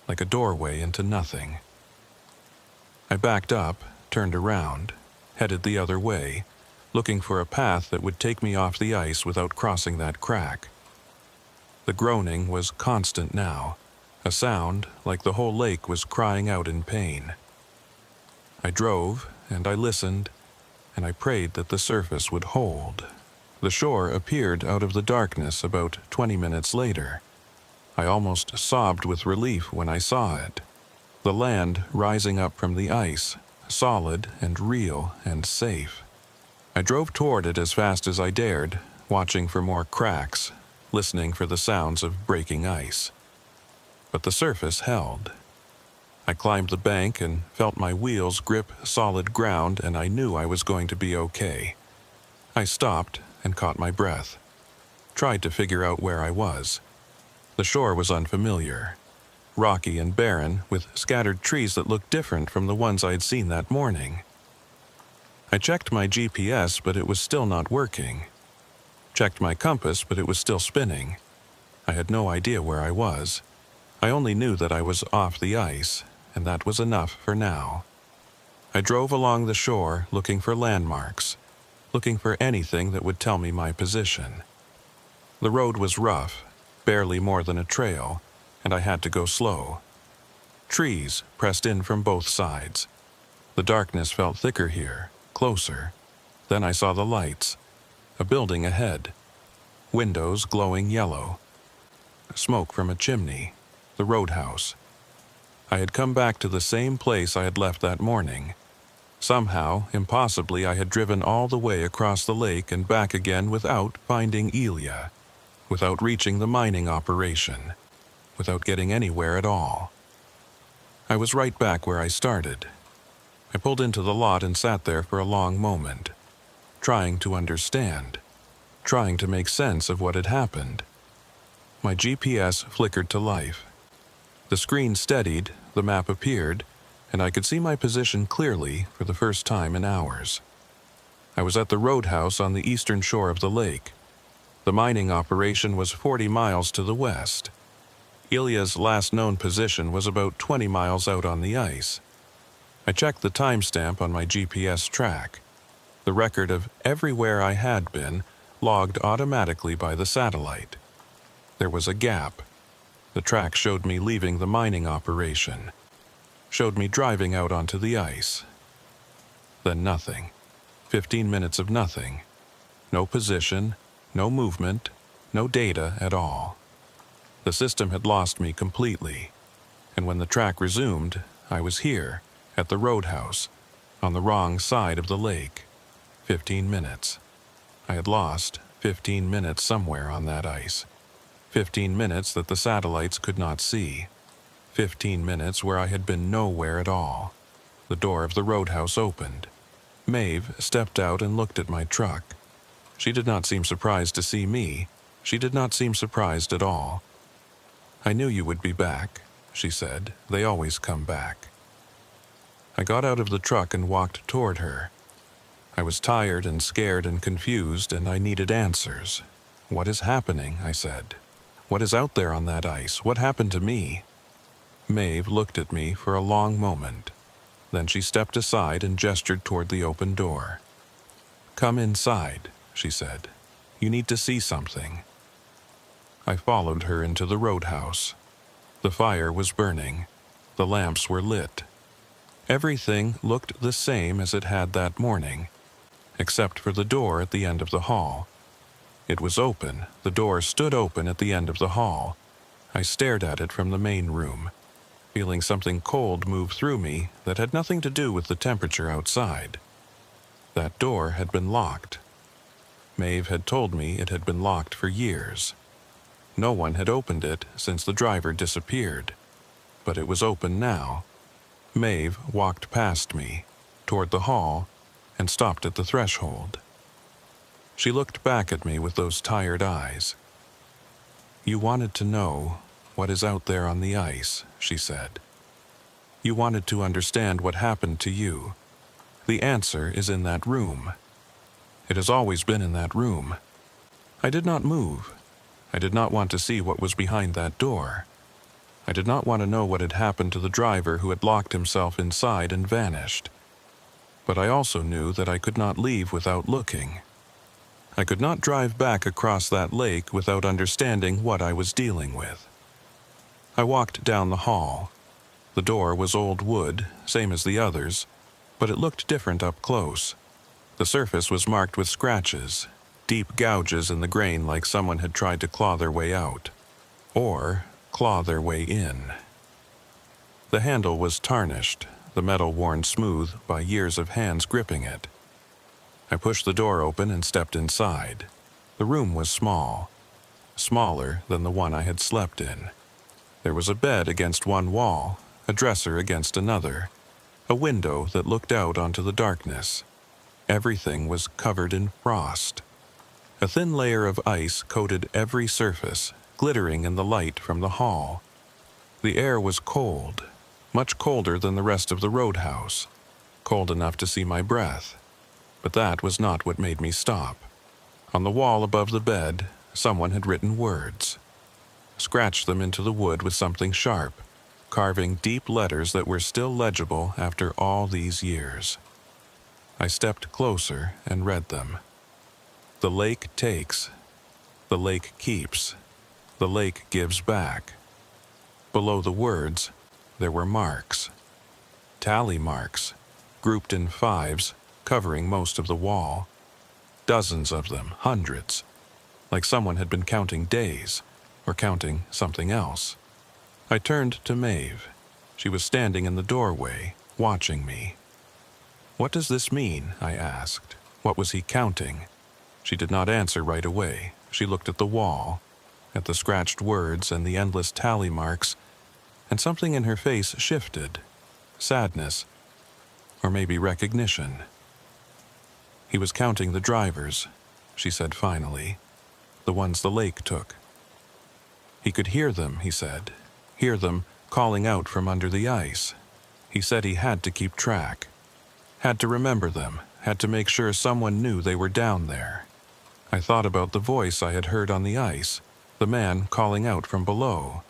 like a doorway into nothing. I backed up, turned around, headed the other way, looking for a path that would take me off the ice without crossing that crack. The groaning was constant now, a sound like the whole lake was crying out in pain. I drove, and I listened, and I prayed that the surface would hold. The shore appeared out of the darkness about 20 minutes later. I almost sobbed with relief when I saw it. The land rising up from the ice, solid and real and safe. I drove toward it as fast as I dared, watching for more cracks, listening for the sounds of breaking ice. But the surface held. I climbed the bank and felt my wheels grip solid ground, and I knew I was going to be okay. I stopped and caught my breath, tried to figure out where I was. The shore was unfamiliar, rocky and barren, with scattered trees that looked different from the ones I'd seen that morning. I checked my GPS, but it was still not working. Checked my compass, but it was still spinning. I had no idea where I was. I only knew that I was off the ice, and that was enough for now. I drove along the shore looking for landmarks, looking for anything that would tell me my position. The road was rough, barely more than a trail, and I had to go slow. Trees pressed in from both sides. The darkness felt thicker here, closer. Then I saw the lights, a building ahead, windows glowing yellow, smoke from a chimney, the roadhouse. I had come back to the same place I had left that morning. Somehow, impossibly, I had driven all the way across the lake and back again without finding Elia, without reaching the mining operation, without getting anywhere at all. I was right back where I started. I pulled into the lot and sat there for a long moment, trying to understand, trying to make sense of what had happened. My GPS flickered to life. The screen steadied, the map appeared, and I could see my position clearly for the first time in hours. I was at the roadhouse on the eastern shore of the lake. The mining operation was 40 miles to the west. Ilya's last known position was about 20 miles out on the ice. I checked the timestamp on my GPS track, the record of everywhere I had been, logged automatically by the satellite. There was a gap. The track showed me leaving the mining operation, showed me driving out onto the ice. Then nothing. 15 minutes of nothing. No position, no movement, no data at all. The system had lost me completely, and when the track resumed, I was here, at the roadhouse, on the wrong side of the lake. 15 minutes. I had lost 15 minutes somewhere on that ice. 15 minutes that the satellites could not see. 15 minutes where I had been nowhere at all. The door of the roadhouse opened. Maeve stepped out and looked at my truck. She did not seem surprised to see me. She did not seem surprised at all. "I knew you would be back," she said. "They always come back." I got out of the truck and walked toward her. I was tired and scared and confused, and I needed answers. "What is happening?" I said. "What is out there on that ice? What happened to me?" Maeve looked at me for a long moment. Then she stepped aside and gestured toward the open door. "Come inside," she said. "You need to see something." I followed her into the roadhouse. The fire was burning. The lamps were lit. Everything looked the same as it had that morning, except for the door at the end of the hall. It was open. The door stood open at the end of the hall. I stared at it from the main room. feeling something cold move through me that had nothing to do with the temperature outside. That door had been locked. Maeve had told me it had been locked for years. No one had opened it since the driver disappeared, but it was open now. Maeve walked past me, toward the hall, and stopped at the threshold. She looked back at me with those tired eyes. "You wanted to know what is out there on the ice," she said. "You wanted to understand what happened to you. The answer is in that room. It has always been in that room." I did not move. I did not want to see what was behind that door. I did not want to know what had happened to the driver who had locked himself inside and vanished. But I also knew that I could not leave without looking. I could not drive back across that lake without understanding what I was dealing with. I walked down the hall. The door was old wood, same as the others, but it looked different up close. The surface was marked with scratches, deep gouges in the grain like someone had tried to claw their way out, or claw their way in. The handle was tarnished, the metal worn smooth by years of hands gripping it. I pushed the door open and stepped inside. The room was small, smaller than the one I had slept in. There was a bed against one wall, a dresser against another, a window that looked out onto the darkness. Everything was covered in frost. A thin layer of ice coated every surface, glittering in the light from the hall. The air was cold, much colder than the rest of the roadhouse, cold enough to see my breath. But that was not what made me stop. On the wall above the bed, someone had written words, scratched them into the wood with something sharp, carving deep letters that were still legible after all these years. I stepped closer and read them. The lake takes. The lake keeps. The lake gives back. Below the words, there were marks. Tally marks, grouped in fives, covering most of the wall. Dozens of them, hundreds, like someone had been counting days, or counting something else. I turned to Maeve. She was standing in the doorway, watching me. "What does this mean?" I asked. "What was he counting?" She did not answer right away. She looked at the wall, at the scratched words and the endless tally marks, and something in her face shifted. Sadness, or maybe recognition. "He was counting the drivers," she said finally, "the ones the lake took. He could hear them," he said, "hear them calling out from under the ice. He said he had to keep track, had to remember them, had to make sure someone knew they were down there." I thought about the voice I had heard on the ice, the man calling out from below.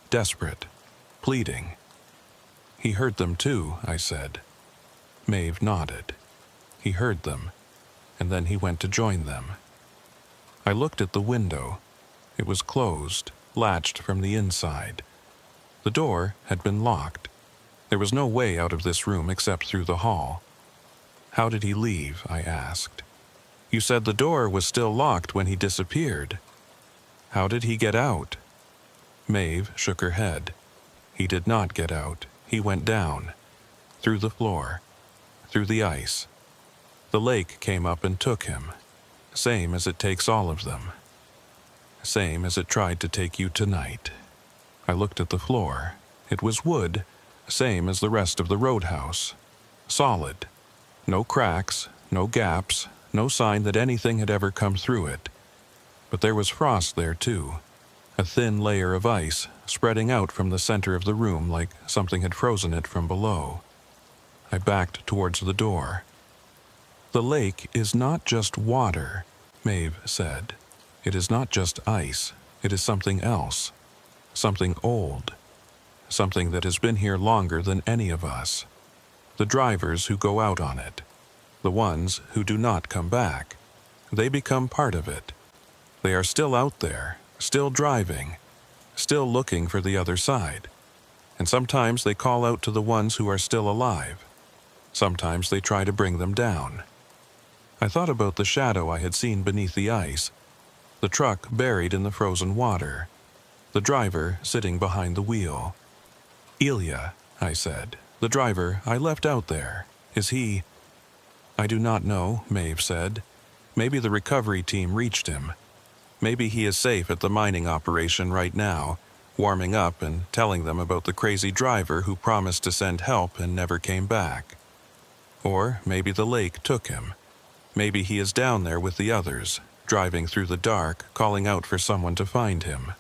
Desperate, pleading. "He heard them too," I said. Maeve nodded. He heard them, and then he went to join them. I looked at the window. It was closed, latched from the inside. The door had been locked. There was no way out of this room except through the hall. "How did he leave?" I asked. "You said the door was still locked when he disappeared. How did he get out?" Maeve shook her head. "He did not get out. He went down, through the floor, through the ice. The lake came up and took him, same as it takes all of them. Same as it tried to take you tonight." I looked at the floor. It was wood, same as the rest of the roadhouse. Solid. No cracks, no gaps, no sign that anything had ever come through it. But there was frost there too, a thin layer of ice spreading out from the center of the room like something had frozen it from below. I backed towards the door. "The lake is not just water," Maeve said. "It is not just ice. It is something else. Something old. Something that has been here longer than any of us. The drivers who go out on it. The ones who do not come back. They become part of it. They are still out there, still driving, still looking for the other side. And sometimes they call out to the ones who are still alive. Sometimes they try to bring them down." I thought about the shadow I had seen beneath the ice, the truck buried in the frozen water, the driver sitting behind the wheel. "Ilya," I said. "The driver I left out there. Is he—" "I do not know," Maeve said. "Maybe the recovery team reached him. Maybe he is safe at the mining operation right now, warming up and telling them about the crazy driver who promised to send help and never came back. Or maybe the lake took him. Maybe he is down there with the others, driving through the dark, calling out for someone to find him."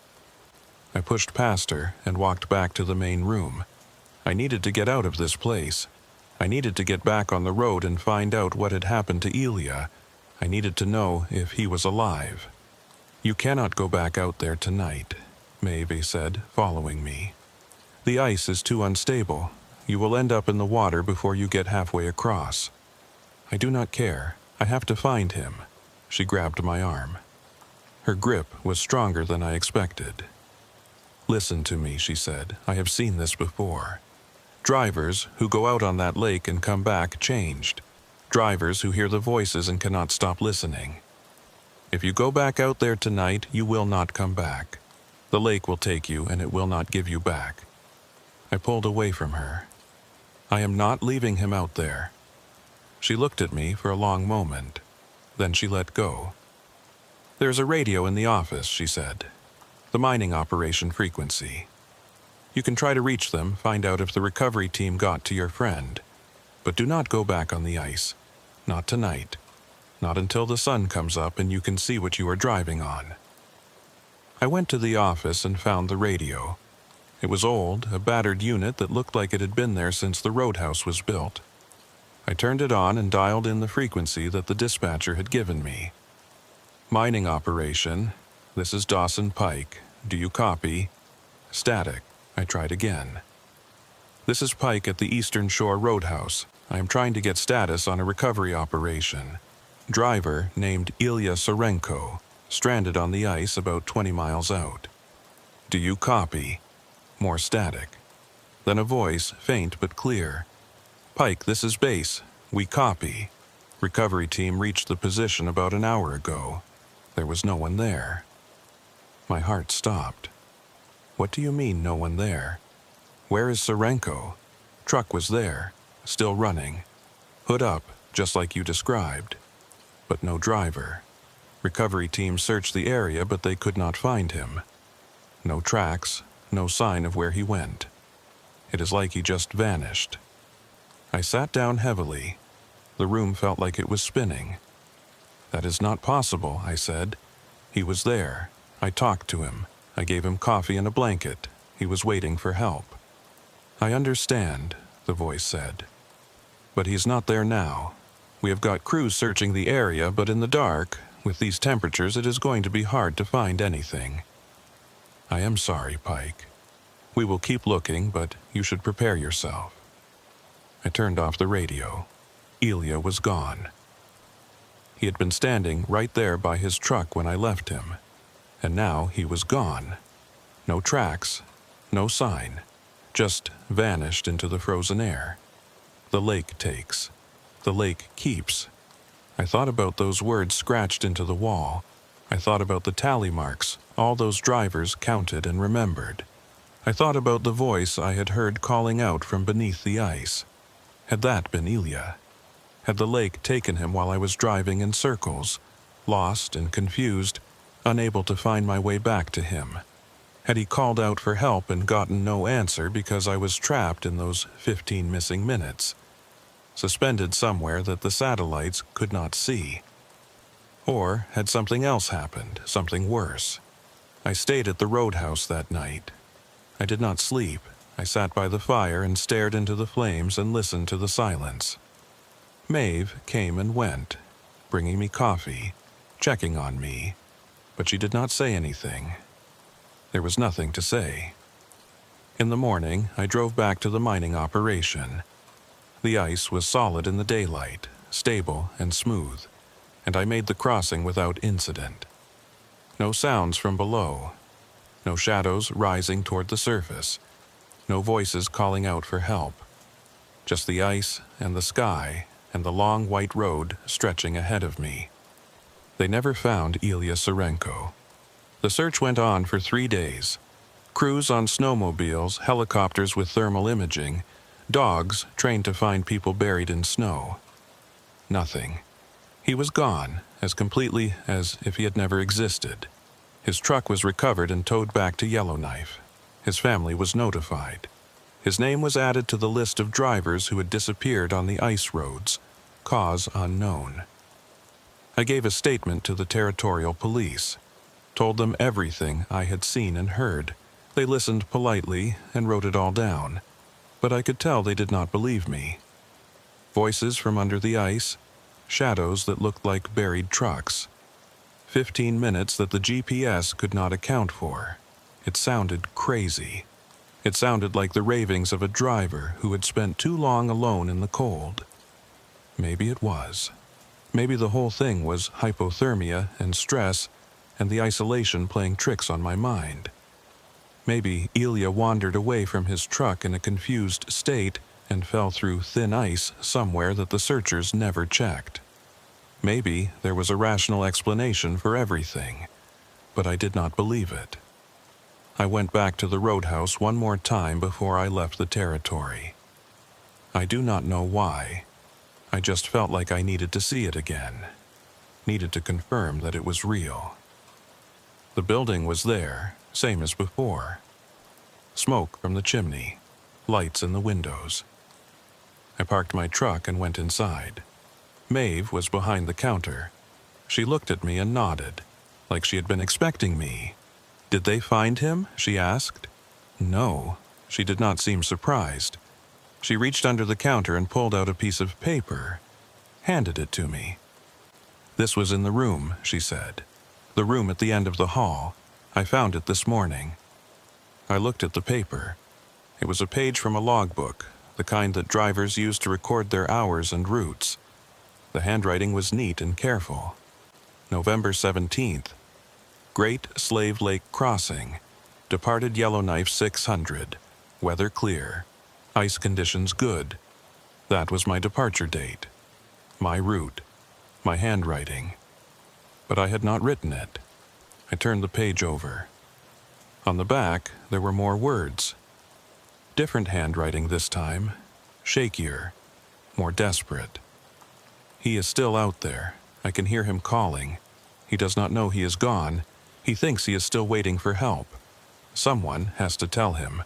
I pushed past her and walked back to the main room. I needed to get out of this place. I needed to get back on the road and find out what had happened to Ilya. I needed to know if he was alive. "You cannot go back out there tonight," Maeve said, following me. "The ice is too unstable. You will end up in the water before you get halfway across." "I do not care. I have to find him." She grabbed my arm. Her grip was stronger than I expected. "Listen to me," she said. "I have seen this before. Drivers who go out on that lake and come back changed. Drivers who hear the voices and cannot stop listening. If you go back out there tonight, you will not come back. The lake will take you and it will not give you back." I pulled away from her. "I am not leaving him out there." She looked at me for a long moment. Then she let go. "There's a radio in the office," she said. "The mining operation frequency. You can try to reach them, find out if the recovery team got to your friend. But do not go back on the ice. Not tonight. Not until the sun comes up and you can see what you are driving on." I went to the office and found the radio. It was old, a battered unit that looked like it had been there since the roadhouse was built. I turned it on and dialed in the frequency that the dispatcher had given me. "Mining operation. This is Dawson Pike. Do you copy?" "Static." I tried again. "This is Pike at the Eastern Shore Roadhouse. I am trying to get status on a recovery operation. Driver named Ilya Sarenko, stranded on the ice about 20 miles out. Do you copy?" More static. Then a voice, faint but clear. "Pike, this is base. We copy. Recovery team reached the position about an hour ago. There was no one there." My heart stopped. "What do you mean, no one there? Where is Sarenko? Truck was there, still running. Hood up, just like you described. But no driver. Recovery team searched the area, but they could not find him. No tracks, no sign of where he went. It is like he just vanished." I sat down heavily. The room felt like it was spinning. "That is not possible," I said. "He was there. I talked to him. I gave him coffee and a blanket. He was waiting for help." "I understand," the voice said. "But he's not there now. We have got crews searching the area, but in the dark, with these temperatures, it is going to be hard to find anything." "I am sorry, Pike. We will keep looking, but you should prepare yourself." I turned off the radio. Ilya was gone. He had been standing right there by his truck when I left him, and now he was gone. No tracks, no sign, just vanished into the frozen air. The lake takes. The lake keeps. I thought about those words scratched into the wall. I thought about the tally marks all those drivers counted and remembered. I thought about the voice I had heard calling out from beneath the ice. Had that been Ilya? Had the lake taken him while I was driving in circles, lost and confused, unable to find my way back to him? Had he called out for help and gotten no answer because I was trapped in those 15 missing minutes, suspended somewhere that the satellites could not see? Or had something else happened, something worse? I stayed at the roadhouse that night. I did not sleep. I sat by the fire and stared into the flames and listened to the silence. Maeve came and went, bringing me coffee, checking on me, but she did not say anything. There was nothing to say. In the morning, I drove back to the mining operation. The ice was solid in the daylight, stable and smooth, and I made the crossing without incident. No sounds from below, no shadows rising toward the surface, no voices calling out for help. Just the ice and the sky and the long white road stretching ahead of me. They never found Ilya Sarenko. The search went on for 3 days. Crews on snowmobiles, helicopters with thermal imaging, dogs trained to find people buried in snow. Nothing. He was gone, as completely as if he had never existed. His truck was recovered and towed back to Yellowknife. His family was notified. His name was added to the list of drivers who had disappeared on the ice roads, cause unknown. I gave a statement to the territorial police, told them everything I had seen and heard. They listened politely and wrote it all down, but I could tell they did not believe me. Voices from under the ice, shadows that looked like buried trucks. 15 minutes that the GPS could not account for. It sounded crazy. It sounded like the ravings of a driver who had spent too long alone in the cold. Maybe it was. Maybe the whole thing was hypothermia and stress and the isolation playing tricks on my mind. Maybe Ilya wandered away from his truck in a confused state and fell through thin ice somewhere that the searchers never checked. Maybe there was a rational explanation for everything, but I did not believe it. I went back to the roadhouse one more time before I left the territory. I do not know why. I just felt like I needed to see it again, needed to confirm that it was real. The building was there, same as before. Smoke from the chimney, lights in the windows. I parked my truck and went inside. Maeve was behind the counter. She looked at me and nodded, like she had been expecting me. "Did they find him?" she asked. No, she did not seem surprised. She reached under the counter and pulled out a piece of paper, handed it to me. "This was in the room," she said. "The room at the end of the hall. I found it this morning." I looked at the paper. It was a page from a logbook, the kind that drivers use to record their hours and routes. The handwriting was neat and careful. November 17th. Great Slave Lake Crossing. Departed Yellowknife 600. Weather clear. Ice conditions good. That was my departure date. My route. My handwriting. But I had not written it. I turned the page over. On the back, there were more words. Different handwriting this time. Shakier. More desperate. "He is still out there. I can hear him calling. He does not know he is gone. He thinks he is still waiting for help. Someone has to tell him.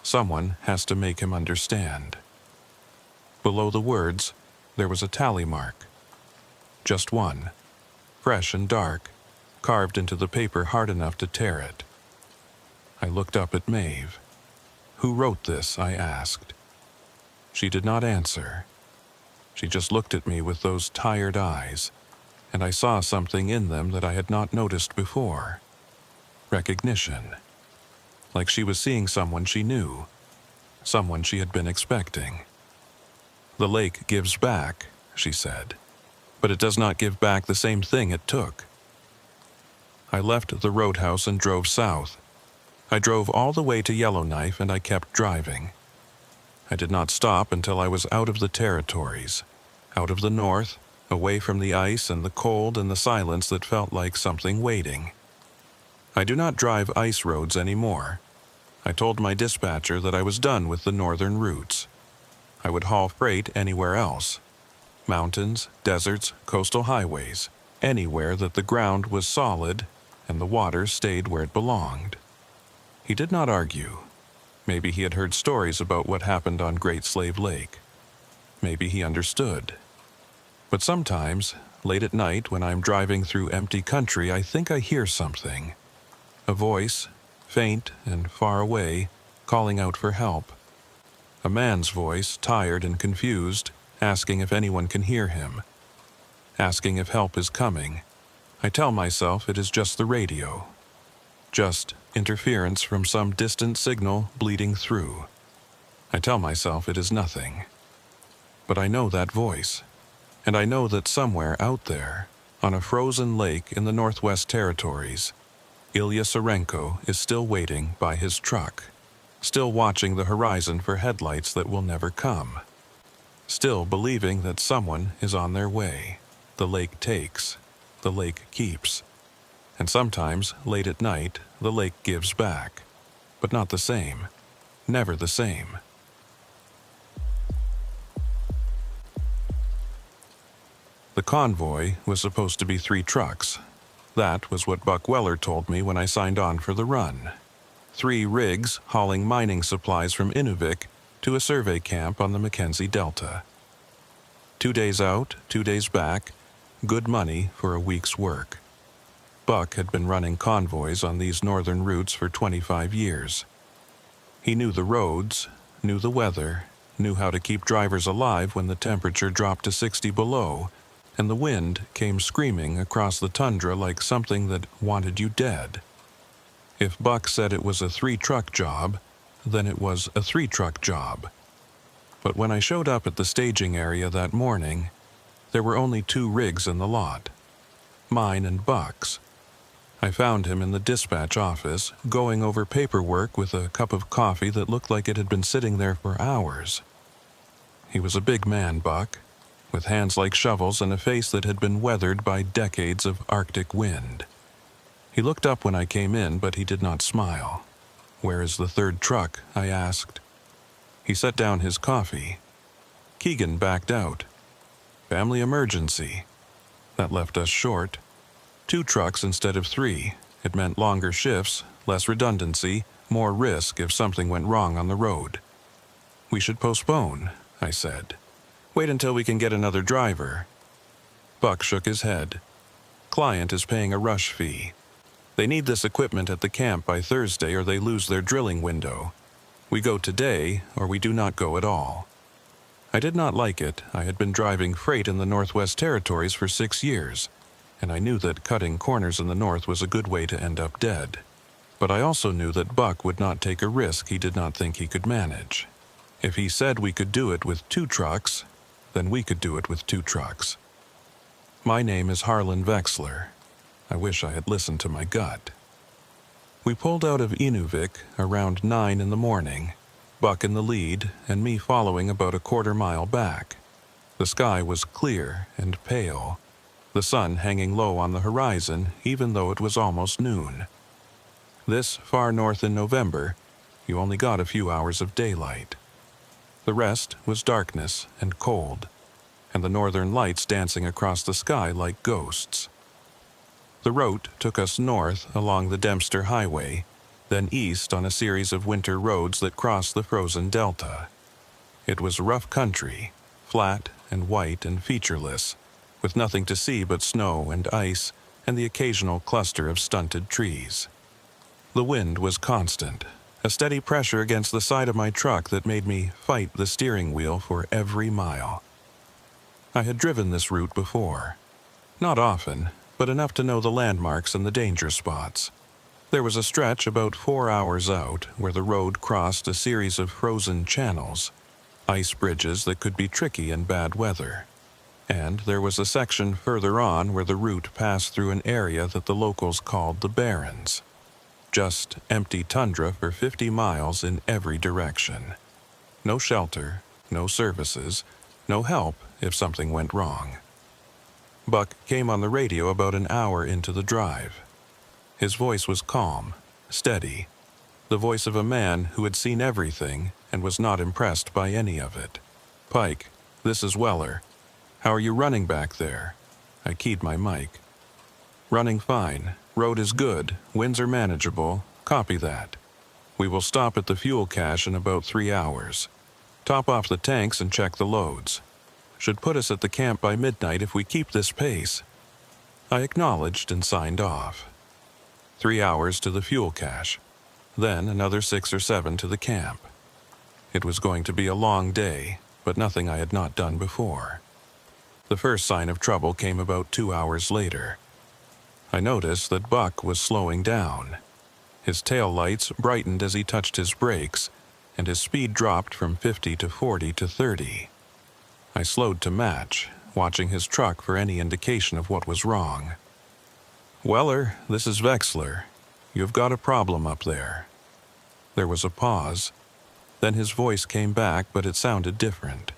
Someone has to make him understand." Below the words, there was a tally mark. Just one. Fresh and dark, carved into the paper hard enough to tear it. I looked up at Maeve. "Who wrote this?" I asked. She did not answer. She just looked at me with those tired eyes, and I saw something in them that I had not noticed before. Recognition. Like she was seeing someone she knew, someone she had been expecting. "The lake gives back," she said, "but it does not give back the same thing it took." I left the roadhouse and drove south. I drove all the way to Yellowknife and I kept driving. I did not stop until I was out of the territories, out of the north, away from the ice and the cold and the silence that felt like something waiting. I do not drive ice roads anymore. I told my dispatcher that I was done with the northern routes. I would haul freight anywhere else. Mountains, deserts, coastal highways, anywhere that the ground was solid and the water stayed where it belonged. He did not argue. Maybe he had heard stories about what happened on Great Slave Lake. Maybe he understood. But sometimes, late at night when I'm driving through empty country, I think I hear something. A voice, faint and far away, calling out for help. A man's voice, tired and confused, asking if anyone can hear him. Asking if help is coming. I tell myself it is just the radio. Just interference from some distant signal bleeding through. I tell myself it is nothing. But I know that voice. And I know that somewhere out there, on a frozen lake in the Northwest Territories, Ilya Sarenko is still waiting by his truck, still watching the horizon for headlights that will never come, still believing that someone is on their way. The lake takes, the lake keeps, and sometimes, late at night, the lake gives back, but not the same. Never the same. The convoy was supposed to be 3 trucks. That was what Buck Weller told me when I signed on for the run. 3 rigs hauling mining supplies from Inuvik to a survey camp on the Mackenzie Delta. 2 days out, 2 days back, good money for a week's work. Buck had been running convoys on these northern routes for 25 years. He knew the roads, knew the weather, knew how to keep drivers alive when the temperature dropped to 60 below, and the wind came screaming across the tundra like something that wanted you dead. If Buck said it was a 3-truck job, then it was a 3-truck job. But when I showed up at the staging area that morning, there were only 2 rigs in the lot. Mine and Buck's. I found him in the dispatch office, going over paperwork with a cup of coffee that looked like it had been sitting there for hours. He was a big man, Buck, with hands like shovels and a face that had been weathered by decades of Arctic wind. He looked up when I came in, but he did not smile. "Where is the 3rd truck?" I asked. He set down his coffee. Keegan backed out. "Family emergency." That left us short. 2 trucks instead of 3. It meant longer shifts, less redundancy, more risk if something went wrong on the road. "We should postpone," I said. "Wait until we can get another driver." Buck shook his head. "Client is paying a rush fee. They need this equipment at the camp by Thursday or they lose their drilling window. We go today or we do not go at all." I did not like it. I had been driving freight in the Northwest Territories for 6 years, and I knew that cutting corners in the north was a good way to end up dead. But I also knew that Buck would not take a risk he did not think he could manage. If he said we could do it with 2 trucks, then we could do it with 2 trucks. "My name is Harlan Vexler." I wish I had listened to my gut. We pulled out of Inuvik around 9 in the morning, Buck in the lead and me following about a quarter-mile back. The sky was clear and pale, the sun hanging low on the horizon even though it was almost noon. This far north in November, you only got a few hours of daylight. The rest was darkness and cold, and the northern lights dancing across the sky like ghosts. The route took us north along the Dempster Highway, then east on a series of winter roads that crossed the frozen delta. It was rough country, flat and white and featureless, with nothing to see but snow and ice and the occasional cluster of stunted trees. The wind was constant, a steady pressure against the side of my truck that made me fight the steering wheel for every mile. I had driven this route before. Not often, but enough to know the landmarks and the danger spots. There was a stretch about 4 hours out where the road crossed a series of frozen channels, ice bridges that could be tricky in bad weather. And there was a section further on where the route passed through an area that the locals called the Barrens. Just empty tundra for 50 miles in every direction. No shelter, no services, no help if something went wrong. Buck came on the radio about an hour into the drive. His voice was calm, steady, the voice of a man who had seen everything and was not impressed by any of it. "Pike, this is Weller. How are you running back there?" I keyed my mic. "Running fine. Road is good. Winds are manageable. Copy that. We will stop at the fuel cache in about 3 hours. Top off the tanks and check the loads. Should put us at the camp by midnight if we keep this pace." I acknowledged and signed off. 3 hours to the fuel cache, then another 6 or 7 to the camp. It was going to be a long day, but nothing I had not done before. The first sign of trouble came about 2 hours later. I noticed that Buck was slowing down. His tail lights brightened as he touched his brakes, and his speed dropped from 50 to 40 to 30. I slowed to match, watching his truck for any indication of what was wrong. "Weller, this is Vexler. You've got a problem up there." There was a pause. Then his voice came back, but it sounded different.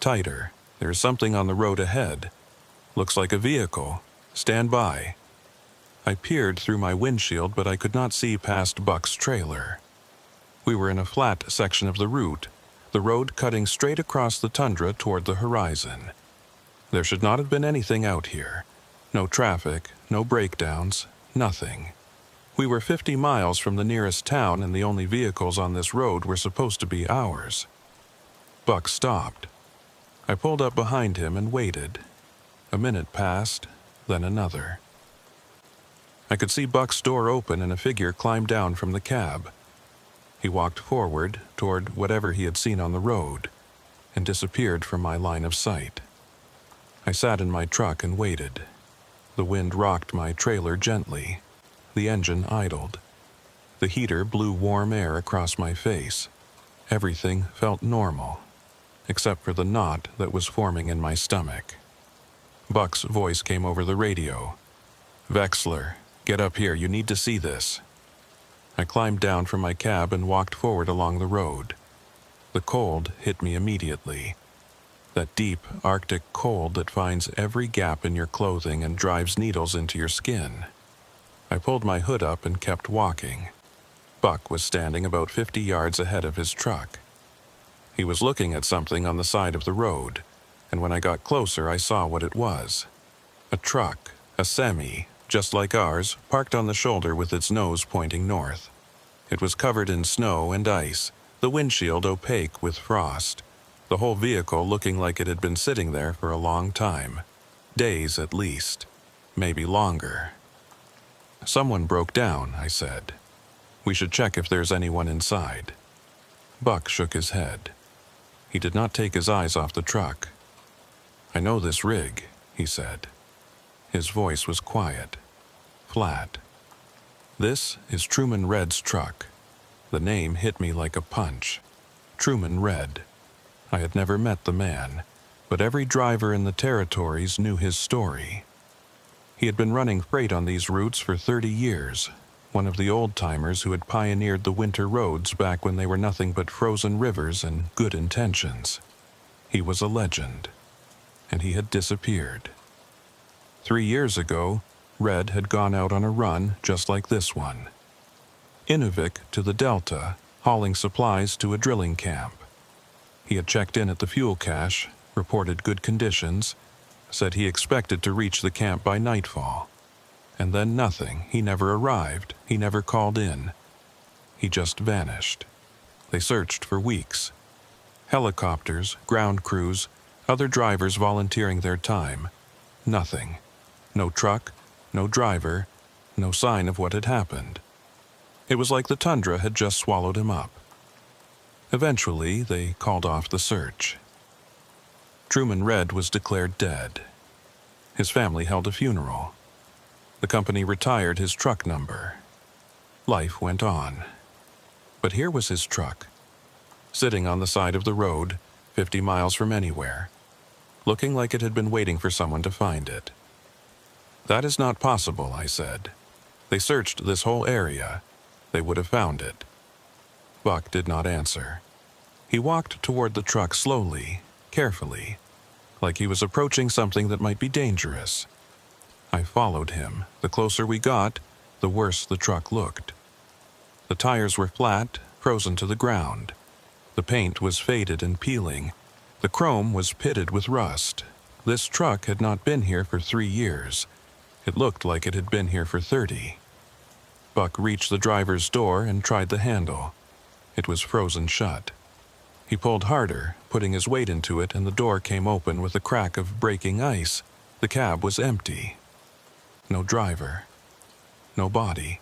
"Tighter. There's something on the road ahead. Looks like a vehicle. Stand by." I peered through my windshield, but I could not see past Buck's trailer. We were in a flat section of the route, the road cutting straight across the tundra toward the horizon. There should not have been anything out here. No traffic, no breakdowns, nothing. We were 50 miles from the nearest town, and the only vehicles on this road were supposed to be ours. Buck stopped. I pulled up behind him and waited. A minute passed, then another. I could see Buck's door open and a figure climb down from the cab. He walked forward toward whatever he had seen on the road and disappeared from my line of sight. I sat in my truck and waited. The wind rocked my trailer gently. The engine idled. The heater blew warm air across my face. Everything felt normal, except for the knot that was forming in my stomach. Buck's voice came over the radio. "Vexler, get up here, you need to see this." I climbed down from my cab and walked forward along the road. The cold hit me immediately. That deep Arctic cold that finds every gap in your clothing and drives needles into your skin. I pulled my hood up and kept walking. Buck was standing about 50 yards ahead of his truck. He was looking at something on the side of the road, and when I got closer I saw what it was. A truck, a semi, just like ours, parked on the shoulder with its nose pointing north. It was covered in snow and ice, the windshield opaque with frost, the whole vehicle looking like it had been sitting there for a long time. Days at least, maybe longer. "Someone broke down," I said. "We should check if there's anyone inside." Buck shook his head. He did not take his eyes off the truck. "I know this rig," he said. His voice was quiet, flat. "This is Truman Red's truck." The name hit me like a punch. Truman Red. I had never met the man, but every driver in the territories knew his story. He had been running freight on these routes for 30 years, one of the old-timers who had pioneered the winter roads back when they were nothing but frozen rivers and good intentions. He was a legend, and he had disappeared. 3 years ago, Red had gone out on a run just like this one. Inuvik to the Delta, hauling supplies to a drilling camp. He had checked in at the fuel cache, reported good conditions, said he expected to reach the camp by nightfall. And then nothing. He never arrived. He never called in. He just vanished. They searched for weeks. Helicopters, ground crews, other drivers volunteering their time. Nothing. No truck, no driver, no sign of what had happened. It was like the tundra had just swallowed him up. Eventually, they called off the search. Truman Red was declared dead. His family held a funeral. The company retired his truck number. Life went on. But here was his truck, sitting on the side of the road, 50 miles from anywhere, looking like it had been waiting for someone to find it. "That is not possible," I said. "They searched this whole area. They would have found it." Buck did not answer. He walked toward the truck slowly, carefully, like he was approaching something that might be dangerous. I followed him. The closer we got, the worse the truck looked. The tires were flat, frozen to the ground. The paint was faded and peeling. The chrome was pitted with rust. This truck had not been here for 3 years. It looked like it had been here for 30. Buck reached the driver's door and tried the handle. It was frozen shut. He pulled harder, putting his weight into it, and the door came open with a crack of breaking ice. The cab was empty. No driver. No body.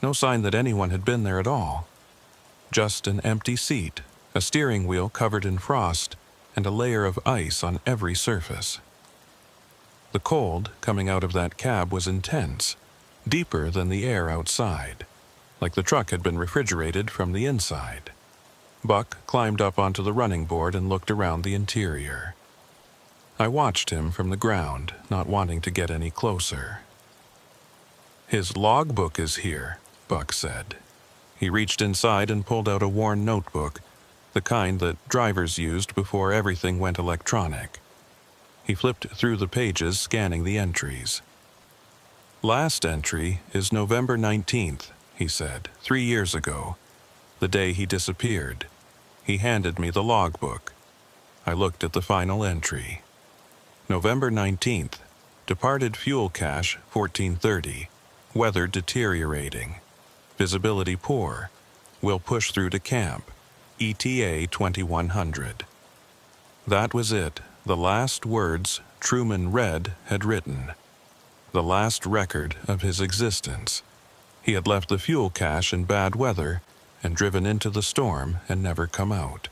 No sign that anyone had been there at all. Just an empty seat, a steering wheel covered in frost, and a layer of ice on every surface. The cold coming out of that cab was intense, deeper than the air outside, like the truck had been refrigerated from the inside. Buck climbed up onto the running board and looked around the interior. I watched him from the ground, not wanting to get any closer. "His logbook is here," Buck said. He reached inside and pulled out a worn notebook, the kind that drivers used before everything went electronic. He flipped through the pages, scanning the entries. "Last entry is November 19th, he said, 3 years ago. The day he disappeared. He handed me the logbook. I looked at the final entry. November 19th. Departed fuel cache 14:30. Weather deteriorating. Visibility poor. Will push through to camp. ETA 2100. That was it, the last words Truman Red had written. The last record of his existence. He had left the fuel cache in bad weather and driven into the storm and never come out.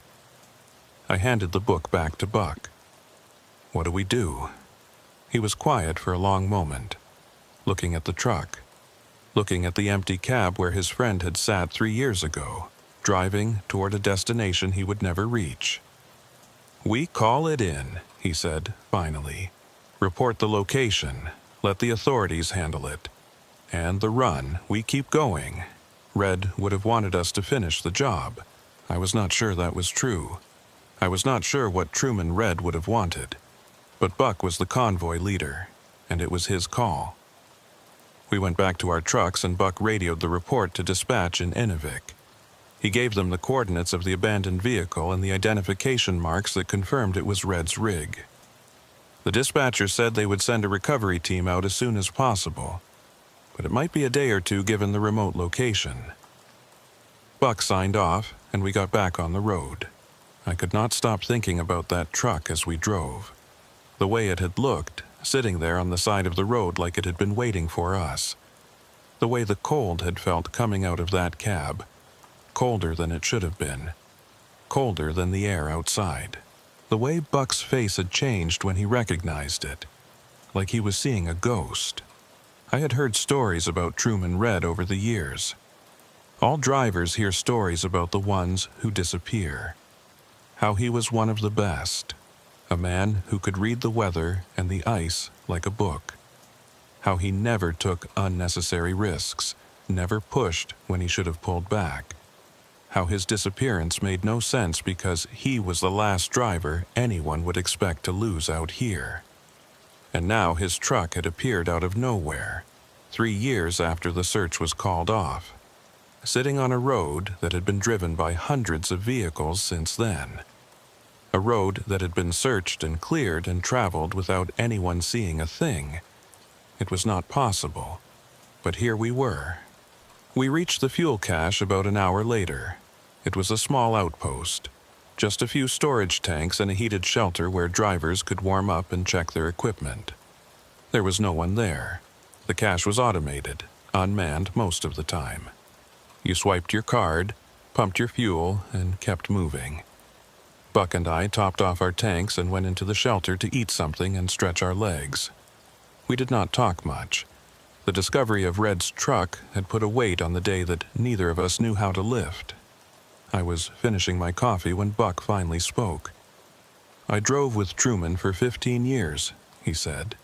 I handed the book back to Buck. What do we do? He was quiet for a long moment, looking at the truck, looking at the empty cab where his friend had sat 3 years ago, driving toward a destination he would never reach. We call it in, he said, finally. Report the location. Let the authorities handle it. And the run, we keep going. Red would have wanted us to finish the job. I was not sure that was true. I was not sure what Truman Red would have wanted. But Buck was the convoy leader, and it was his call. We went back to our trucks and Buck radioed the report to dispatch in Inuvik. He gave them the coordinates of the abandoned vehicle and the identification marks that confirmed it was Red's rig. The dispatcher said they would send a recovery team out as soon as possible, but it might be a day or two given the remote location. Buck signed off, and we got back on the road. I could not stop thinking about that truck as we drove. The way it had looked, sitting there on the side of the road like it had been waiting for us. The way the cold had felt coming out of that cab. Colder than it should have been. Colder than the air outside. The way Buck's face had changed when he recognized it. Like he was seeing a ghost. I had heard stories about Truman Red over the years. All drivers hear stories about the ones who disappear. How he was one of the best. A man who could read the weather and the ice like a book. How he never took unnecessary risks, never pushed when he should have pulled back. How his disappearance made no sense because he was the last driver anyone would expect to lose out here. And now his truck had appeared out of nowhere, 3 years after the search was called off, sitting on a road that had been driven by hundreds of vehicles since then. A road that had been searched and cleared and traveled without anyone seeing a thing. It was not possible, but here we were. We reached the fuel cache about an hour later. It was a small outpost, just a few storage tanks and a heated shelter where drivers could warm up and check their equipment. There was no one there. The cache was automated, unmanned most of the time. You swiped your card, pumped your fuel, and kept moving. Buck and I topped off our tanks and went into the shelter to eat something and stretch our legs. We did not talk much. The discovery of Red's truck had put a weight on the day that neither of us knew how to lift. I was finishing my coffee when Buck finally spoke. I drove with Truman for 15 years, he said.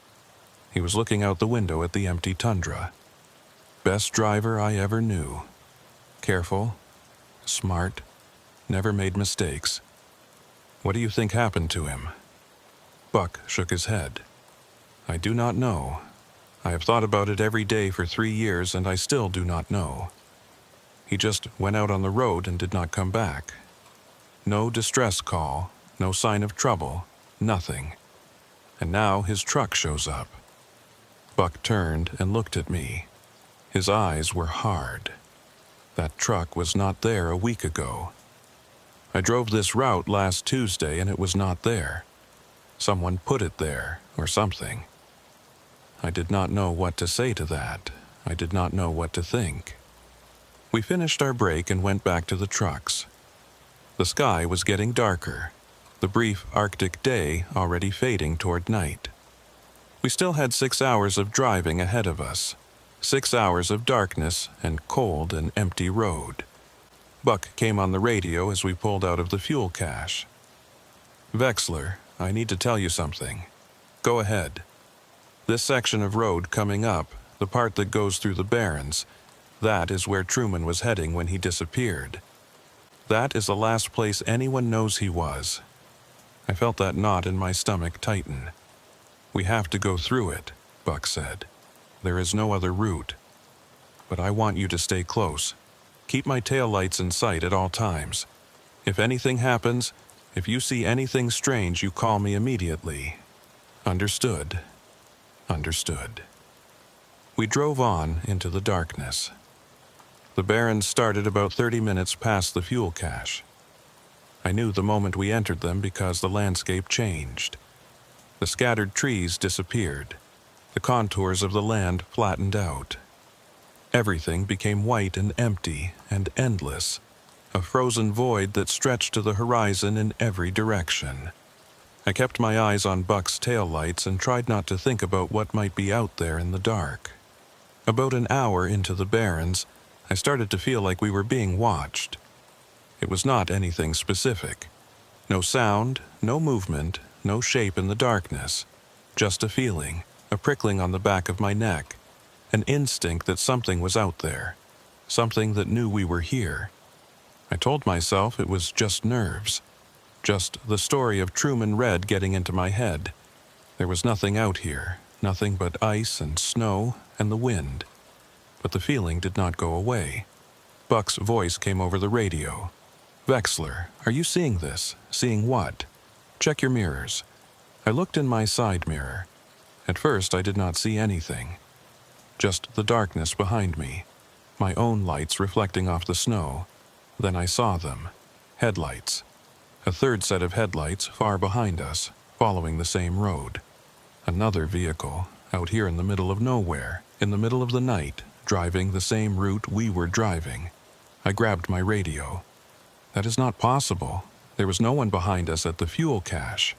He was looking out the window at the empty tundra. Best driver I ever knew. Careful, smart, never made mistakes. What do you think happened to him? Buck shook his head. I do not know. I have thought about it every day for 3 years and I still do not know. He just went out on the road and did not come back. No distress call, no sign of trouble, nothing. And now his truck shows up. Buck turned and looked at me. His eyes were hard. That truck was not there a week ago. I drove this route last Tuesday and it was not there. Someone put it there, or something. I did not know what to say to that. I did not know what to think. We finished our break and went back to the trucks. The sky was getting darker, the brief Arctic day already fading toward night. We still had 6 hours of driving ahead of us, 6 hours of darkness and cold and empty road. Buck came on the radio as we pulled out of the fuel cache. Vexler, I need to tell you something. Go ahead. This section of road coming up, the part that goes through the barrens, that is where Truman was heading when he disappeared. That is the last place anyone knows he was. I felt that knot in my stomach tighten. We have to go through it, Buck said. There is no other route. But I want you to stay close. Keep my taillights in sight at all times. If anything happens, if you see anything strange, you call me immediately. Understood. Understood. We drove on into the darkness. The barrens started about 30 minutes past the fuel cache. I knew the moment we entered them because the landscape changed. The scattered trees disappeared. The contours of the land flattened out. Everything became white and empty and endless, a frozen void that stretched to the horizon in every direction. I kept my eyes on Buck's taillights and tried not to think about what might be out there in the dark. About an hour into the barrens, I started to feel like we were being watched. It was not anything specific. No sound, no movement, no shape in the darkness. Just a feeling, a prickling on the back of my neck, an instinct that something was out there, something that knew we were here. I told myself it was just nerves, just the story of Truman Red getting into my head. There was nothing out here, nothing but ice and snow and the wind. But the feeling did not go away. Buck's voice came over the radio. "Vexler, are you seeing this? Seeing what? Check your mirrors." I looked in my side mirror. At first I did not see anything. Just the darkness behind me, my own lights reflecting off the snow. Then I saw them. Headlights. A third set of headlights far behind us, following the same road. Another vehicle, out here in the middle of nowhere, in the middle of the night, driving the same route we were driving. I grabbed my radio. That is not possible. There was no one behind us at the fuel cache.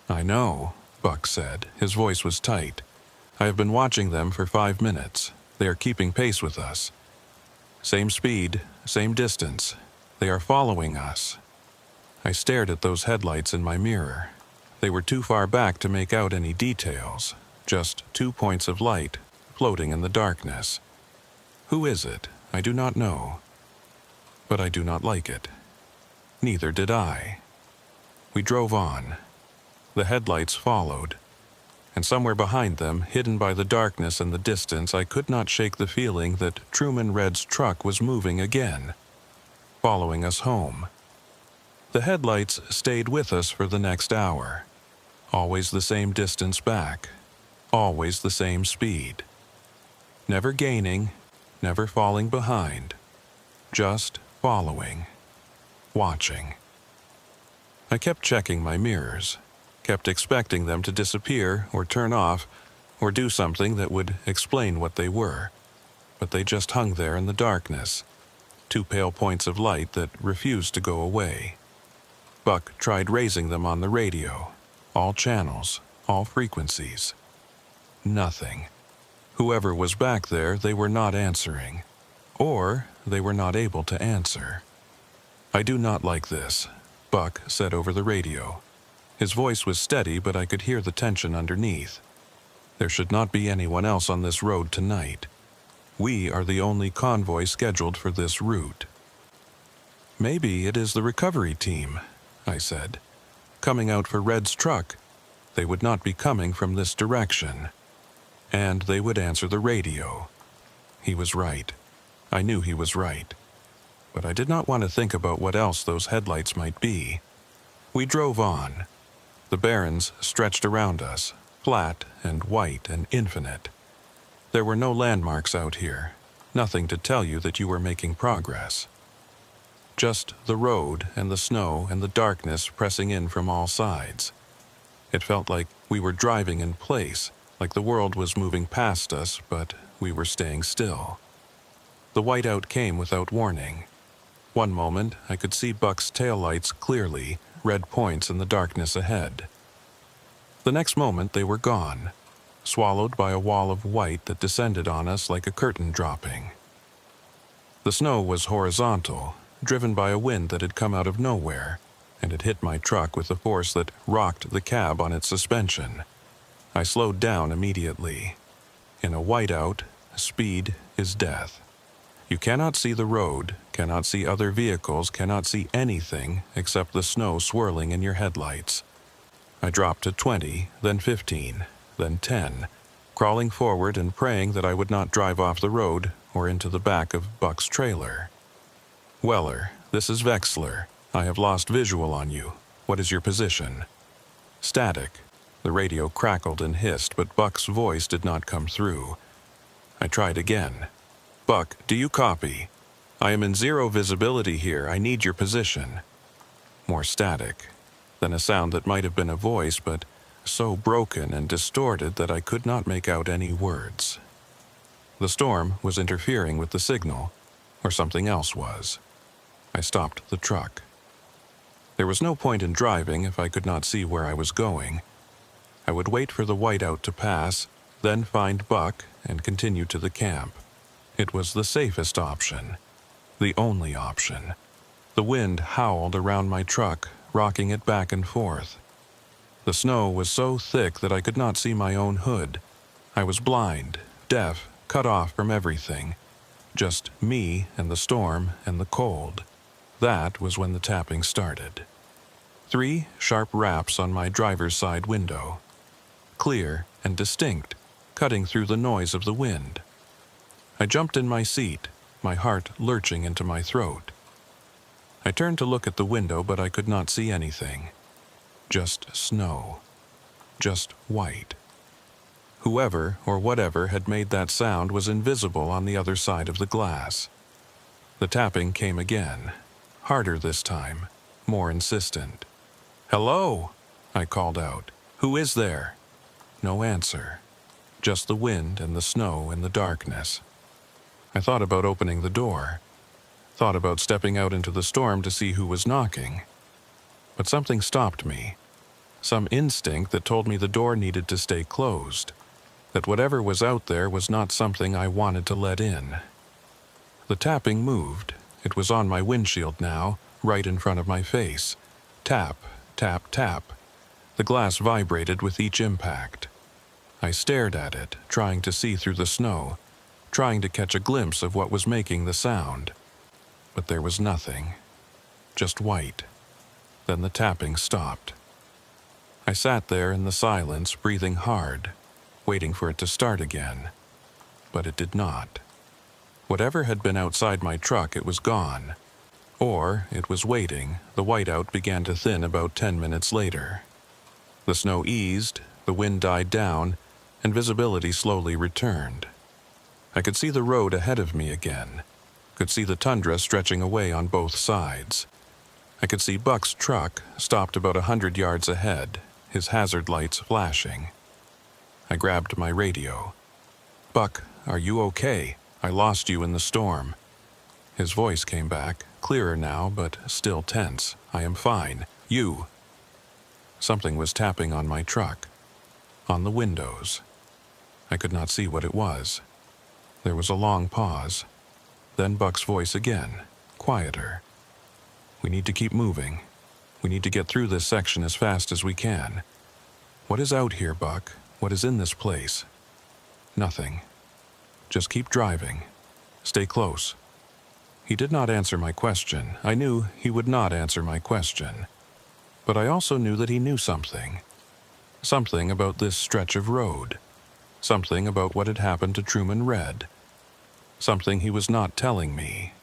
"I know," Buck said. His voice was tight. "I have been watching them for 5 minutes. They are keeping pace with us. Same speed, same distance. They are following us." I stared at those headlights in my mirror. They were too far back to make out any details. Just 2 points of light, floating in the darkness. Who is it? I do not know. But I do not like it. Neither did I. We drove on. The headlights followed. And somewhere behind them, hidden by the darkness and the distance, I could not shake the feeling that Truman Red's truck was moving again, following us home. The headlights stayed with us for the next hour. Always the same distance back. Always the same speed. Never gaining, never falling behind. Just following. Watching. I kept checking my mirrors. Kept expecting them to disappear or turn off or do something that would explain what they were. But they just hung there in the darkness. 2 pale points of light that refused to go away. Buck tried raising them on the radio. All channels, all frequencies. Nothing. Whoever was back there, they were not answering. Or they were not able to answer. "I do not like this," Buck said over the radio. His voice was steady, but I could hear the tension underneath. "There should not be anyone else on this road tonight. We are the only convoy scheduled for this route." "Maybe it is the recovery team," I said. "Coming out for Red's truck. They would not be coming from this direction. And they would answer the radio." He was right. I knew he was right. But I did not want to think about what else those headlights might be. We drove on. The barrens stretched around us, flat and white and infinite. There were no landmarks out here, nothing to tell you that you were making progress. Just the road and the snow and the darkness pressing in from all sides. It felt like we were driving in place, like the world was moving past us, but we were staying still. The whiteout came without warning. One moment, I could see Buck's taillights clearly, red points in the darkness ahead. The next moment, they were gone, swallowed by a wall of white that descended on us like a curtain dropping. The snow was horizontal, driven by a wind that had come out of nowhere, and it hit my truck with a force that rocked the cab on its suspension. I slowed down immediately. In a whiteout, speed is death. You cannot see the road, cannot see other vehicles, cannot see anything except the snow swirling in your headlights. I dropped to 20, then 15, then 10, crawling forward and praying that I would not drive off the road or into the back of Buck's trailer. Weller, this is Vexler. I have lost visual on you. What is your position? Static. The radio crackled and hissed, but Buck's voice did not come through. I tried again. Buck, do you copy? I am in zero visibility here. I need your position. More static. Then a sound that might have been a voice, but so broken and distorted that I could not make out any words. The storm was interfering with the signal, or something else was. I stopped the truck. There was no point in driving if I could not see where I was going. I would wait for the whiteout to pass, then find Buck and continue to the camp. It was the safest option, the only option. The wind howled around my truck, rocking it back and forth. The snow was so thick that I could not see my own hood. I was blind, deaf, cut off from everything. Just me and the storm and the cold. That was when the tapping started. 3 sharp raps on my driver's side window. Clear and distinct, cutting through the noise of the wind. I jumped in my seat, my heart lurching into my throat. I turned to look at the window, but I could not see anything. Just snow. Just white. Whoever or whatever had made that sound was invisible on the other side of the glass. The tapping came again, harder this time, more insistent. "Hello," I called out. "Who is there?" No answer. Just the wind and the snow and the darkness. I thought about opening the door. Thought about stepping out into the storm to see who was knocking. But something stopped me. Some instinct that told me the door needed to stay closed. That whatever was out there was not something I wanted to let in. The tapping moved. It was on my windshield now, right in front of my face. Tap, tap, tap. The glass vibrated with each impact. I stared at it, trying to see through the snow, trying to catch a glimpse of what was making the sound. But there was nothing. Just white. Then the tapping stopped. I sat there in the silence, breathing hard, waiting for it to start again. But it did not. Whatever had been outside my truck, it was gone. Or it was waiting. The whiteout began to thin about 10 minutes later. The snow eased, the wind died down, and visibility slowly returned. I could see the road ahead of me again. Could see the tundra stretching away on both sides. I could see Buck's truck, stopped about 100 yards ahead, his hazard lights flashing. I grabbed my radio. "Buck, are you okay? I lost you in the storm." His voice came back, clearer now, but still tense. "I am fine. You." Something was tapping on my truck, on the windows. I could not see what it was. There was a long pause. Then Buck's voice again, quieter. "We need to keep moving. We need to get through this section as fast as we can. What is out here, Buck? What is in this place?" "Nothing. Just keep driving. Stay close." He did not answer my question. I knew he would not answer my question. But I also knew that he knew something. Something about this stretch of road. Something about what had happened to Truman Red. Something he was not telling me.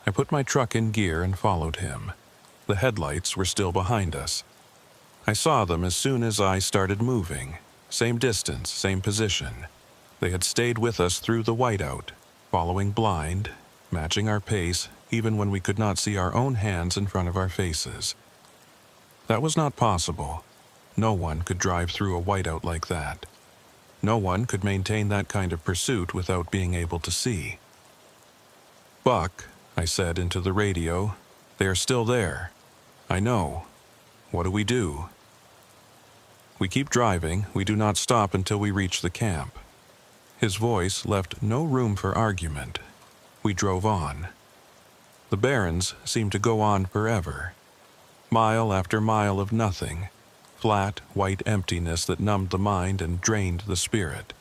I put my truck in gear and followed him. The headlights were still behind us. I saw them as soon as I started moving. Same distance, same position. They had stayed with us through the whiteout, following blind, matching our pace even when we could not see our own hands in front of our faces. That was not possible. No one could drive through a whiteout like that. No one could maintain that kind of pursuit without being able to see. "Buck," I said into the radio, "they are still there. I know. What do we do?" "We keep driving. We do not stop until we reach the camp." His voice left no room for argument. We drove on. The barrens seemed to go on forever. Mile after mile of nothing. Flat, white emptiness that numbed the mind and drained the spirit.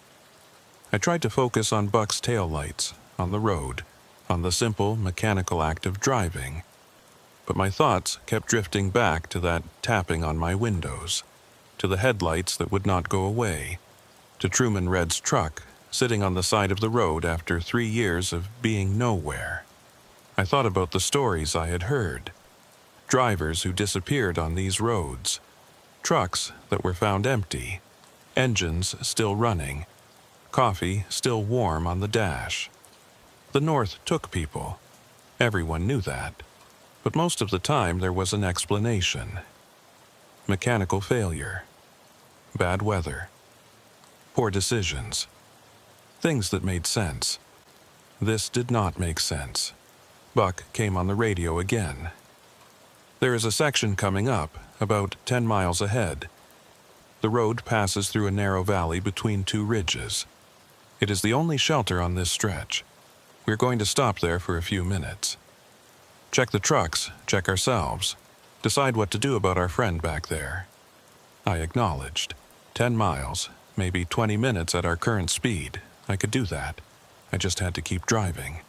I tried to focus on Buck's taillights, on the road, on the simple, mechanical act of driving. But my thoughts kept drifting back to that tapping on my windows, to the headlights that would not go away, to Truman Red's truck, sitting on the side of the road after 3 years of being nowhere. I thought about the stories I had heard. Drivers who disappeared on these roads. Trucks that were found empty. Engines still running. Coffee still warm on the dash. The North took people. Everyone knew that. But most of the time there was an explanation. Mechanical failure. Bad weather. Poor decisions. Things that made sense. This did not make sense. Buck came on the radio again. There is a section coming up, about 10 miles ahead. The road passes through a narrow valley between two ridges. It is the only shelter on this stretch. We're going to stop there for a few minutes. Check the trucks, check ourselves. Decide what to do about our friend back there. I acknowledged. 10 miles, maybe 20 minutes at our current speed. I could do that. I just had to keep driving.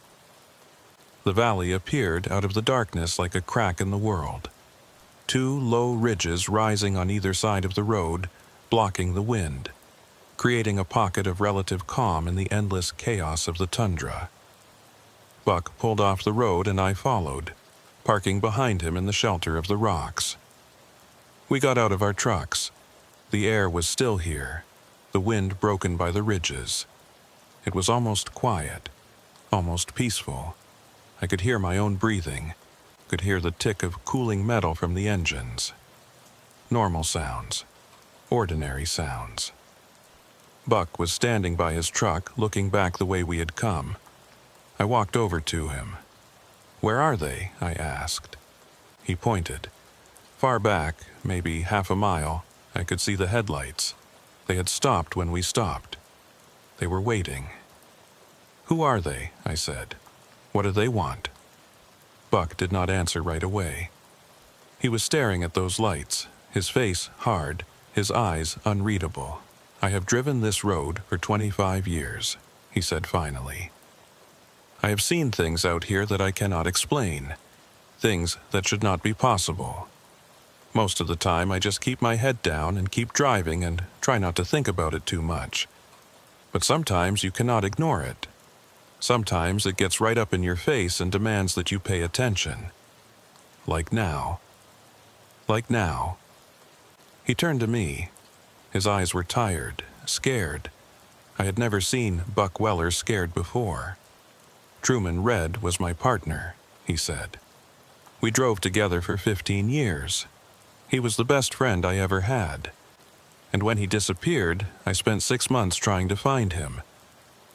The valley appeared out of the darkness like a crack in the world. Two low ridges rising on either side of the road, blocking the wind, creating a pocket of relative calm in the endless chaos of the tundra. Buck pulled off the road and I followed, parking behind him in the shelter of the rocks. We got out of our trucks. The air was still here, the wind broken by the ridges. It was almost quiet, almost peaceful. I could hear my own breathing, could hear the tick of cooling metal from the engines. Normal sounds, ordinary sounds. Buck was standing by his truck, looking back the way we had come. I walked over to him. "Where are they?" I asked. He pointed. Far back, maybe half a mile, I could see the headlights. They had stopped when we stopped. They were waiting. "Who are they?" I said. "What do they want?" Buck did not answer right away. He was staring at those lights, his face hard, his eyes unreadable. "I have driven this road for 25 years, he said finally. "I have seen things out here that I cannot explain, things that should not be possible. Most of the time I just keep my head down and keep driving and try not to think about it too much. But sometimes you cannot ignore it. Sometimes it gets right up in your face and demands that you pay attention. Like now. Like now." He turned to me. His eyes were tired, scared. I had never seen Buck Weller scared before. "Truman Red was my partner," he said. "We drove together for 15 years. He was the best friend I ever had. And when he disappeared, I spent 6 months trying to find him.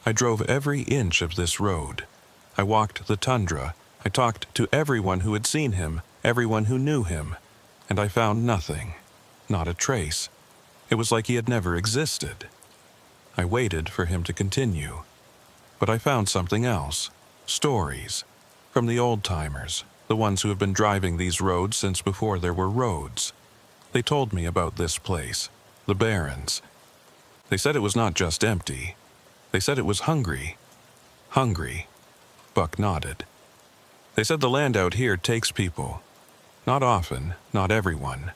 I drove every inch of this road. I walked the tundra. I talked to everyone who had seen him, everyone who knew him, and I found nothing, not a trace. It was like he had never existed. I waited for him to continue. But I found something else. Stories. From the old-timers, the ones who have been driving these roads since before there were roads. They told me about this place, the Barrens. They said it was not just empty. They said it was hungry. Hungry. Buck nodded. They said the land out here takes people. Not often, not everyone.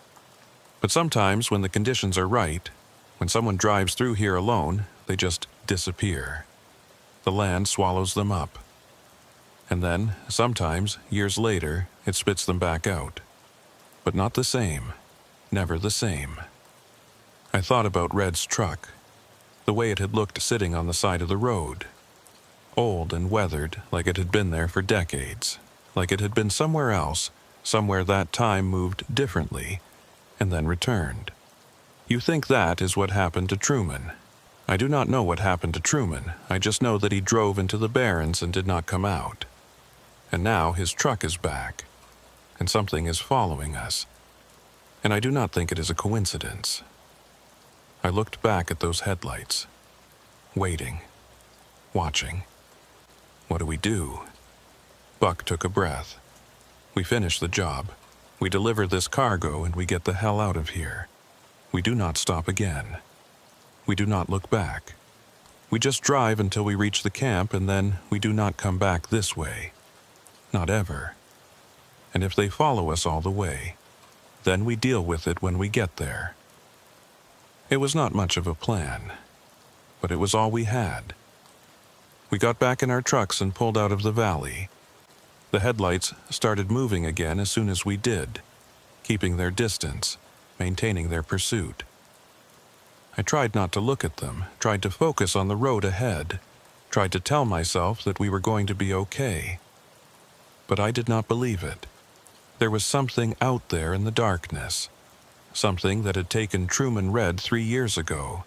But sometimes when the conditions are right, when someone drives through here alone, they just disappear. The land swallows them up. And then, sometimes, years later, it spits them back out. But not the same. Never the same. I thought about Red's truck, the way it had looked sitting on the side of the road. Old and weathered, like it had been there for decades, like it had been somewhere else, somewhere that time moved differently, and then returned. You think that is what happened to Truman. I do not know what happened to Truman. I just know that he drove into the Barrens and did not come out. And now his truck is back, and something is following us. And I do not think it is a coincidence. I looked back at those headlights, waiting, watching. What do we do? Buck took a breath. We finish the job. We deliver this cargo and we get the hell out of here. We do not stop again. We do not look back. We just drive until we reach the camp and then we do not come back this way. Not ever. And if they follow us all the way, then we deal with it when we get there. It was not much of a plan, but it was all we had. We got back in our trucks and pulled out of the valley. The headlights started moving again as soon as we did, keeping their distance, maintaining their pursuit. I tried not to look at them, tried to focus on the road ahead, tried to tell myself that we were going to be okay. But I did not believe it. There was something out there in the darkness, something that had taken Truman Red 3 years ago,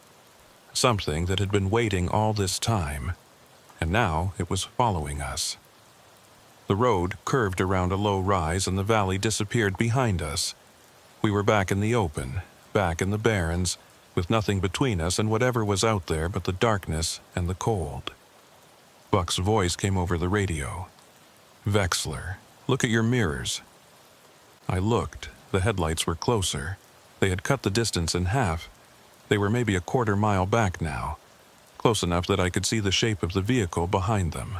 something that had been waiting all this time, and now it was following us. The road curved around a low rise and the valley disappeared behind us. We were back in the open, back in the barrens, with nothing between us and whatever was out there but the darkness and the cold. Buck's voice came over the radio. "Vexler, look at your mirrors." I looked. The headlights were closer. They had cut the distance in half. They were maybe a quarter mile back now, close enough that I could see the shape of the vehicle behind them.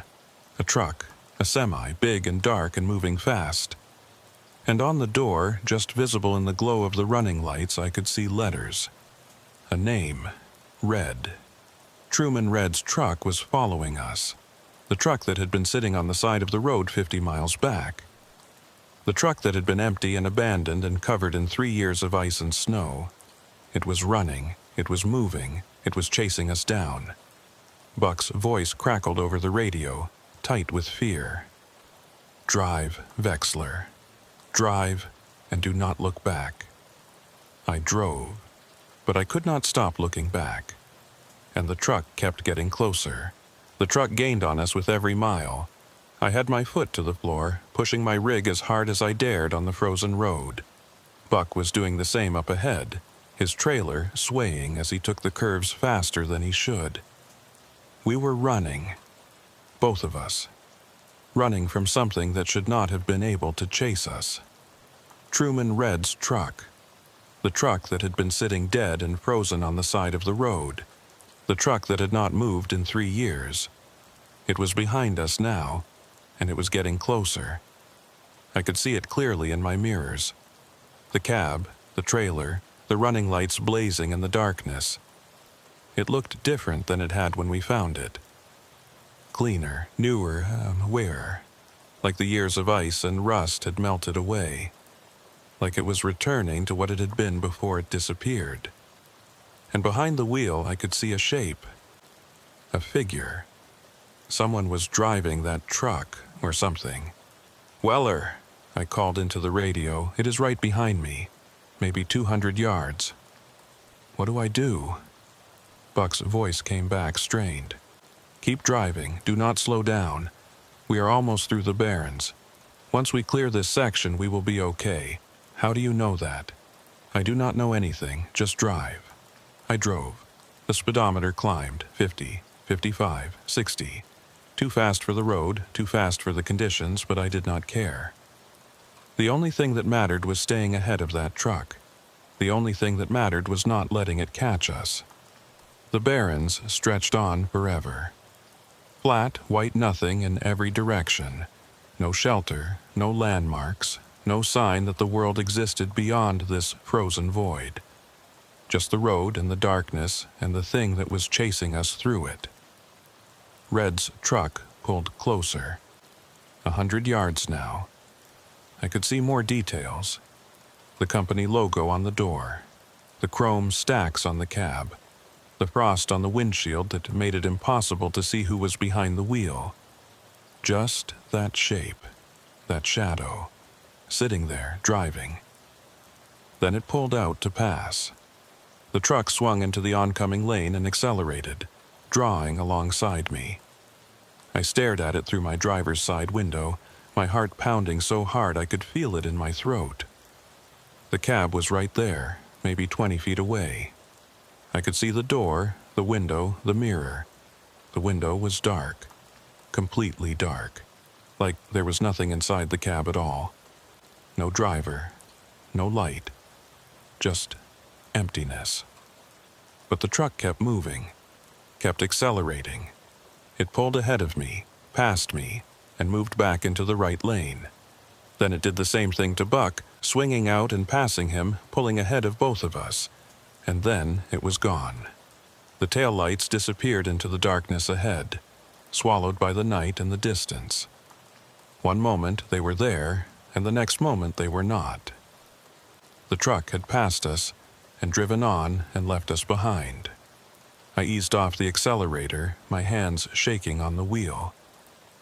A truck, a semi, big and dark and moving fast. And on the door, just visible in the glow of the running lights, I could see letters. A name, Red. Truman Red's truck was following us. The truck that had been sitting on the side of the road 50 miles back. The truck that had been empty and abandoned and covered in 3 years of ice and snow. It was running, it was moving, it was chasing us down. Buck's voice crackled over the radio, tight with fear. "Drive, Vexler. Drive, and do not look back." I drove, but I could not stop looking back. And the truck kept getting closer. The truck gained on us with every mile. I had my foot to the floor, pushing my rig as hard as I dared on the frozen road. Buck was doing the same up ahead, his trailer swaying as he took the curves faster than he should. We were running, both of us, running from something that should not have been able to chase us. Truman Red's truck, the truck that had been sitting dead and frozen on the side of the road, the truck that had not moved in 3 years. It was behind us now, and it was getting closer. I could see it clearly in my mirrors. The cab, the trailer, the running lights blazing in the darkness. It looked different than it had when we found it. Cleaner, newer, wearer. Like the years of ice and rust had melted away. Like it was returning to what it had been before it disappeared. And behind the wheel I could see a shape. A figure. Someone was driving that truck, or something. "Weller," I called into the radio. "It is right behind me. Maybe 200 yards. What do I do?" Buck's voice came back, strained. "Keep driving. Do not slow down. We are almost through the barrens. Once we clear this section, we will be okay. How do you know that?" "I do not know anything. Just drive." I drove. The speedometer climbed, 50, 55, 60. Too fast for the road, too fast for the conditions, but I did not care. The only thing that mattered was staying ahead of that truck. The only thing that mattered was not letting it catch us. The barrens stretched on forever. Flat, white nothing in every direction. No shelter, no landmarks, no sign that the world existed beyond this frozen void. Just the road and the darkness and the thing that was chasing us through it. Red's truck pulled closer. 100 yards now. I could see more details. The company logo on the door. The chrome stacks on the cab. The frost on the windshield that made it impossible to see who was behind the wheel. Just that shape, that shadow, sitting there, driving. Then it pulled out to pass. The truck swung into the oncoming lane and accelerated, drawing alongside me. I stared at it through my driver's side window, my heart pounding so hard I could feel it in my throat. The cab was right there, maybe 20 feet away. I could see the door, the window, the mirror. The window was dark, completely dark, like there was nothing inside the cab at all. No driver, no light, just emptiness. But the truck kept moving, kept accelerating. It pulled ahead of me, past me, and moved back into the right lane. Then it did the same thing to Buck, swinging out and passing him, pulling ahead of both of us. And then it was gone. The taillights disappeared into the darkness ahead, swallowed by the night and the distance. One moment they were there, and the next moment they were not. The truck had passed us and driven on and left us behind. I eased off the accelerator, my hands shaking on the wheel.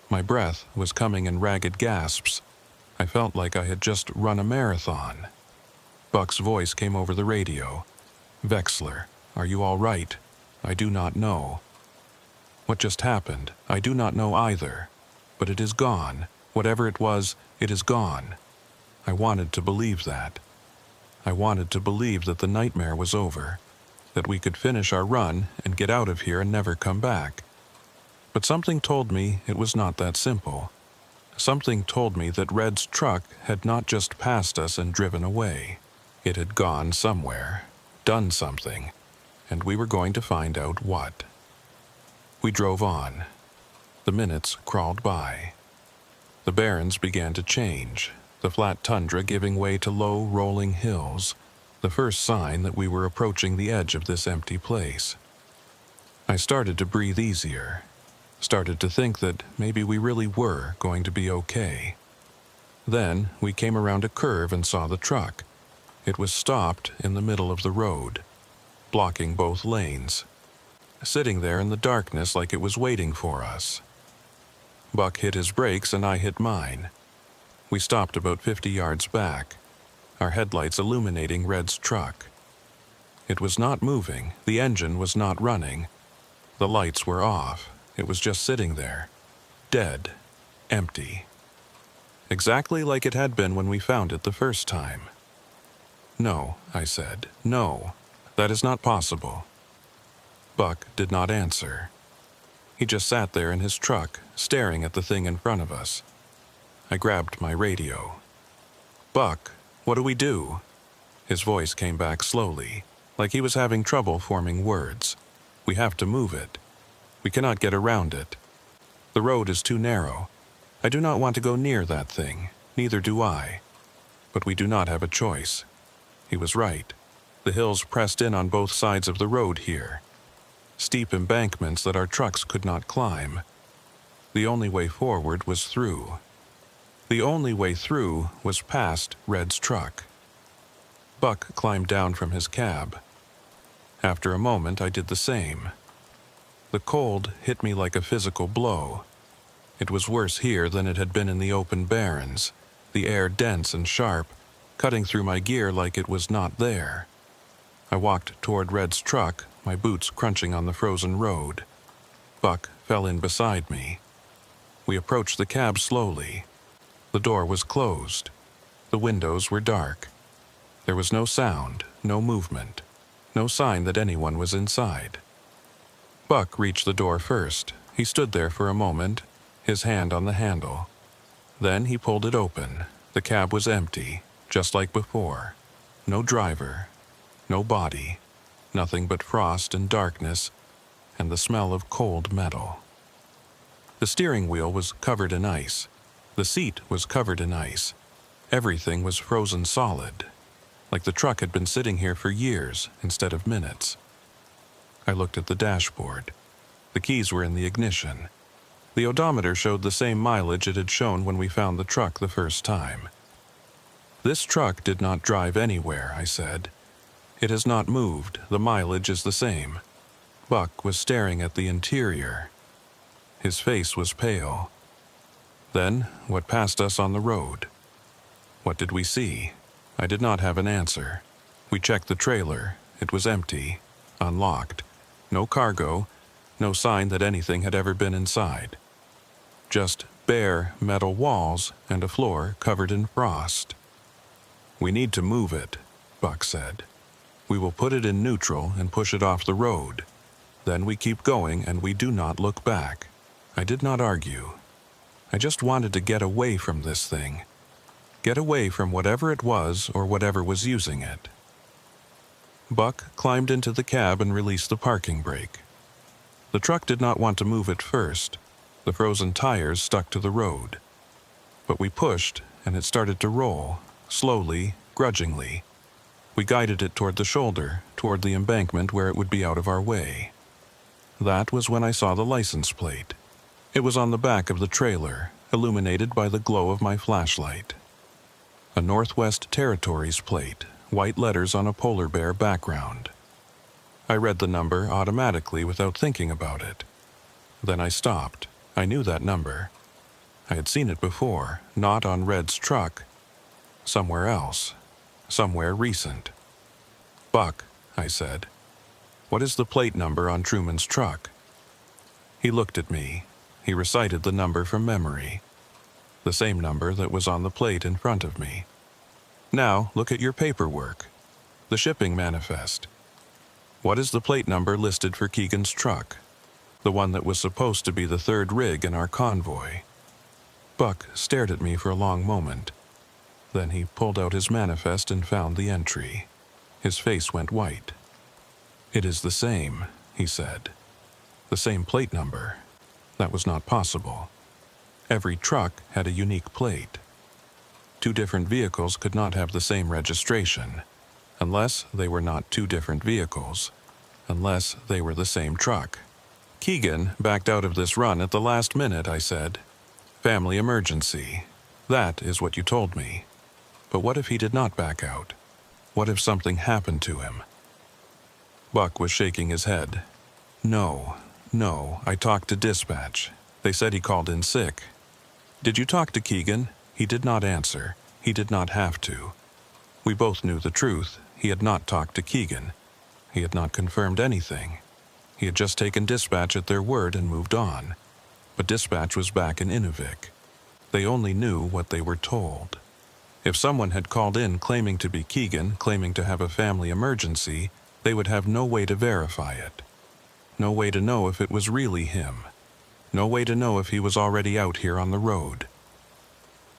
My breath was coming in ragged gasps. I felt like I had just run a marathon. Buck's voice came over the radio. "Vexler, are you all right? I do not know." What just happened? I do not know either. But it is gone. Whatever it was, it is gone. I wanted to believe that. I wanted to believe that the nightmare was over, that we could finish our run and get out of here and never come back. But something told me it was not that simple. Something told me that Red's truck had not just passed us and driven away. It had gone somewhere, done something, and we were going to find out what. We drove on. The minutes crawled by. The barrens began to change, the flat tundra giving way to low, rolling hills, the first sign that we were approaching the edge of this empty place. I started to breathe easier, started to think that maybe we really were going to be okay. Then we came around a curve and saw the truck. It was stopped in the middle of the road, blocking both lanes, sitting there in the darkness like it was waiting for us. Buck hit his brakes and I hit mine. We stopped about 50 yards back, our headlights illuminating Red's truck. It was not moving, the engine was not running, the lights were off, it was just sitting there, dead, empty. Exactly like it had been when we found it the first time. "No," I said, "no, that is not possible." Buck did not answer. He just sat there in his truck, staring at the thing in front of us. I grabbed my radio. "Buck, what do we do?" His voice came back slowly, like he was having trouble forming words. "We have to move it. We cannot get around it. The road is too narrow. I do not want to go near that thing, neither do I. But we do not have a choice." He was right. The hills pressed in on both sides of the road here. Steep embankments that our trucks could not climb. The only way forward was through. The only way through was past Red's truck. Buck climbed down from his cab. After a moment, I did the same. The cold hit me like a physical blow. It was worse here than it had been in the open barrens, the air dense and sharp, cutting through my gear like it was not there. I walked toward Red's truck, my boots crunching on the frozen road. Buck fell in beside me. We approached the cab slowly. The door was closed. The windows were dark. There was no sound, no movement, no sign that anyone was inside. Buck reached the door first. He stood there for a moment, his hand on the handle. Then he pulled it open. The cab was empty, just like before. No driver, no body, nothing but frost and darkness, and the smell of cold metal. The steering wheel was covered in ice. The seat was covered in ice. Everything was frozen solid, like the truck had been sitting here for years instead of minutes. I looked at the dashboard. The keys were in the ignition. The odometer showed the same mileage it had shown when we found the truck the first time. "This truck did not drive anywhere," I said. "It has not moved. The mileage is the same." Buck was staring at the interior. His face was pale. Then, what passed us on the road? What did we see? I did not have an answer. We checked the trailer. It was empty, unlocked. No cargo, no sign that anything had ever been inside. Just bare metal walls and a floor covered in frost. "We need to move it," Buck said. "We will put it in neutral and push it off the road. Then we keep going and we do not look back." I did not argue. I just wanted to get away from this thing. Get away from whatever it was or whatever was using it. Buck climbed into the cab and released the parking brake. The truck did not want to move at first. The frozen tires stuck to the road. But we pushed, and it started to roll, slowly, grudgingly. We guided it toward the shoulder, toward the embankment where it would be out of our way. That was when I saw the license plate. It was on the back of the trailer, illuminated by the glow of my flashlight. A Northwest Territories plate, white letters on a polar bear background. I read the number automatically without thinking about it. Then I stopped. I knew that number. I had seen it before, not on Red's truck. Somewhere else. Somewhere recent. "Buck," I said, "what is the plate number on Truman's truck?" He looked at me. He recited the number from memory. The same number that was on the plate in front of me. "Now, look at your paperwork. The shipping manifest. What is the plate number listed for Keegan's truck? The one that was supposed to be the third rig in our convoy." Buck stared at me for a long moment. Then he pulled out his manifest and found the entry. His face went white. "It is the same," he said. "The same plate number. That was not possible. Every truck had a unique plate. Two different vehicles could not have the same registration, unless they were not two different vehicles, unless they were the same truck." "Keegan backed out of this run at the last minute," I said. "Family emergency. That is what you told me. But what if he did not back out? What if something happened to him?" Buck was shaking his head. No, I talked to dispatch. They said he called in sick." "Did you talk to Keegan?" He did not answer. He did not have to. We both knew the truth. He had not talked to Keegan. He had not confirmed anything. He had just taken dispatch at their word and moved on. But dispatch was back in Inuvik. They only knew what they were told. If someone had called in claiming to be Keegan, claiming to have a family emergency, they would have no way to verify it. No way to know if it was really him. No way to know if he was already out here on the road.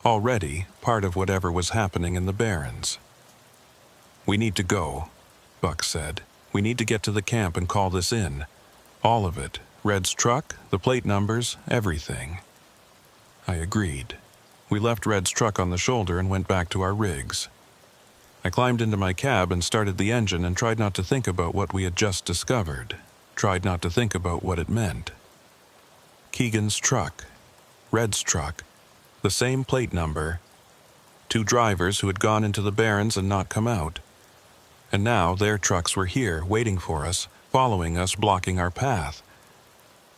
Already part of whatever was happening in the Barrens. "We need to go," Buck said. "We need to get to the camp and call this in. All of it. Red's truck, the plate numbers, everything." I agreed. We left Red's truck on the shoulder and went back to our rigs. I climbed into my cab and started the engine and tried not to think about what we had just discovered. Tried not to think about what it meant. Keegan's truck. Red's truck. The same plate number. Two drivers who had gone into the Barrens and not come out. And now their trucks were here, waiting for us, following us, blocking our path.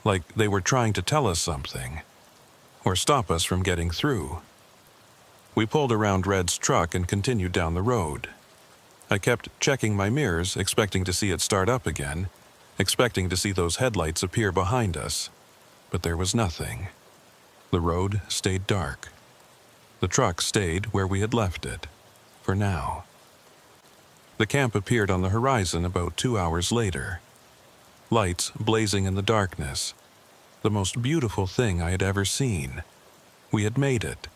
Like they were trying to tell us something. Or stop us from getting through. We pulled around Red's truck and continued down the road. I kept checking my mirrors, expecting to see it start up again, expecting to see those headlights appear behind us. But there was nothing. The road stayed dark. The truck stayed where we had left it, for now. The camp appeared on the horizon about 2 hours later. Lights blazing in the darkness. The most beautiful thing I had ever seen. We had made it.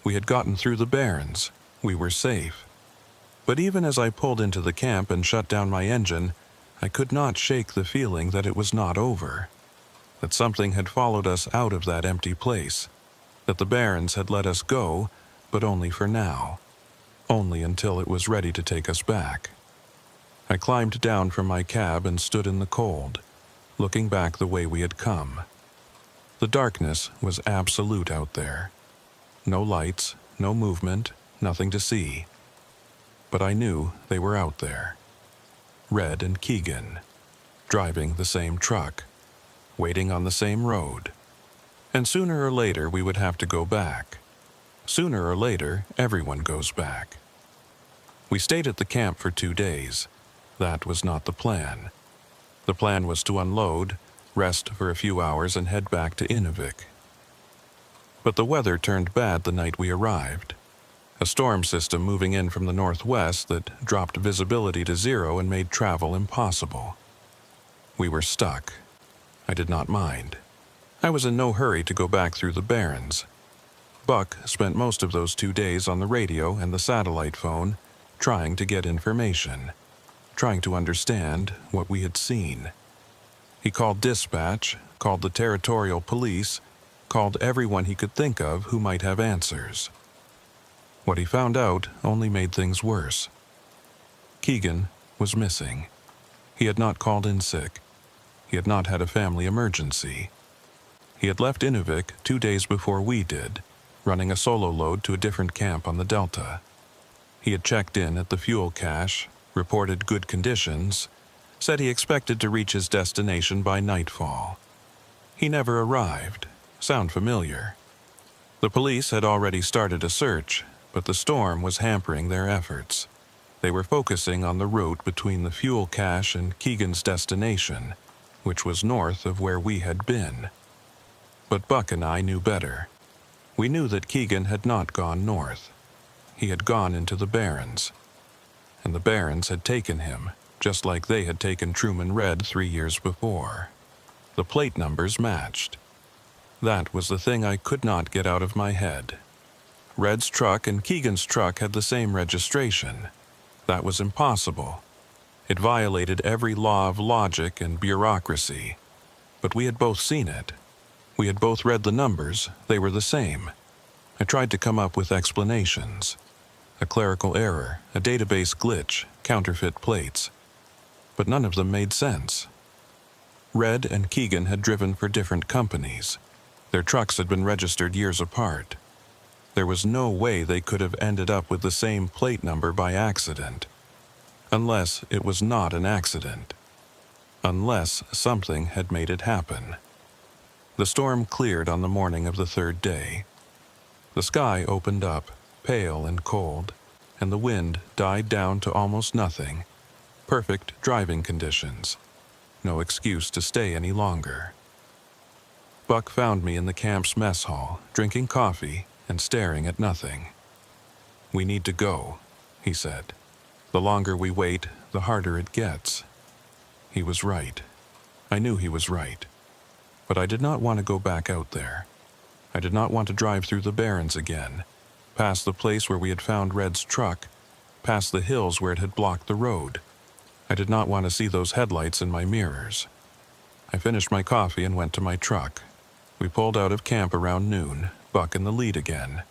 We had gotten through the Barrens. We were safe. But even as I pulled into the camp and shut down my engine, I could not shake the feeling that it was not over. That something had followed us out of that empty place. That the Barrens had let us go, but only for now. Only until it was ready to take us back. I climbed down from my cab and stood in the cold, looking back the way we had come. The darkness was absolute out there. No lights, no movement, nothing to see. But I knew they were out there. Red and Keegan, driving the same truck, waiting on the same road. And sooner or later we would have to go back. Sooner or later, everyone goes back. We stayed at the camp for 2 days. That was not the plan. The plan was to unload, rest for a few hours, and head back to Inuvik. But the weather turned bad the night we arrived. A storm system moving in from the northwest that dropped visibility to 0 and made travel impossible. We were stuck. I did not mind. I was in no hurry to go back through the Barrens. Buck spent most of those 2 days on the radio and the satellite phone, trying to get information, trying to understand what we had seen. He called dispatch, called the territorial police, called everyone he could think of who might have answers. What he found out only made things worse. Keegan was missing. He had not called in sick. He had not had a family emergency. He had left Inuvik 2 days before we did, running a solo load to a different camp on the Delta. He had checked in at the fuel cache, reported good conditions, said he expected to reach his destination by nightfall. He never arrived. Sound familiar? The police had already started a search, but the storm was hampering their efforts. They were focusing on the route between the fuel cache and Keegan's destination, which was north of where we had been. But Buck and I knew better. We knew that Keegan had not gone north. He had gone into the Barrens. And the Barrens had taken him, just like they had taken Truman Red 3 years before. The plate numbers matched. That was the thing I could not get out of my head. Red's truck and Keegan's truck had the same registration. That was impossible. It violated every law of logic and bureaucracy. But we had both seen it. We had both read the numbers. They were the same. I tried to come up with explanations. A clerical error, a database glitch, counterfeit plates. But none of them made sense. Red and Keegan had driven for different companies. Their trucks had been registered years apart. There was no way they could have ended up with the same plate number by accident. Unless it was not an accident. Unless something had made it happen. The storm cleared on the morning of the 3rd day. The sky opened up, pale and cold, and the wind died down to almost nothing. Perfect driving conditions. No excuse to stay any longer. Buck found me in the camp's mess hall, drinking coffee and staring at nothing. "We need to go," he said. "The longer we wait, the harder it gets." He was right. I knew he was right. But I did not want to go back out there. I did not want to drive through the Barrens again, past the place where we had found Red's truck, past the hills where it had blocked the road. I did not want to see those headlights in my mirrors. I finished my coffee and went to my truck. We pulled out of camp around noon, Buck in the lead again.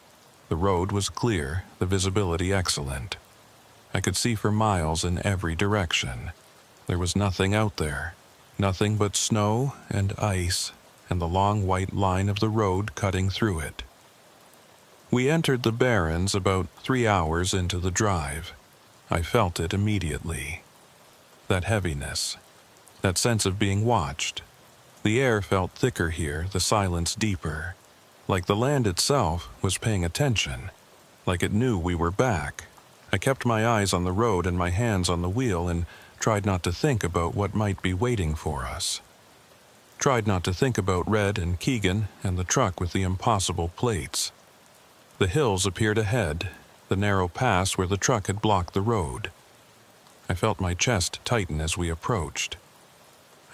The road was clear, the visibility excellent. I could see for miles in every direction. There was nothing out there. Nothing but snow and ice and the long white line of the road cutting through it. We entered the Barrens about 3 hours into the drive. I felt it immediately. That heaviness. That sense of being watched. The air felt thicker here, the silence deeper. Like the land itself was paying attention. Like it knew we were back. I kept my eyes on the road and my hands on the wheel and tried not to think about what might be waiting for us. Tried not to think about Red and Keegan and the truck with the impossible plates. The hills appeared ahead, the narrow pass where the truck had blocked the road. I felt my chest tighten as we approached.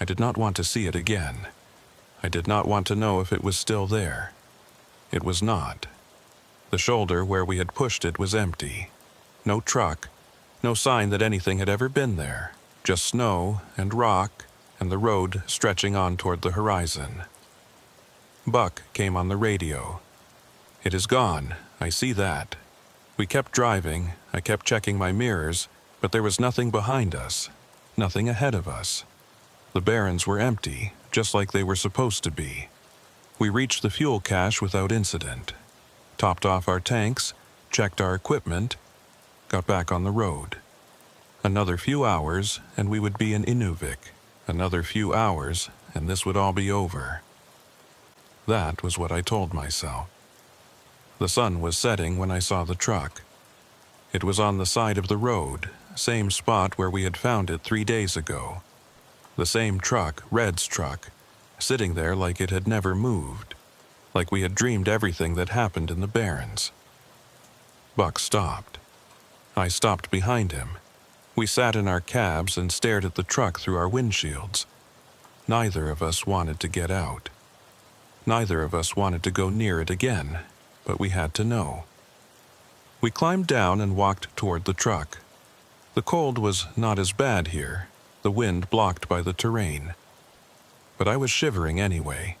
I did not want to see it again. I did not want to know if it was still there. It was not. The shoulder where we had pushed it was empty. No truck, no sign that anything had ever been there. Just snow and rock and the road stretching on toward the horizon. Buck came on the radio. "It is gone, I see that." We kept driving, I kept checking my mirrors, but there was nothing behind us, nothing ahead of us. The Barrens were empty, just like they were supposed to be. We reached the fuel cache without incident, topped off our tanks, checked our equipment, got back on the road. Another few hours, and we would be in Inuvik. Another few hours, and this would all be over. That was what I told myself. The sun was setting when I saw the truck. It was on the side of the road, same spot where we had found it 3 days ago. The same truck, Red's truck, sitting there like it had never moved, like we had dreamed everything that happened in the Barrens. Buck stopped. I stopped behind him. We sat in our cabs and stared at the truck through our windshields. Neither of us wanted to get out. Neither of us wanted to go near it again, but we had to know. We climbed down and walked toward the truck. The cold was not as bad here, the wind blocked by the terrain. But I was shivering anyway.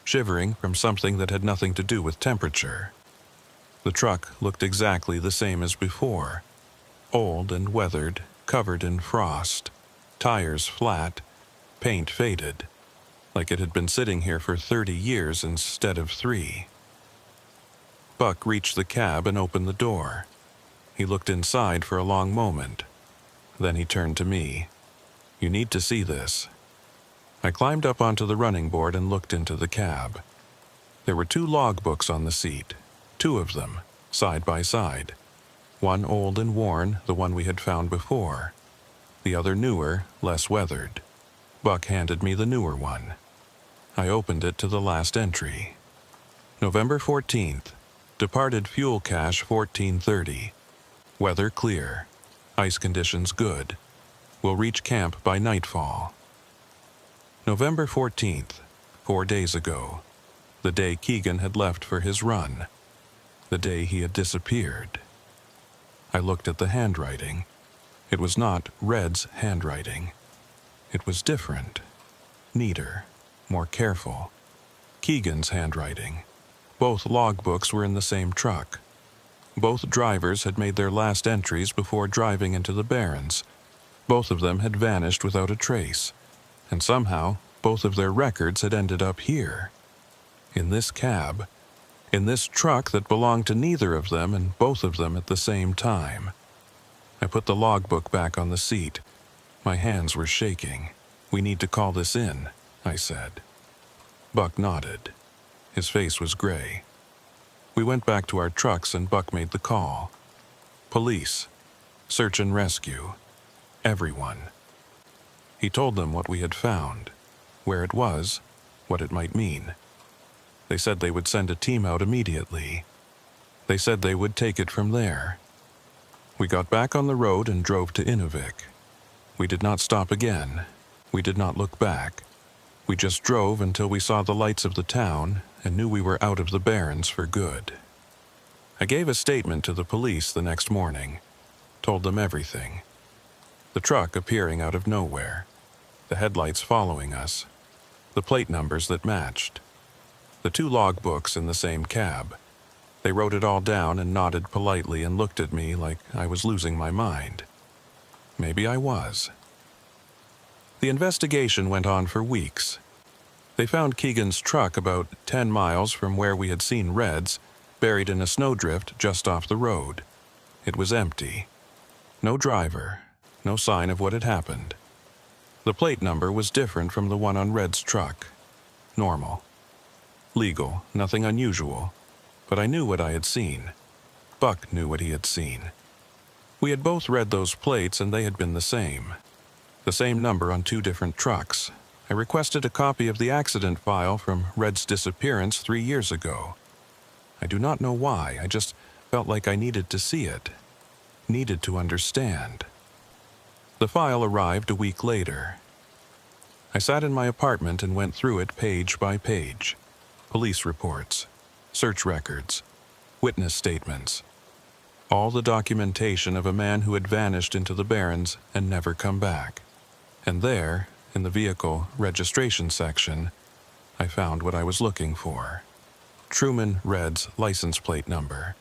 Shivering from something that had nothing to do with temperature. The truck looked exactly the same as before. Old and weathered, covered in frost, tires flat, paint faded. like it had been sitting here for 30 years instead of 3. Buck reached the cab and opened the door. He looked inside for a long moment. Then he turned to me. "You need to see this." I climbed up onto the running board and looked into the cab. There were 2 logbooks on the seat, 2 of them, side by side. One old and worn, the one we had found before. The other newer, less weathered. Buck handed me the newer one. I opened it to the last entry. November 14th. Departed fuel cache 14:30. Weather clear. Ice conditions good. Will reach camp by nightfall. November 14th. 4 days ago. The day Keegan had left for his run. The day he had disappeared. I looked at the handwriting. It was not Red's handwriting. It was different. Neater. More careful. Keegan's handwriting. Both logbooks were in the same truck. Both drivers had made their last entries before driving into the Barrens. Both of them had vanished without a trace. And somehow, both of their records had ended up here. In this cab. In this truck that belonged to neither of them and both of them at the same time. I put the logbook back on the seat. My hands were shaking. "We need to call this in," I said. Buck nodded. His face was gray. We went back to our trucks and Buck made the call. Police. Search and rescue. Everyone. He told them what we had found, where it was, what it might mean. They said they would send a team out immediately. They said they would take it from there. We got back on the road and drove to Inuvik. We did not stop again. We did not look back. We just drove until we saw the lights of the town and knew we were out of the Barrens for good. I gave a statement to the police the next morning, told them everything. The truck appearing out of nowhere, the headlights following us, the plate numbers that matched, the 2 logbooks in the same cab. They wrote it all down and nodded politely and looked at me like I was losing my mind. Maybe I was. The investigation went on for weeks. They found Keegan's truck about 10 miles from where we had seen Red's, buried in a snowdrift just off the road. It was empty. No driver, no sign of what had happened. The plate number was different from the one on Red's truck. Normal. Legal, nothing unusual. But I knew what I had seen. Buck knew what he had seen. We had both read those plates and they had been the same. The same number on 2 different trucks. I requested a copy of the accident file from Red's disappearance 3 years ago. I do not know why, I just felt like I needed to see it. Needed to understand. The file arrived a week later. I sat in my apartment and went through it page by page. Police reports, search records, witness statements. All the documentation of a man who had vanished into the Barrens and never come back. And there, in the vehicle registration section, I found what I was looking for. Truman Red's license plate number.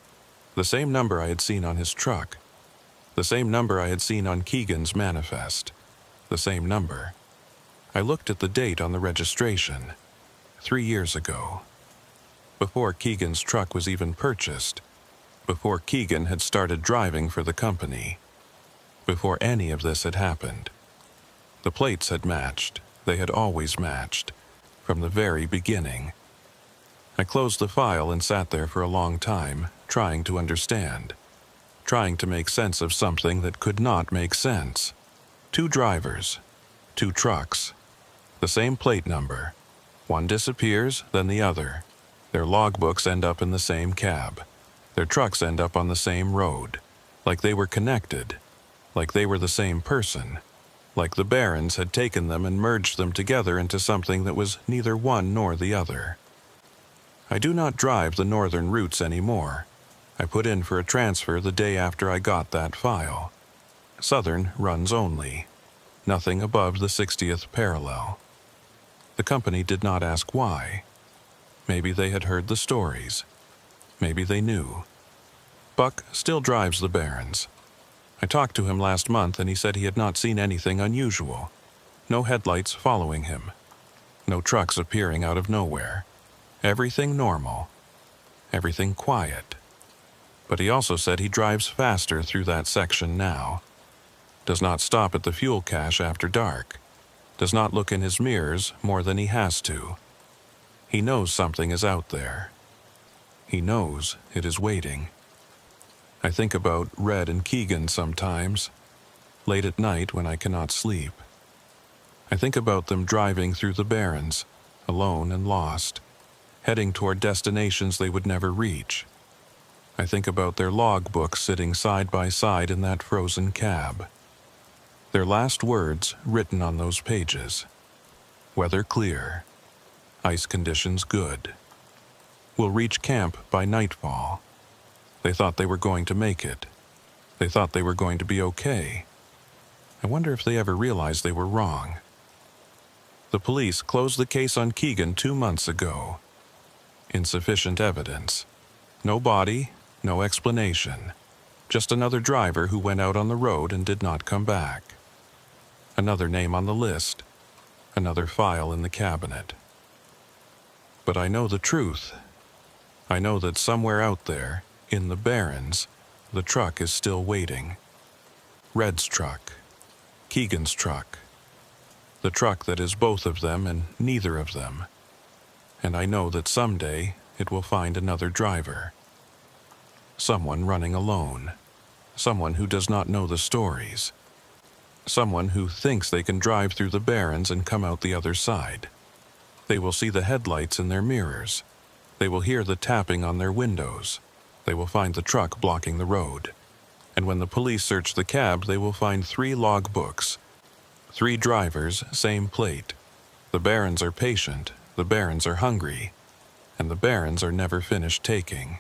The same number I had seen on his truck. The same number I had seen on Keegan's manifest. The same number. I looked at the date on the registration. 3 years ago. Before Keegan's truck was even purchased. Before Keegan had started driving for the company. Before any of this had happened. The plates had matched. They had always matched. From the very beginning. I closed the file and sat there for a long time, trying to understand. Trying to make sense of something that could not make sense. 2 drivers. 2 trucks. The same plate number. One disappears, then the other. Their logbooks end up in the same cab. Their trucks end up on the same road. Like they were connected. Like they were the same person. Like the Barrens had taken them and merged them together into something that was neither one nor the other. I do not drive the northern routes anymore. I put in for a transfer the day after I got that file. Southern runs only. Nothing above the 60th parallel. The company did not ask why. Maybe they had heard the stories. Maybe they knew. Buck still drives the Barrens. I talked to him last month and he said he had not seen anything unusual. No headlights following him. No trucks appearing out of nowhere. Everything normal. Everything quiet. But he also said he drives faster through that section now. Does not stop at the fuel cache after dark. Does not look in his mirrors more than he has to. He knows something is out there. He knows it is waiting. I think about Red and Keegan sometimes, late at night when I cannot sleep. I think about them driving through the barrens, alone and lost, heading toward destinations they would never reach. I think about their logbooks sitting side by side in that frozen cab. Their last words written on those pages. Weather clear. Ice conditions good. We'll reach camp by nightfall. They thought they were going to make it. They thought they were going to be okay. I wonder if they ever realized they were wrong. The police closed the case on Keegan 2 months ago. Insufficient evidence. No body, no explanation. Just another driver who went out on the road and did not come back. Another name on the list. Another file in the cabinet. But I know the truth. I know that somewhere out there, in the barrens, the truck is still waiting. Red's truck. Keegan's truck. The truck that is both of them and neither of them. And I know that someday it will find another driver. Someone running alone. Someone who does not know the stories. Someone who thinks they can drive through the barrens and come out the other side. They will see the headlights in their mirrors. They will hear the tapping on their windows. They will find the truck blocking the road. And when the police search the cab, they will find 3 log books. 3 drivers, same plate. The barons are patient, the barons are hungry, and the barons are never finished taking.